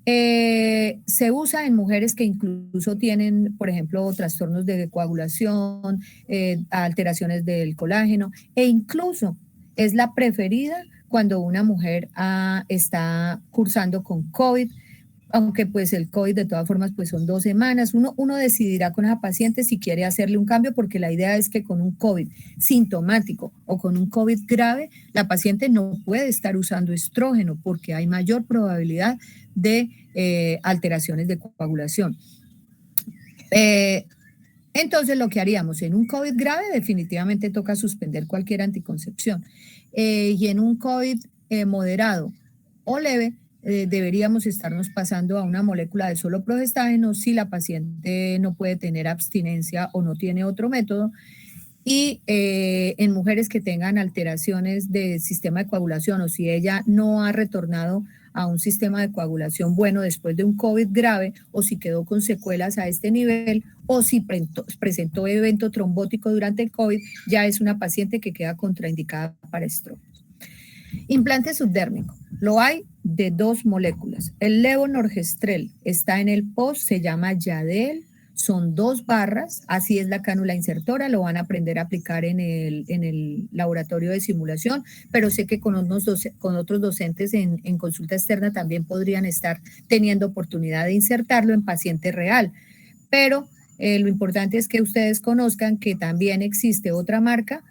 Se usa en mujeres que incluso tienen, por ejemplo, trastornos de coagulación, alteraciones del colágeno, e incluso es la preferida cuando una mujer está cursando con COVID, aunque pues el COVID de todas formas pues son 2 semanas. Uno decidirá con esa paciente si quiere hacerle un cambio, porque la idea es que con un COVID sintomático o con un COVID grave, la paciente no puede estar usando estrógeno, porque hay mayor probabilidad de alteraciones de coagulación. Entonces lo que haríamos en un COVID grave, definitivamente toca suspender cualquier anticoncepción, y en un COVID moderado o leve, deberíamos estarnos pasando a una molécula de solo progestágeno si la paciente no puede tener abstinencia o no tiene otro método. Y en mujeres que tengan alteraciones del sistema de coagulación, o si ella no ha retornado a un sistema de coagulación bueno después de un COVID grave, o si quedó con secuelas a este nivel, o si presentó evento trombótico durante el COVID, ya es una paciente que queda contraindicada para estrógenos. Implante subdérmico. Lo hay de 2 moléculas. El levonorgestrel está en el post, se llama Yadel, son 2 barras, así es la cánula insertora, lo van a aprender a aplicar en el laboratorio de simulación, pero sé que con otros docentes en consulta externa también podrían estar teniendo oportunidad de insertarlo en paciente real. Pero lo importante es que ustedes conozcan que también existe otra marca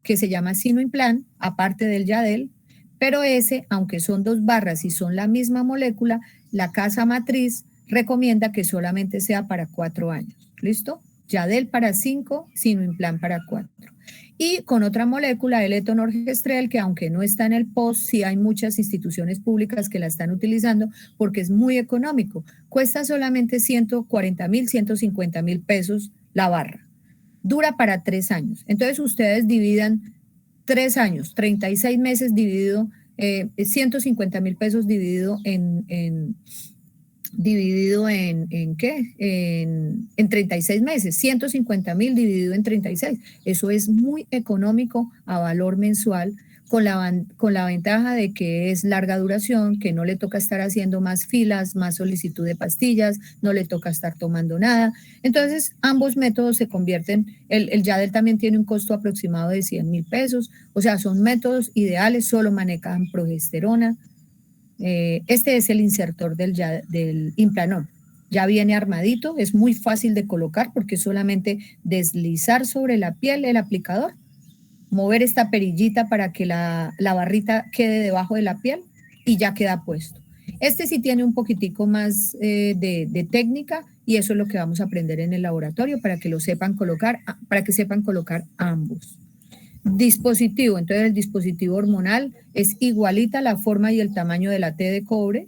que se llama Sinoimplant, aparte del Yadel, pero ese, aunque son 2 barras y son la misma molécula, la casa matriz recomienda que solamente sea para 4 años. ¿Listo? Yadel para 5, Sinoimplan para 4. Y con otra molécula, el etonorgestrel, que aunque no está en el POS, sí hay muchas instituciones públicas que la están utilizando porque es muy económico. Cuesta solamente 140.000, 150.000 pesos la barra. Dura para 3 años. Entonces ustedes dividan 3 años, 36 meses dividido, 150.000 pesos dividido ¿en qué? En 36 meses, 150.000 dividido en 36. Eso es muy económico a valor mensual, con la ventaja de que es larga duración, que no le toca estar haciendo más filas, más solicitud de pastillas, no le toca estar tomando nada. Entonces, ambos métodos se convierten, el Yadel también tiene un costo aproximado de 100.000 pesos, o sea, son métodos ideales, solo manejan progesterona. Este es el insertor del Implanol. Ya viene armadito, es muy fácil de colocar porque es solamente deslizar sobre la piel el aplicador, mover esta perillita para que la barrita quede debajo de la piel y ya queda puesto. Este sí tiene un poquitico más de técnica y eso es lo que vamos a aprender en el laboratorio para que sepan colocar ambos. Dispositivo, entonces el dispositivo hormonal es igualita la forma y el tamaño de la T de cobre.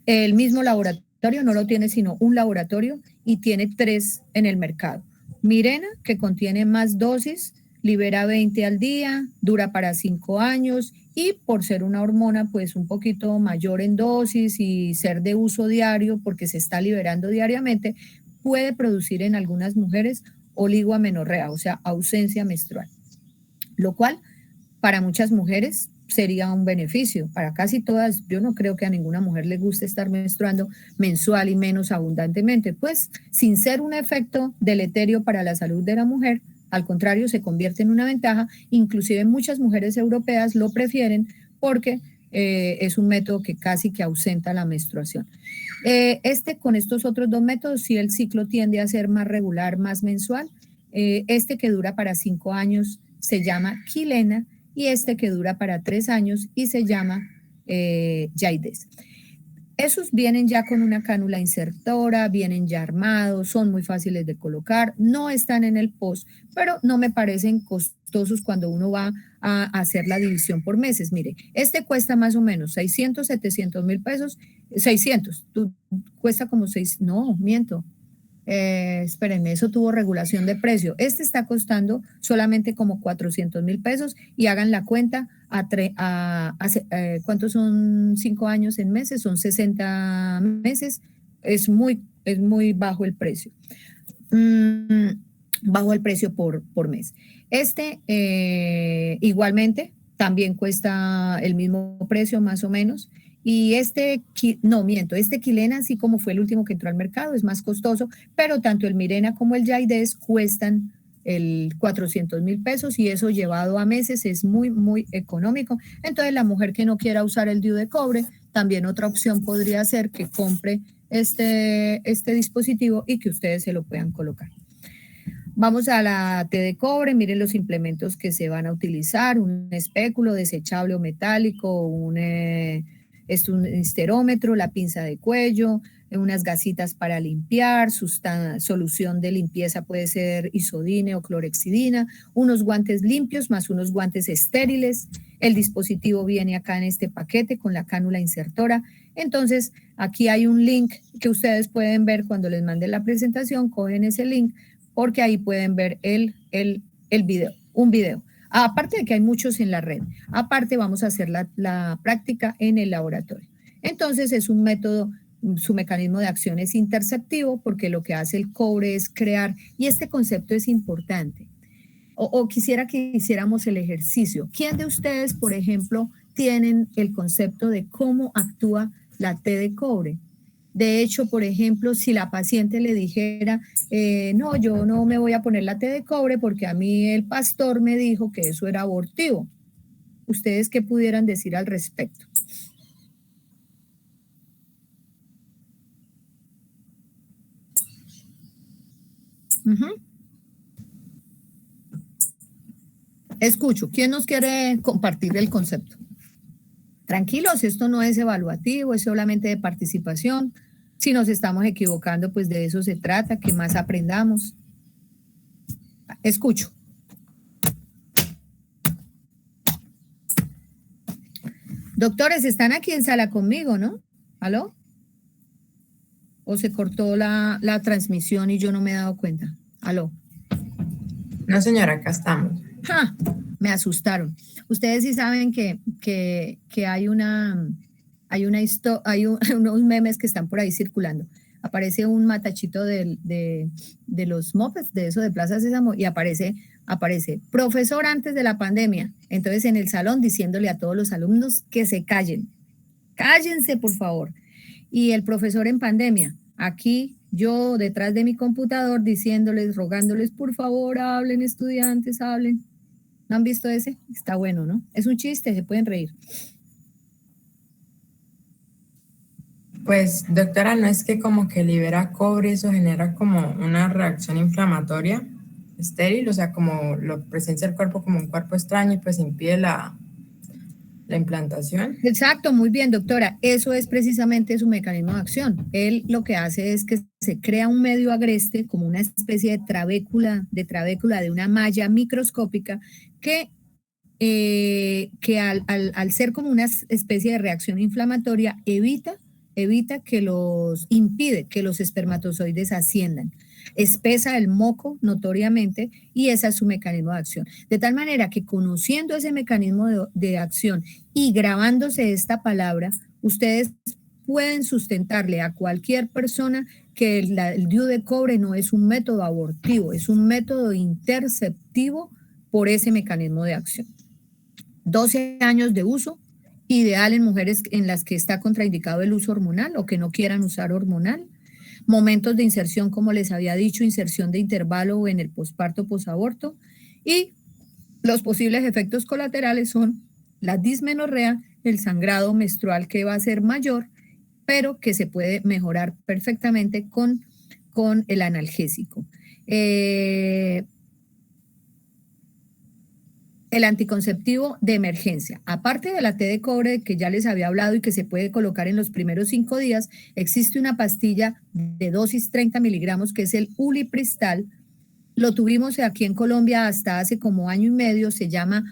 El mismo laboratorio, no lo tiene sino un laboratorio y tiene 3 en el mercado. Mirena, que contiene más dosis, libera 20 al día, dura para 5 años y por ser una hormona pues un poquito mayor en dosis y ser de uso diario porque se está liberando diariamente, puede producir en algunas mujeres oligoamenorrea, o sea, ausencia menstrual, lo cual para muchas mujeres sería un beneficio. Para casi todas, yo no creo que a ninguna mujer le guste estar menstruando mensual y menos abundantemente, pues sin ser un efecto deleterio para la salud de la mujer, al contrario, se convierte en una ventaja. Inclusive muchas mujeres europeas lo prefieren porque es un método que casi que ausenta la menstruación. Con estos otros 2 métodos, sí el ciclo tiende a ser más regular, más mensual. Este que dura para 5 años se llama Quilena y este que dura para 3 años y se llama Yaides. Esos vienen ya con una cánula insertora, vienen ya armados, son muy fáciles de colocar, no están en el POS, pero no me parecen costosos cuando uno va a hacer la división por meses. Mire, este cuesta más o menos 600, 700.000 pesos, 600, cuesta como 6, no, miento. Espérenme, eso tuvo regulación de precio. Este está costando solamente como 400.000 pesos y hagan la cuenta, ¿cuántos son 5 años en meses? Son 60 meses, es muy bajo el precio. Bajo el precio por mes. Igualmente también cuesta el mismo precio más o menos. Y este Quilena, así como fue el último que entró al mercado, es más costoso, pero tanto el Mirena como el Yaides cuestan el 400.000 pesos y eso llevado a meses es muy, muy económico. Entonces la mujer que no quiera usar el DIU de cobre, también otra opción podría ser que compre este dispositivo y que ustedes se lo puedan colocar. Vamos a la T de cobre, miren los implementos que se van a utilizar, un espéculo desechable o metálico, un esterómetro, la pinza de cuello, unas gasitas para limpiar, solución de limpieza puede ser isodine o clorexidina, unos guantes limpios más unos guantes estériles. El dispositivo viene acá en este paquete con la cánula insertora. Entonces, aquí hay un link que ustedes pueden ver cuando les mande la presentación, cogen ese link porque ahí pueden ver un video. Aparte de que hay muchos en la red, aparte vamos a hacer la práctica en el laboratorio. Entonces es un método, su mecanismo de acción es interceptivo porque lo que hace el cobre es crear, y este concepto es importante. Quisiera que hiciéramos el ejercicio. ¿Quién de ustedes, por ejemplo, tienen el concepto de cómo actúa la T de cobre? De hecho, por ejemplo, si la paciente le dijera, no, yo no me voy a poner la T de cobre porque a mí el pastor me dijo que eso era abortivo. ¿Ustedes qué pudieran decir al respecto? Escucho, ¿quién nos quiere compartir el concepto? Tranquilos, esto no es evaluativo, es solamente de participación. Si nos estamos equivocando, pues de eso se trata, que más aprendamos. Escucho. Doctores, están aquí en sala conmigo, ¿no? ¿Aló? ¿O se cortó la transmisión y yo no me he dado cuenta? ¿Aló? No, señora, acá estamos. ¡Ja! Me asustaron. Ustedes sí saben que hay unos memes que están por ahí circulando. Aparece un matachito de los mopeds, de eso de Plaza Sésamo, y aparece profesor antes de la pandemia. Entonces en el salón diciéndole a todos los alumnos que se callen. Cállense, por favor. Y el profesor en pandemia, aquí yo detrás de mi computador diciéndoles, rogándoles, por favor, hablen, estudiantes, hablen. ¿No han visto ese? Está bueno, ¿no? Es un chiste, se pueden reír. Pues, doctora, no es que como que libera cobre, eso genera como una reacción inflamatoria estéril, o sea, como lo presencia el cuerpo como un cuerpo extraño y pues impide la implantación. Exacto, muy bien, doctora. Eso es precisamente su mecanismo de acción. Él lo que hace es que se crea un medio agreste, como una especie de trabécula de una malla microscópica que al ser como una especie de reacción inflamatoria impide que los espermatozoides asciendan. Espesa el moco notoriamente y ese es su mecanismo de acción. De tal manera que conociendo ese mecanismo de acción y grabándose esta palabra, ustedes pueden sustentarle a cualquier persona que el DIU de cobre no es un método abortivo, es un método interceptivo por ese mecanismo de acción. 12 años de uso, ideal en mujeres en las que está contraindicado el uso hormonal o que no quieran usar hormonal. Momentos de inserción, como les había dicho, inserción de intervalo o en el posparto, posaborto. Y los posibles efectos colaterales son la dismenorrea, el sangrado menstrual que va a ser mayor, pero que se puede mejorar perfectamente con el analgésico. El anticonceptivo de emergencia. Aparte de la T de cobre que ya les había hablado y que se puede colocar en los primeros 5 días, existe una pastilla de dosis 30 miligramos que es el Ulipristal. Lo tuvimos aquí en Colombia hasta hace como año y medio, se llamaba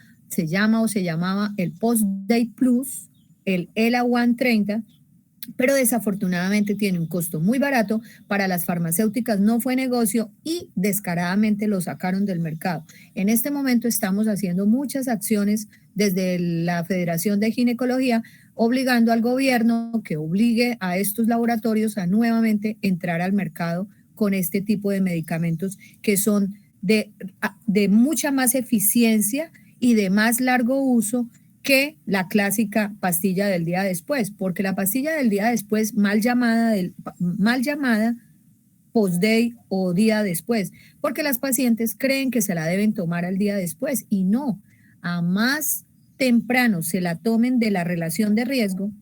el Post-Date Plus, el ELA 130, pero desafortunadamente tiene un costo muy barato, para las farmacéuticas no fue negocio y descaradamente lo sacaron del mercado. En este momento estamos haciendo muchas acciones desde la Federación de Ginecología, obligando al gobierno que obligue a estos laboratorios a nuevamente entrar al mercado con este tipo de medicamentos que son de mucha más eficiencia y de más largo uso que la clásica pastilla del día después, porque la pastilla del día después, mal llamada post-day o día después, porque las pacientes creen que se la deben tomar al día después y no, a más temprano se la tomen de la relación de riesgo,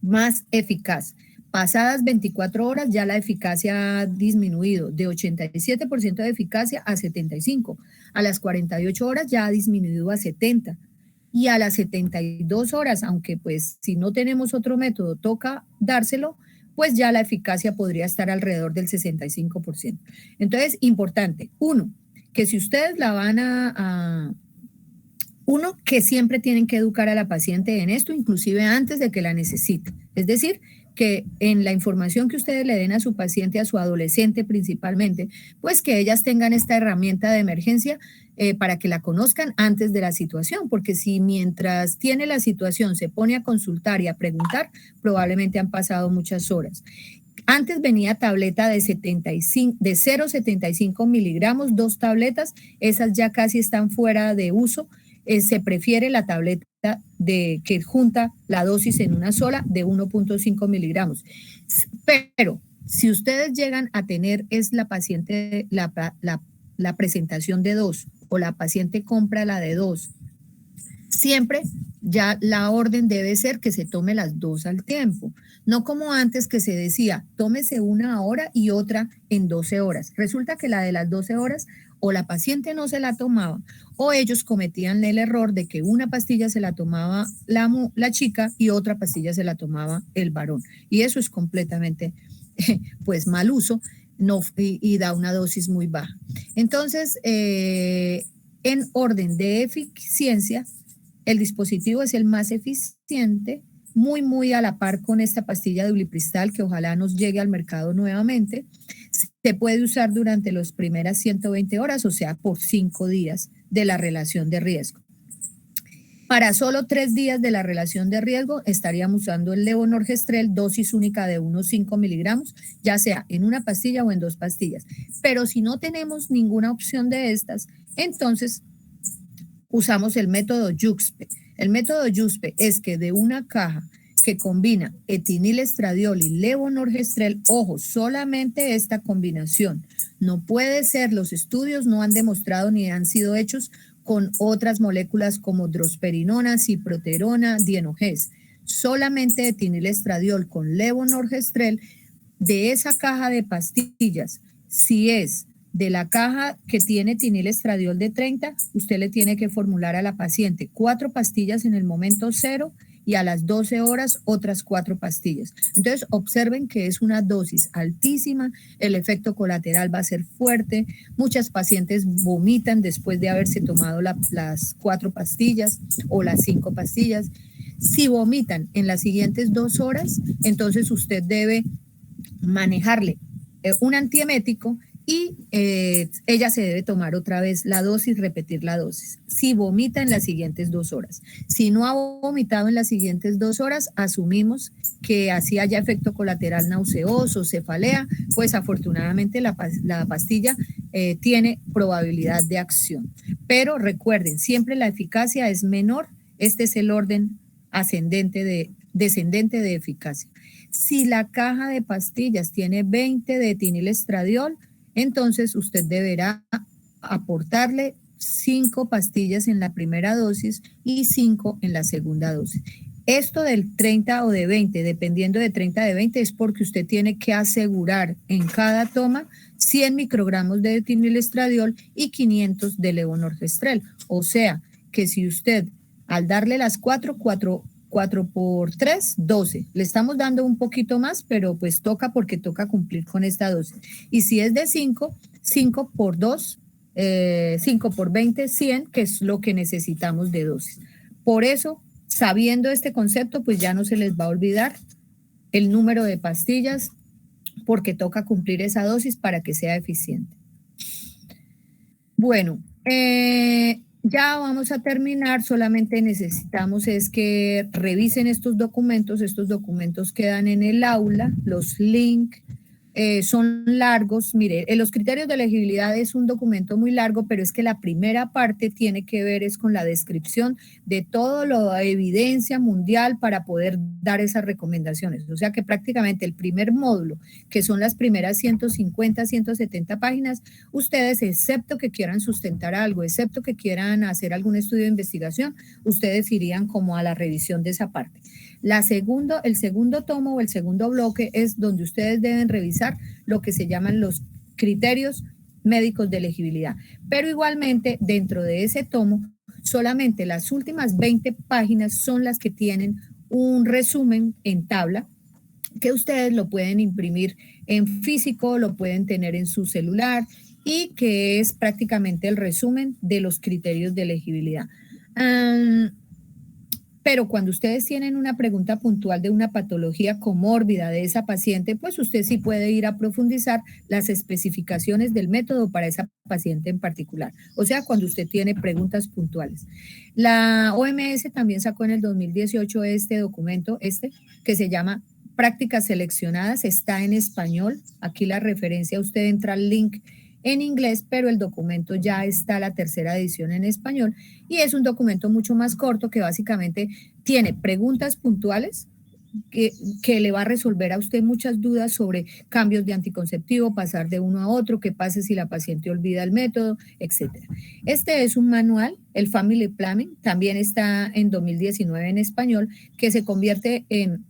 más eficaz. Pasadas 24 horas ya la eficacia ha disminuido de 87% de eficacia a 75%. A las 48 horas ya ha disminuido a 70%. Y a las 72 horas, aunque pues si no tenemos otro método toca dárselo, pues ya la eficacia podría estar alrededor del 65%. Entonces, importante, que si ustedes la van que siempre tienen que educar a la paciente en esto, inclusive antes de que la necesite. Es decir, que en la información que ustedes le den a su paciente, a su adolescente principalmente, pues que ellas tengan esta herramienta de emergencia para que la conozcan antes de la situación, porque si mientras tiene la situación se pone a consultar y a preguntar, probablemente han pasado muchas horas. Antes venía tableta de 0,75 miligramos, 2 tabletas, esas ya casi están fuera de uso. Se prefiere la tableta que junta la dosis en una sola de 1.5 miligramos. Pero si ustedes llegan a tener, es la paciente, la presentación de 2 o la paciente compra la de 2, siempre ya la orden debe ser que se tome las 2 al tiempo. No como antes que se decía, tómese una ahora y otra en 12 horas. Resulta que la de las 12 horas o la paciente no se la tomaba, o ellos cometían el error de que una pastilla se la tomaba la chica y otra pastilla se la tomaba el varón. Y eso es completamente, pues, mal uso y da una dosis muy baja. Entonces, en orden de eficiencia, el dispositivo es el más eficiente, muy a la par con esta pastilla de ulipristal que ojalá nos llegue al mercado nuevamente. Se puede usar durante las primeras 120 horas, o sea, por 5 días de la relación de riesgo. Para solo 3 días de la relación de riesgo estaríamos usando el levonorgestrel, dosis única de unos 5 miligramos, ya sea en una pastilla o en 2 pastillas. Pero si no tenemos ninguna opción de estas, entonces usamos el método Yuxpe. El método Yuxpe es que de una caja que combina etinilestradiol y levonorgestrel, ojo, solamente esta combinación. No puede ser, los estudios no han demostrado ni han sido hechos con otras moléculas como drosperinona, ciproterona, dienogés. Solamente etinilestradiol con levonorgestrel de esa caja de pastillas. Si es de la caja que tiene etinilestradiol de 30, usted le tiene que formular a la paciente 4 pastillas en el momento 0 y a las 12 horas otras 4 pastillas. Entonces observen que es una dosis altísima, el efecto colateral va a ser fuerte, muchas pacientes vomitan después de haberse tomado las 4 pastillas o las 5 pastillas. Si vomitan en las siguientes 2 horas, entonces usted debe manejarle un antiemético y ella se debe tomar otra vez la dosis, repetir la dosis. Si vomita en las siguientes 2 horas. Si no ha vomitado en las siguientes 2 horas, asumimos que así haya efecto colateral nauseoso, cefalea, pues afortunadamente la pastilla tiene probabilidad de acción. Pero recuerden, siempre la eficacia es menor. Este es el orden descendente de eficacia. Si la caja de pastillas tiene 20 de etinilestradiol, entonces usted deberá aportarle 5 pastillas en la primera dosis y 5 en la segunda dosis. Esto del 30 o de 20, dependiendo de 30 de 20, es porque usted tiene que asegurar en cada toma 100 microgramos de etinilestradiol y 500 de levonorgestrel. O sea, que si usted al darle las 4 por 3, 12. Le estamos dando un poquito más, pero pues toca porque toca cumplir con esta dosis. Y si es de 5, 5 por 2, 5 por 20, 100, que es lo que necesitamos de dosis. Por eso, sabiendo este concepto, pues ya no se les va a olvidar el número de pastillas, porque toca cumplir esa dosis para que sea eficiente. Bueno, ya vamos a terminar, solamente necesitamos es que revisen estos documentos quedan en el aula, los links son largos. Mire, los criterios de elegibilidad es un documento muy largo, pero es que la primera parte tiene que ver es con la descripción de toda la evidencia mundial para poder dar esas recomendaciones. O sea que prácticamente el primer módulo, que son las primeras 150, 170 páginas, ustedes, excepto que quieran sustentar algo, excepto que quieran hacer algún estudio de investigación, ustedes irían como a la revisión de esa parte. El segundo tomo o el segundo bloque es donde ustedes deben revisar lo que se llaman los criterios médicos de elegibilidad. Pero igualmente, dentro de ese tomo, solamente las últimas 20 páginas son las que tienen un resumen en tabla, que ustedes lo pueden imprimir en físico, lo pueden tener en su celular, y que es prácticamente el resumen de los criterios de elegibilidad. Pero cuando ustedes tienen una pregunta puntual de una patología comórbida de esa paciente, pues usted sí puede ir a profundizar las especificaciones del método para esa paciente en particular. O sea, cuando usted tiene preguntas puntuales. La OMS también sacó en el 2018 este documento, que se llama Prácticas Seleccionadas, está en español. Aquí la referencia, usted entra al link en inglés, pero el documento ya está la tercera edición en español y es un documento mucho más corto que básicamente tiene preguntas puntuales que le va a resolver a usted muchas dudas sobre cambios de anticonceptivo, pasar de uno a otro, qué pasa si la paciente olvida el método, etcétera. Este es un manual, el Family Planning, también está en 2019 en español, que se convierte en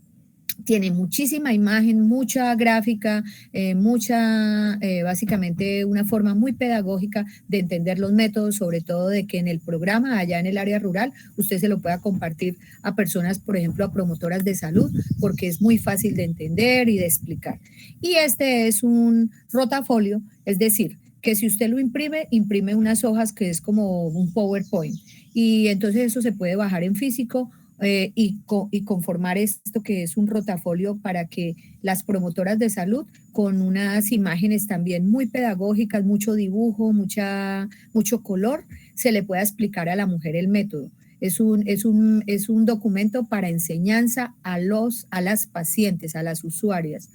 Tiene muchísima imagen, mucha gráfica, básicamente una forma muy pedagógica de entender los métodos, sobre todo de que en el programa, allá en el área rural, usted se lo pueda compartir a personas, por ejemplo, a promotoras de salud, porque es muy fácil de entender y de explicar. Y este es un rotafolio, es decir, que si usted lo imprime unas hojas que es como un PowerPoint, y entonces eso se puede bajar en físico, y conformar esto que es un rotafolio para que las promotoras de salud, con unas imágenes también muy pedagógicas, mucho dibujo, mucho color, se le pueda explicar a la mujer el método. Es un documento para enseñanza a las pacientes, a las usuarias.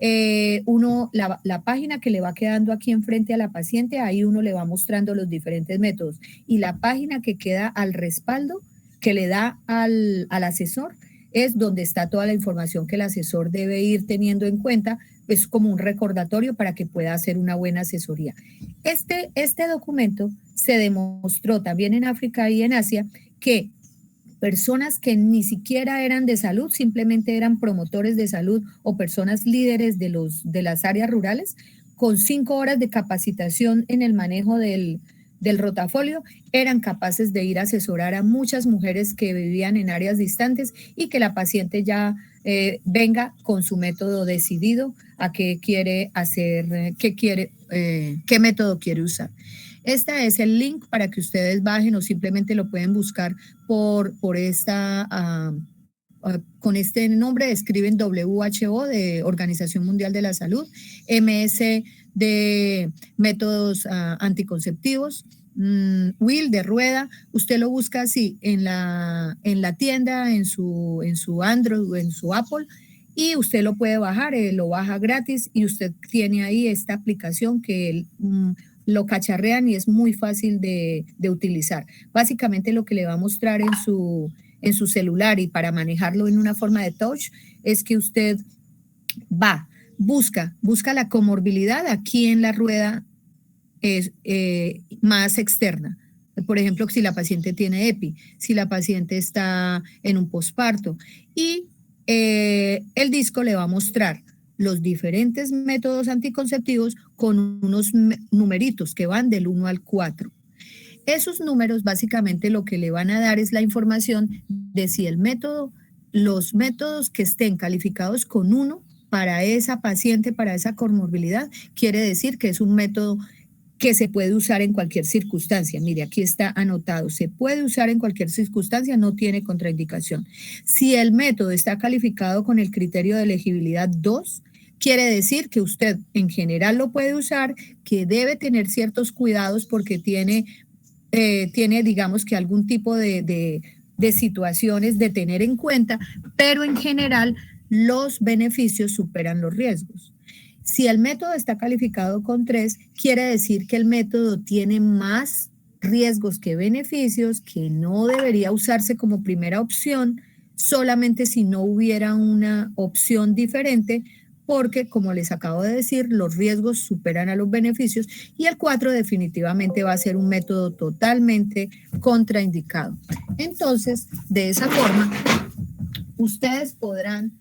La página que le va quedando aquí enfrente a la paciente, ahí uno le va mostrando los diferentes métodos. Y la página que queda al respaldo, que le da al asesor, es donde está toda la información que el asesor debe ir teniendo en cuenta, es como un recordatorio para que pueda hacer una buena asesoría. Este documento se demostró también en África y en Asia que personas que ni siquiera eran de salud, simplemente eran promotores de salud o personas líderes de las áreas rurales, con 5 horas de capacitación en el manejo del rotafolio, eran capaces de ir a asesorar a muchas mujeres que vivían en áreas distantes y que la paciente ya venga con su método decidido a qué quiere hacer, qué método quiere usar. Este es el link para que ustedes bajen o simplemente lo pueden buscar con este nombre, escriben WHO de Organización Mundial de la Salud, MS de métodos anticonceptivos, Will de rueda. Usted lo busca así en la tienda, en su Android o en su Apple, y usted lo puede bajar, lo baja gratis y usted tiene ahí esta aplicación que lo cacharrean y es muy fácil de utilizar. Básicamente lo que le va a mostrar en su celular, y para manejarlo en una forma de touch, es que usted busca la comorbilidad aquí en la rueda más externa. Por ejemplo, si la paciente tiene EPI, si la paciente está en un posparto, y el disco le va a mostrar los diferentes métodos anticonceptivos con unos numeritos que van del 1 al 4. Esos números básicamente lo que le van a dar es la información de si los métodos que estén calificados con 1 para esa paciente, para esa comorbilidad, quiere decir que es un método que se puede usar en cualquier circunstancia. Mire, aquí está anotado, se puede usar en cualquier circunstancia, no tiene contraindicación. Si el método está calificado con el criterio de elegibilidad 2, quiere decir que usted en general lo puede usar, que debe tener ciertos cuidados porque tiene digamos que algún tipo de situaciones de tener en cuenta, pero en general los beneficios superan los riesgos. Si el método está calificado con 3, quiere decir que el método tiene más riesgos que beneficios, que no debería usarse como primera opción, solamente si no hubiera una opción diferente, porque, como les acabo de decir, los riesgos superan a los beneficios, y el 4 definitivamente va a ser un método totalmente contraindicado. Entonces, de esa forma, ustedes podrán...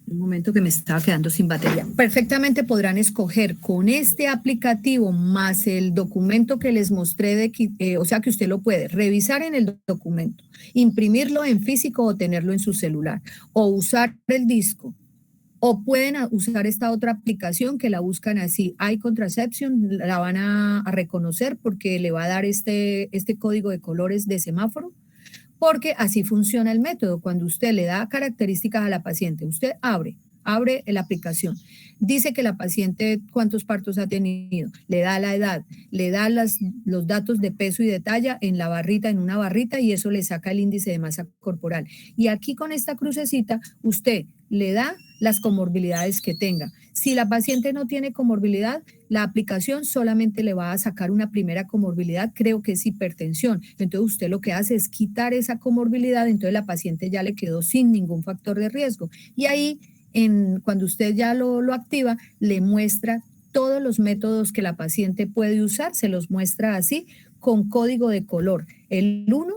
Un momento que me estaba quedando sin batería. Perfectamente podrán escoger con este aplicativo más el documento que les mostré, o sea que usted lo puede revisar en el documento, imprimirlo en físico o tenerlo en su celular, o usar el disco, o pueden usar esta otra aplicación que la buscan así, iContraception, la van a reconocer porque le va a dar este código de colores de semáforo, porque así funciona el método. Cuando usted le da características a la paciente, usted abre la aplicación, dice que la paciente cuántos partos ha tenido, le da la edad, le da los datos de peso y de talla en una barrita, y eso le saca el índice de masa corporal. Y aquí con esta crucecita usted le da las comorbilidades que tenga. Si la paciente no tiene comorbilidad, la aplicación solamente le va a sacar una primera comorbilidad, creo que es hipertensión. Entonces usted lo que hace es quitar esa comorbilidad, entonces la paciente ya le quedó sin ningún factor de riesgo. Y ahí, cuando usted ya lo activa, le muestra todos los métodos que la paciente puede usar, se los muestra así, con código de color. El 1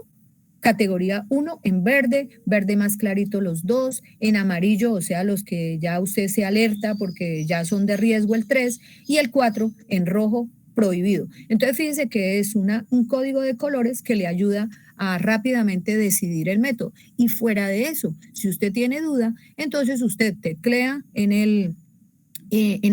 categoría 1 en verde, verde más clarito los 2, en amarillo, o sea, los que ya usted se alerta porque ya son de riesgo el 3, y el 4 en rojo, prohibido. Entonces, fíjense que es un código de colores que le ayuda a rápidamente decidir el método. Y fuera de eso, si usted tiene duda, entonces usted teclea en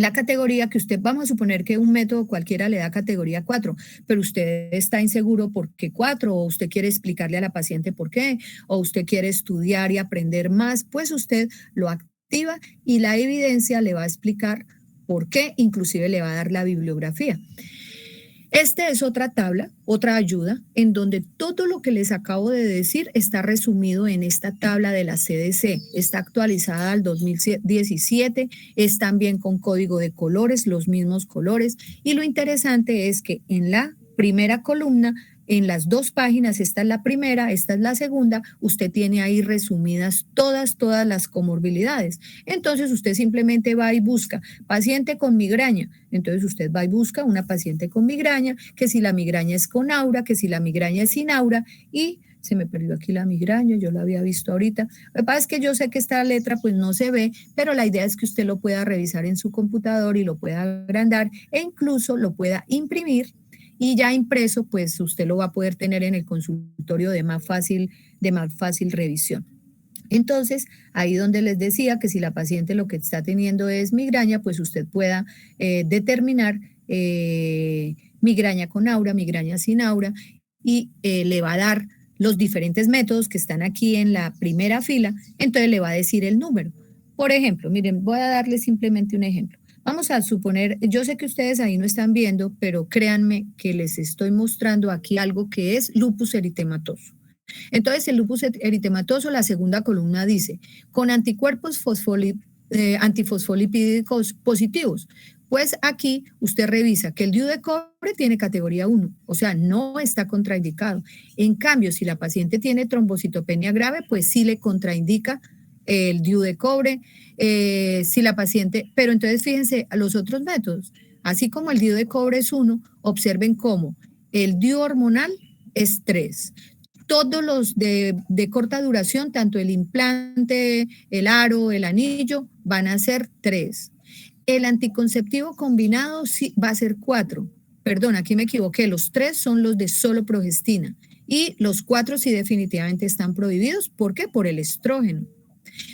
la categoría que usted, vamos a suponer que un método cualquiera le da categoría 4, pero usted está inseguro por qué 4, o usted quiere explicarle a la paciente por qué, o usted quiere estudiar y aprender más, pues usted lo activa y la evidencia le va a explicar por qué, inclusive le va a dar la bibliografía. Esta es otra tabla, otra ayuda, en donde todo lo que les acabo de decir está resumido en esta tabla de la CDC. Está actualizada al 2017, es también con código de colores, los mismos colores. Y lo interesante es que en la primera columna, en las 2 páginas, esta es la primera, esta es la segunda, usted tiene ahí resumidas todas las comorbilidades. Entonces usted simplemente va y busca paciente con migraña. Entonces usted va y busca una paciente con migraña, que si la migraña es con aura, que si la migraña es sin aura, y se me perdió aquí la migraña, yo la había visto ahorita. Lo que pasa es que yo sé que esta letra pues no se ve, pero la idea es que usted lo pueda revisar en su computador y lo pueda agrandar e incluso lo pueda imprimir. Y ya impreso, pues usted lo va a poder tener en el consultorio de más fácil revisión. Entonces, ahí donde les decía que si la paciente lo que está teniendo es migraña, pues usted pueda determinar migraña con aura, migraña sin aura, y le va a dar los diferentes métodos que están aquí en la primera fila, entonces le va a decir el número. Por ejemplo, miren, voy a darle simplemente un ejemplo. Vamos a suponer, yo sé que ustedes ahí no están viendo, pero créanme que les estoy mostrando aquí algo que es lupus eritematoso. Entonces, el lupus eritematoso, la segunda columna dice, con anticuerpos antifosfolipídicos positivos. Pues aquí usted revisa que el DIU de cobre tiene categoría 1, o sea, no está contraindicado. En cambio, si la paciente tiene trombocitopenia grave, pues sí le contraindica el DIU de cobre. Si la paciente, pero entonces fíjense a los otros métodos, así como el DIU de cobre es 1, observen cómo el DIU hormonal es 3. Todos los de corta duración, tanto el implante, el aro, el anillo, van a ser 3. El anticonceptivo combinado sí, va a ser 4. Perdón, aquí me equivoqué, los 3 son los de solo progestina y los 4 sí definitivamente están prohibidos. ¿Por qué? Por el estrógeno.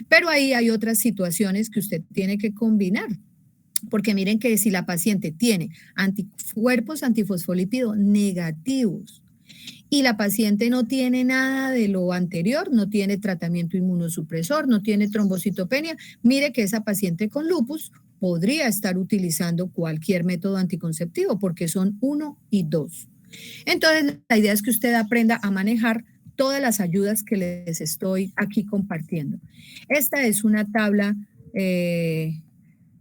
Pero ahí hay otras situaciones que usted tiene que combinar, porque miren que si la paciente tiene anticuerpos antifosfolípidos negativos y la paciente no tiene nada de lo anterior, no tiene tratamiento inmunosupresor, no tiene trombocitopenia, mire que esa paciente con lupus podría estar utilizando cualquier método anticonceptivo porque son 1 y 2. Entonces, la idea es que usted aprenda a manejar todas las ayudas que les estoy aquí compartiendo. Esta es una tabla,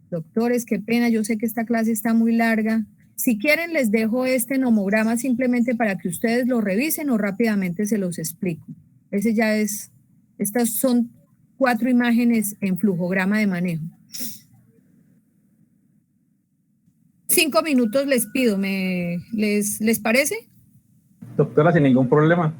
doctores, qué pena, yo sé que esta clase está muy larga. Si quieren les dejo este nomograma simplemente para que ustedes lo revisen o rápidamente se los explico. Ese ya es, estas son 4 imágenes en flujograma de manejo. 5 minutos les pido, ¿les parece? Doctora, sin ningún problema.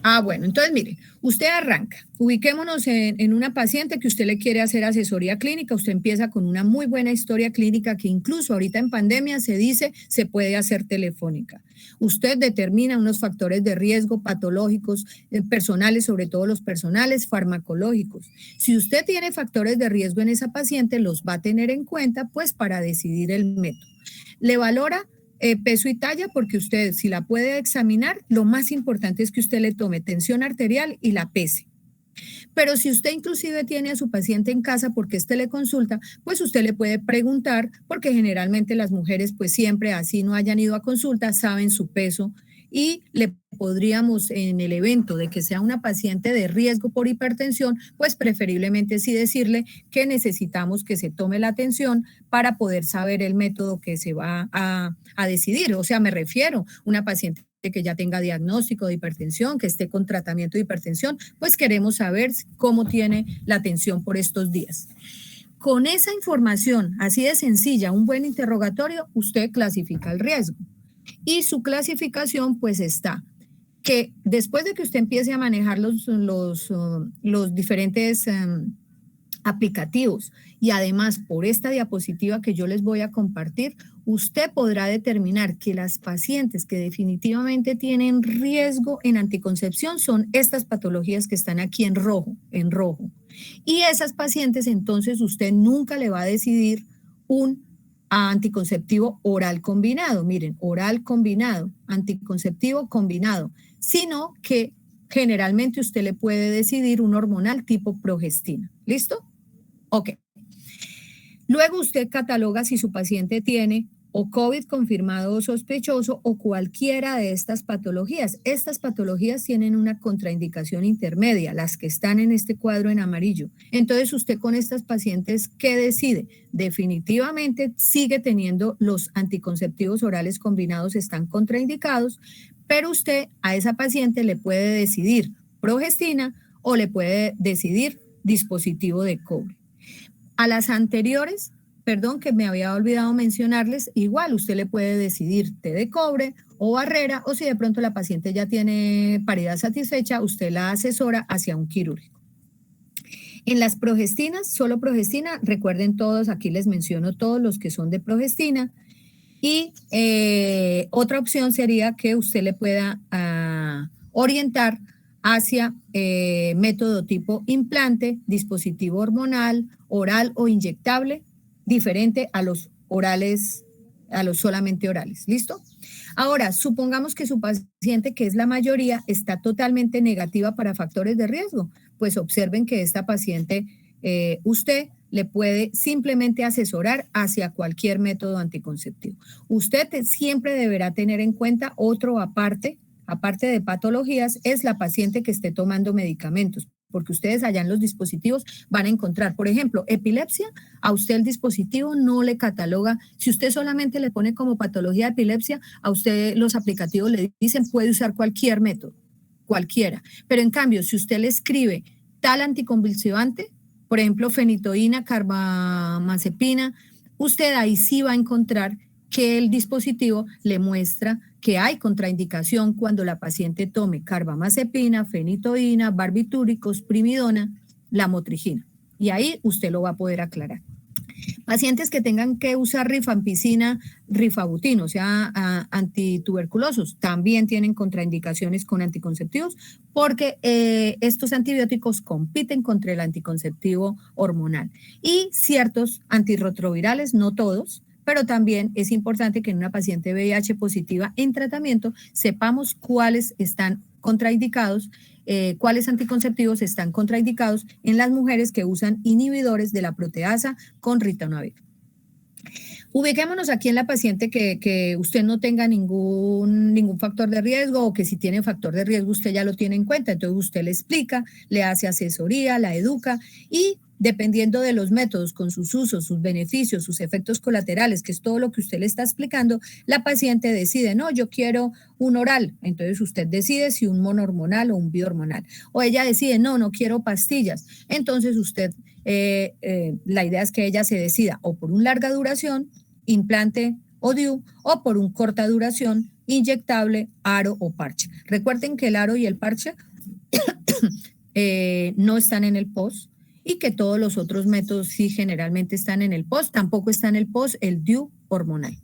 Ah, bueno, entonces mire, usted arranca, ubiquémonos en una paciente que usted le quiere hacer asesoría clínica, usted empieza con una muy buena historia clínica que incluso ahorita en pandemia se dice se puede hacer telefónica. Usted determina unos factores de riesgo patológicos, personales, sobre todo los personales, farmacológicos. Si usted tiene factores de riesgo en esa paciente, los va a tener en cuenta pues para decidir el método. Le valora peso y talla, porque usted, si la puede examinar, lo más importante es que usted le tome tensión arterial y la pese. Pero si usted inclusive tiene a su paciente en casa porque le consulta, pues usted le puede preguntar, porque generalmente las mujeres pues siempre, así no hayan ido a consulta, saben su peso y le podríamos, en el evento de que sea una paciente de riesgo por hipertensión, pues preferiblemente sí decirle que necesitamos que se tome la tensión para poder saber el método que se va a decidir. O sea, me refiero a una paciente que ya tenga diagnóstico de hipertensión, que esté con tratamiento de hipertensión, pues queremos saber cómo tiene la tensión por estos días. Con esa información así de sencilla, un buen interrogatorio, usted clasifica el riesgo. Y su clasificación pues está que después de que usted empiece a manejar los diferentes aplicativos y además por esta diapositiva que yo les voy a compartir, usted podrá determinar que las pacientes que definitivamente tienen riesgo en anticoncepción son estas patologías que están aquí en rojo, Y esas pacientes entonces usted nunca le va a decidir un anticonceptivo oral combinado, miren, oral combinado, anticonceptivo combinado, sino que generalmente usted le puede decidir un hormonal tipo progestina. ¿Listo? Ok. Luego usted cataloga si su paciente tiene o COVID confirmado o sospechoso o cualquiera de estas patologías. Estas patologías tienen una contraindicación intermedia, las que están en este cuadro en amarillo. Entonces usted con estas pacientes, ¿qué decide? Definitivamente sigue teniendo los anticonceptivos orales combinados, están contraindicados, pero usted a esa paciente le puede decidir progestina o le puede decidir dispositivo de cobre. A las anteriores, perdón que me había olvidado mencionarles, igual usted le puede decidir té de cobre o barrera, o si de pronto la paciente ya tiene paridad satisfecha, usted la asesora hacia un quirúrgico. En las progestinas, solo progestina, recuerden todos, aquí les menciono todos los que son de progestina, y otra opción sería que usted le pueda orientar hacia método tipo implante, dispositivo hormonal, oral o inyectable, diferente a los orales, a los solamente orales. ¿Listo? Ahora, supongamos que su paciente, que es la mayoría, está totalmente negativa para factores de riesgo. Pues observen que esta paciente, usted le puede simplemente asesorar hacia cualquier método anticonceptivo. Usted siempre deberá tener en cuenta otro aparte de patologías, es la paciente que esté tomando medicamentos, porque ustedes allá en los dispositivos van a encontrar, por ejemplo, epilepsia, a usted el dispositivo no le cataloga, si usted solamente le pone como patología de epilepsia, a usted los aplicativos le dicen puede usar cualquier método, cualquiera, pero en cambio, si usted le escribe tal anticonvulsivante, por ejemplo, fenitoína, carbamazepina, usted ahí sí va a encontrar que el dispositivo le muestra que hay contraindicación cuando la paciente tome carbamazepina, fenitoína, barbitúricos, primidona, lamotrigina. Y ahí usted lo va a poder aclarar. Pacientes que tengan que usar rifampicina, rifabutino, o sea, antituberculosos, también tienen contraindicaciones con anticonceptivos porque estos antibióticos compiten contra el anticonceptivo hormonal. Y ciertos antirretrovirales, no todos, pero también es importante que en una paciente VIH positiva en tratamiento sepamos cuáles están contraindicados, cuáles anticonceptivos están contraindicados en las mujeres que usan inhibidores de la proteasa con ritonavir. Ubiquémonos aquí en la paciente que usted no tenga ningún factor de riesgo o que si tiene factor de riesgo usted ya lo tiene en cuenta, entonces usted le explica, le hace asesoría, la educa y dependiendo de los métodos, con sus usos, sus beneficios, sus efectos colaterales, que es todo lo que usted le está explicando, la paciente decide, no, yo quiero un oral, entonces usted decide si un monohormonal o un bihormonal, o ella decide, no quiero pastillas, entonces usted, la idea es que ella se decida o por un larga duración, implante o DIU, o por un corta duración, inyectable, aro o parche. Recuerden que el aro y el parche no están en el POS, y que todos los otros métodos sí generalmente están en el POS, tampoco está en el POS el DIU hormonal.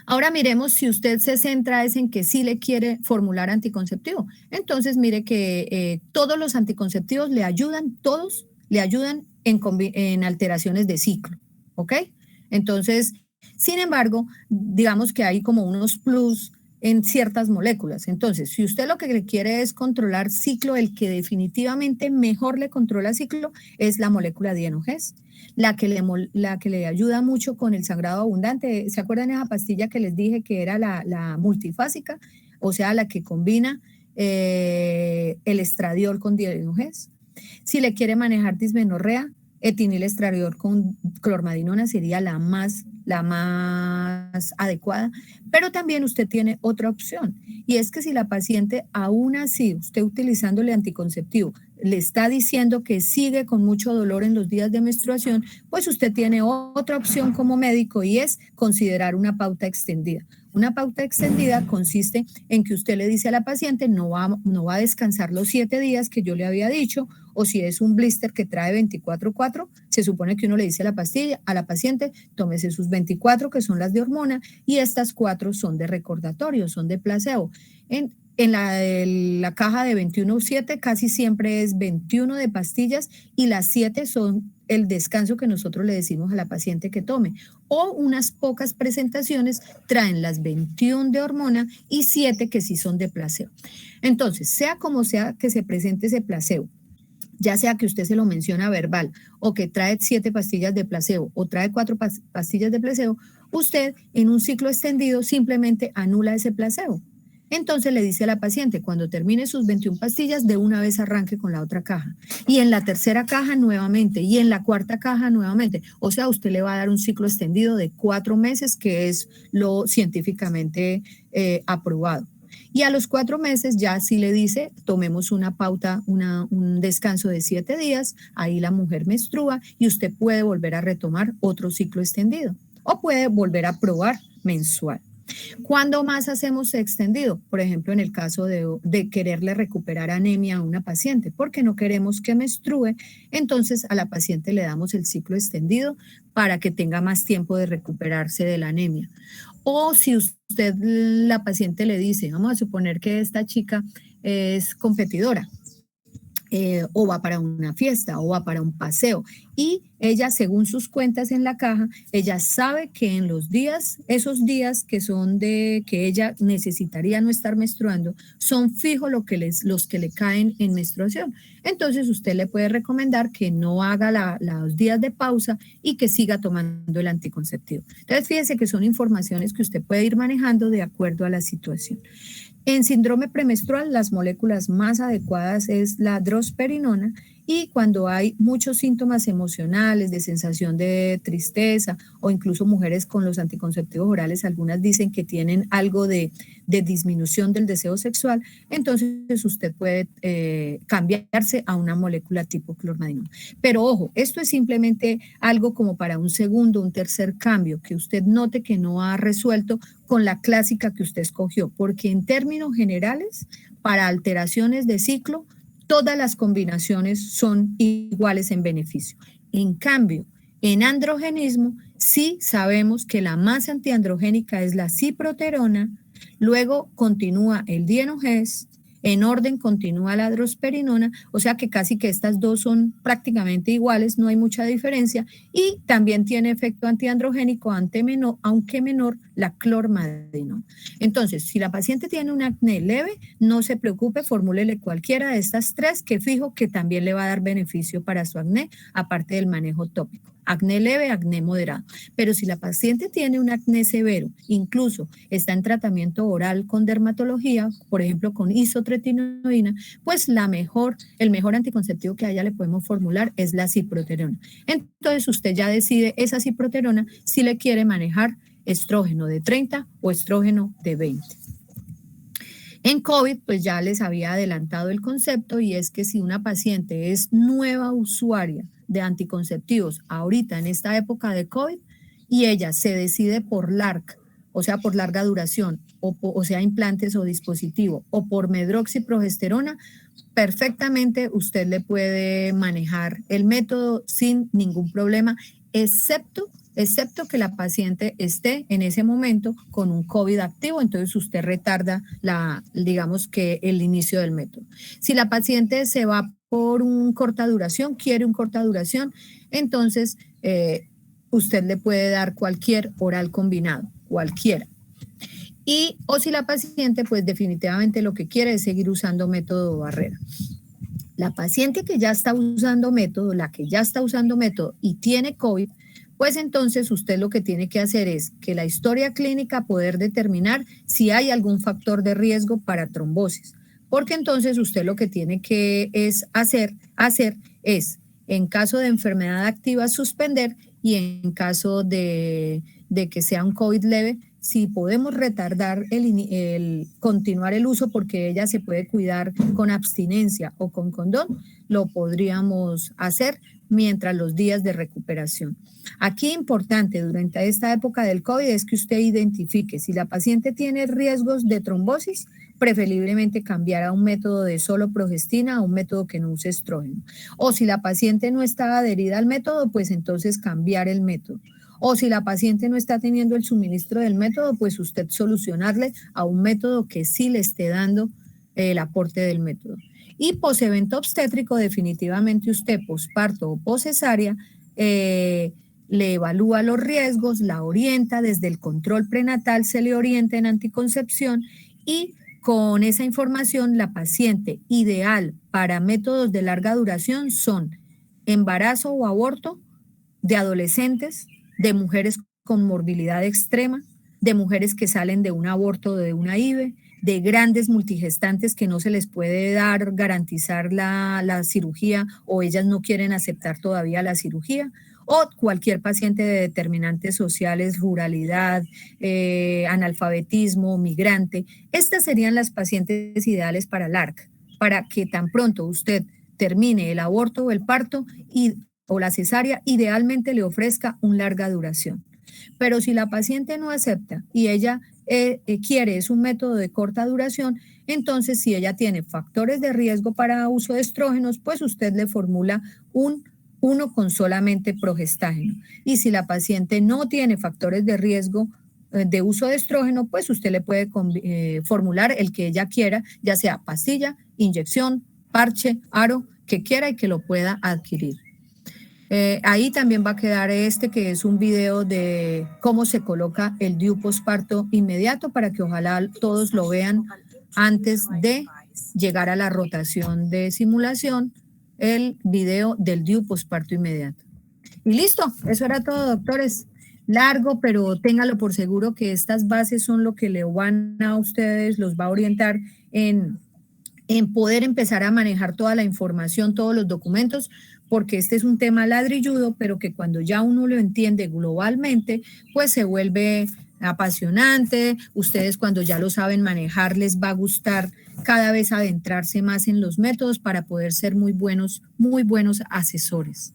Ahora miremos si usted se centra en que sí le quiere formular anticonceptivo. Entonces mire que todos los anticonceptivos le ayudan, todos le ayudan en alteraciones de ciclo, ¿ok? Entonces, sin embargo, digamos que hay como unos plus en ciertas moléculas. Entonces, si usted lo que quiere es controlar ciclo, el que definitivamente mejor le controla ciclo es la molécula dienogés, la que le ayuda mucho con el sangrado abundante. ¿Se acuerdan esa pastilla que les dije que era la multifásica? O sea, la que combina el estradiol con dienogés. Si le quiere manejar dismenorrea, etinilestradiol con clormadinona sería la más adecuada, pero también usted tiene otra opción y es que si la paciente aún así, usted utilizándole anticonceptivo, le está diciendo que sigue con mucho dolor en los días de menstruación, pues usted tiene otra opción como médico y es considerar una pauta extendida. Una pauta extendida consiste en que usted le dice a la paciente no va a descansar los 7 días que yo le había dicho, o si es un blister que trae 24/4, se supone que uno le dice a la paciente, tómese sus 24 que son las de hormona y estas 4 son de recordatorio, son de placebo. En la caja de 21/7 casi siempre es 21 de pastillas y las 7 son el descanso que nosotros le decimos a la paciente que tome. O unas pocas presentaciones traen las 21 de hormona y 7 que sí son de placebo. Entonces, sea como sea que se presente ese placebo, ya sea que usted se lo menciona verbal o que trae 7 pastillas de placebo o trae 4 pastillas de placebo, usted en un ciclo extendido simplemente anula ese placebo. Entonces le dice a la paciente, cuando termine sus 21 pastillas, de una vez arranque con la otra caja. Y en la tercera caja nuevamente, y en la cuarta caja nuevamente. O sea, usted le va a dar un ciclo extendido de 4 meses, que es lo científicamente aprobado. Y a los 4 meses ya sí le dice, tomemos una pauta, un descanso de 7 días, ahí la mujer menstrua y usted puede volver a retomar otro ciclo extendido o puede volver a probar mensual. ¿Cuándo más hacemos extendido? Por ejemplo, en el caso de quererle recuperar anemia a una paciente, porque no queremos que menstrue, entonces a la paciente le damos el ciclo extendido para que tenga más tiempo de recuperarse de la anemia. O si usted, la paciente le dice, vamos a suponer que esta chica es competidora, o va para una fiesta o va para un paseo y ella, según sus cuentas en la caja, ella sabe que en los días, esos días que son de que ella necesitaría no estar menstruando, son fijos los que le caen en menstruación. Entonces usted le puede recomendar que no haga los días de pausa y que siga tomando el anticonceptivo. Entonces fíjese que son informaciones que usted puede ir manejando de acuerdo a la situación. En síndrome premenstrual, las moléculas más adecuadas es la drosperinona y cuando hay muchos síntomas emocionales de sensación de tristeza o incluso mujeres con los anticonceptivos orales, algunas dicen que tienen algo de disminución del deseo sexual, entonces usted puede cambiarse a una molécula tipo clormadinona. Pero ojo, esto es simplemente algo como para un segundo, un tercer cambio, que usted note que no ha resuelto con la clásica que usted escogió, porque en términos generales, para alteraciones de ciclo, todas las combinaciones son iguales en beneficio. En cambio, en androgenismo, sí sabemos que la más antiandrogénica es la ciproterona, luego continúa el dienogés, en orden continúa la drosperinona, o sea que casi que estas dos son prácticamente iguales, no hay mucha diferencia, y también tiene efecto antiandrogénico, aunque menor, la clormadinona. Entonces, si la paciente tiene un acné leve, no se preocupe, formúlele cualquiera de estas 3 que fijo que también le va a dar beneficio para su acné, aparte del manejo tópico. Acné leve, acné moderado. Pero si la paciente tiene un acné severo, incluso está en tratamiento oral con dermatología, por ejemplo con isotretinoína, pues el mejor anticonceptivo que a ella le podemos formular es la ciproterona. Entonces usted ya decide esa ciproterona si le quiere manejar estrógeno de 30 o estrógeno de 20. En COVID, pues ya les había adelantado el concepto y es que si una paciente es nueva usuaria de anticonceptivos ahorita en esta época de COVID y ella se decide por LARC, o sea, por larga duración, o sea, implantes o dispositivo, o por medroxiprogesterona, perfectamente usted le puede manejar el método sin ningún problema, excepto que la paciente esté en ese momento con un COVID activo, entonces usted retarda digamos que el inicio del método. Si la paciente se va por quiere un corta duración, entonces usted le puede dar cualquier oral combinado, cualquiera. O si la paciente pues definitivamente lo que quiere es seguir usando método barrera. La paciente que ya está usando método, y tiene COVID, pues entonces usted lo que tiene que hacer es que la historia clínica poder determinar si hay algún factor de riesgo para trombosis, porque entonces usted lo que tiene que hacer es, en caso de enfermedad activa, suspender y en caso de que sea un COVID leve, si podemos retardar el continuar el uso porque ella se puede cuidar con abstinencia o con condón, lo podríamos hacer mientras los días de recuperación. Aquí importante durante esta época del COVID es que usted identifique si la paciente tiene riesgos de trombosis, preferiblemente cambiar a un método de solo progestina a un método que no use estrógeno. O si la paciente no está adherida al método, pues entonces cambiar el método. O si la paciente no está teniendo el suministro del método, pues usted solucionarle a un método que sí le esté dando el aporte del método. Y posevento obstétrico, definitivamente usted posparto o poscesárea, le evalúa los riesgos, la orienta desde el control prenatal, se le orienta en anticoncepción y con esa información la paciente ideal para métodos de larga duración son embarazo o aborto de adolescentes, de mujeres con morbilidad extrema, de mujeres que salen de un aborto o de una IVE, de grandes multigestantes que no se les puede garantizar la cirugía o ellas no quieren aceptar todavía la cirugía, o cualquier paciente de determinantes sociales, ruralidad, analfabetismo, migrante. Estas serían las pacientes ideales para el ARC, para que tan pronto usted termine el aborto o el parto o la cesárea, idealmente le ofrezca una larga duración. Pero si la paciente no acepta y ella quiere es un método de corta duración, entonces si ella tiene factores de riesgo para uso de estrógenos, pues usted le formula uno con solamente progestágeno. Y si la paciente no tiene factores de riesgo de uso de estrógeno, pues usted le puede formular el que ella quiera, ya sea pastilla, inyección, parche, aro, que quiera y que lo pueda adquirir. Ahí también va a quedar que es un video de cómo se coloca el DIU posparto inmediato para que ojalá todos lo vean antes de llegar a la rotación de simulación, el video del DIU posparto inmediato. Y listo, eso era todo, doctores. Largo, pero téngalo por seguro que estas bases son lo que le van a ustedes, los va a orientar en poder empezar a manejar toda la información, todos los documentos, porque este es un tema ladrilludo, pero que cuando ya uno lo entiende globalmente, pues se vuelve apasionante. Ustedes cuando ya lo saben manejar les va a gustar cada vez adentrarse más en los métodos para poder ser muy buenos asesores.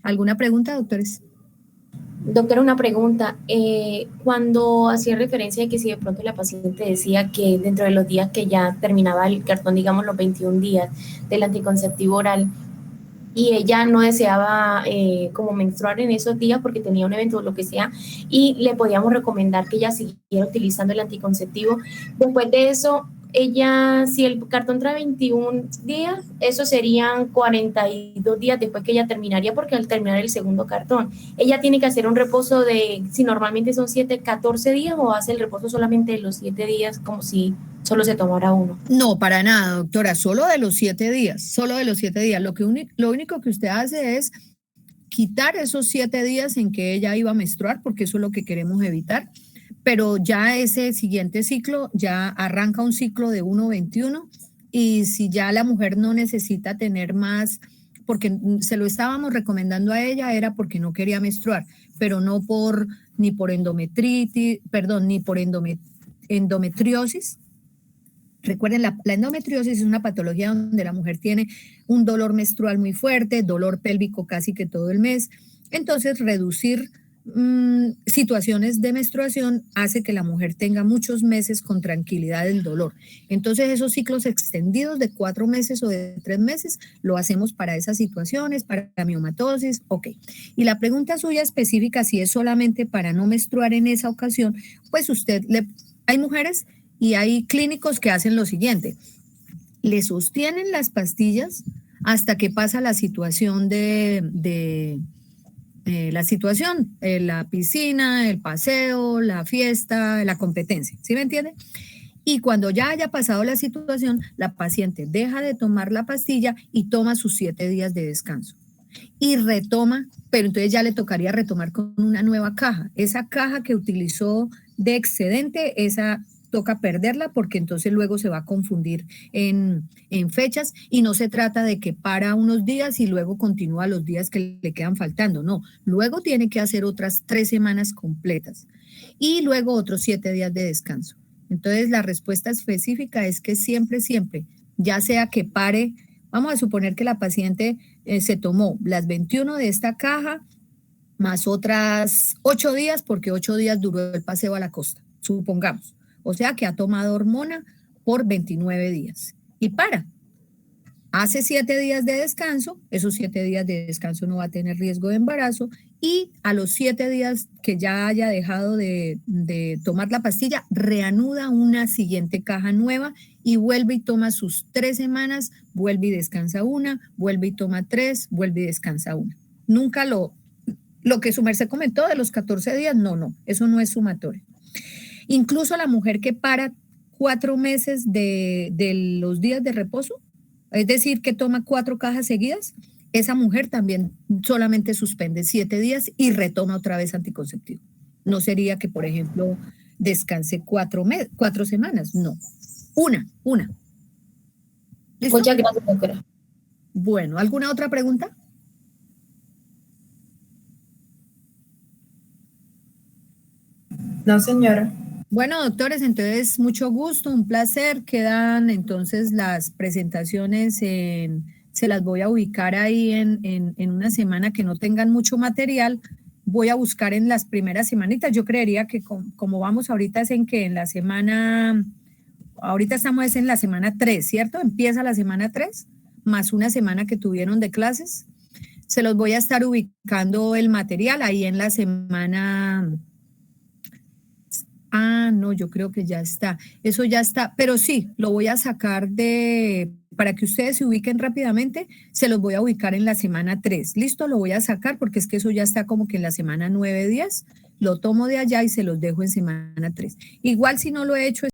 ¿Alguna pregunta, doctores? Doctora, una pregunta. Cuando hacía referencia de que si de pronto la paciente decía que dentro de los días que ya terminaba el cartón, digamos los 21 días del anticonceptivo oral, y ella no deseaba como menstruar en esos días porque tenía un evento o lo que sea, y le podíamos recomendar que ella siguiera utilizando el anticonceptivo. Después de eso, ella, si el cartón trae 21 días, eso serían 42 días después que ella terminaría, porque al terminar el segundo cartón, ella tiene que hacer un reposo de, si normalmente son 14 días, o hace el reposo solamente de los 7 días, como si solo se tomara uno. No, para nada, doctora, solo de los 7 días, solo de los 7 días. Lo único que usted hace es quitar esos 7 días en que ella iba a menstruar, porque eso es lo que queremos evitar. Pero ya ese siguiente ciclo ya arranca un ciclo de 1:21 y si ya la mujer no necesita tener más, porque se lo estábamos recomendando a ella, era porque no quería menstruar, pero no ni por endometritis, perdón, ni por endometriosis. Recuerden, la endometriosis es una patología donde la mujer tiene un dolor menstrual muy fuerte, dolor pélvico casi que todo el mes. Entonces, reducir situaciones de menstruación hace que la mujer tenga muchos meses con tranquilidad del dolor. Entonces esos ciclos extendidos de 4 meses o de 3 meses lo hacemos para esas situaciones, para la miomatosis, ok. Y la pregunta suya específica, si es solamente para no menstruar en esa ocasión, pues hay mujeres y hay clínicos que hacen lo siguiente, le sostienen las pastillas hasta que pasa la situación la piscina, el paseo, la fiesta, la competencia, ¿sí me entiende? Y cuando ya haya pasado la situación, la paciente deja de tomar la pastilla y toma sus 7 días de descanso. Y retoma, pero entonces ya le tocaría retomar con una nueva caja. Esa caja que utilizó de excedente, esa toca perderla porque entonces luego se va a confundir en fechas y no se trata de que para unos días y luego continúa los días que le quedan faltando, no, luego tiene que hacer otras 3 semanas completas. y luego otros 7 días de descanso. Entonces, la respuesta específica es que siempre, ya sea que pare, vamos a suponer que la paciente se tomó las 21 de esta caja, más otras 8 días, porque 8 días duró el paseo a la costa, supongamos. O sea que ha tomado hormona por 29 días. Y hace 7 días de descanso, esos 7 días de descanso no va a tener riesgo de embarazo, y a los 7 días que ya haya dejado de tomar la pastilla, reanuda una siguiente caja nueva y vuelve y toma sus 3 semanas, vuelve y descansa una, vuelve y toma 3, vuelve y descansa una. Nunca lo que su merced comentó de los 14 días, no, eso no es sumatorio. Incluso la mujer que para 4 meses de los días de reposo, es decir, que toma 4 cajas seguidas, esa mujer también solamente suspende 7 días y retoma otra vez anticonceptivo. No sería que, por ejemplo, descanse 4 semanas, no. Una. ¿Listo? Muchas gracias, doctora. Bueno, ¿alguna otra pregunta? No, señora. Bueno, doctores, entonces mucho gusto, un placer. Quedan entonces las presentaciones, se las voy a ubicar ahí en una semana que no tengan mucho material. Voy a buscar en las primeras semanitas. Yo creería que como vamos ahorita es en la semana, ahorita estamos en la semana 3, ¿cierto? Empieza la semana 3, más una semana que tuvieron de clases. Se los voy a estar ubicando el material ahí en la semana... no, yo creo que ya está. Eso ya está, pero sí, lo voy a sacar para que ustedes se ubiquen rápidamente, se los voy a ubicar en la semana 3. ¿Listo? Lo voy a sacar porque es que eso ya está como que en la semana 9 días. Lo tomo de allá y se los dejo en semana 3. Igual si no lo he hecho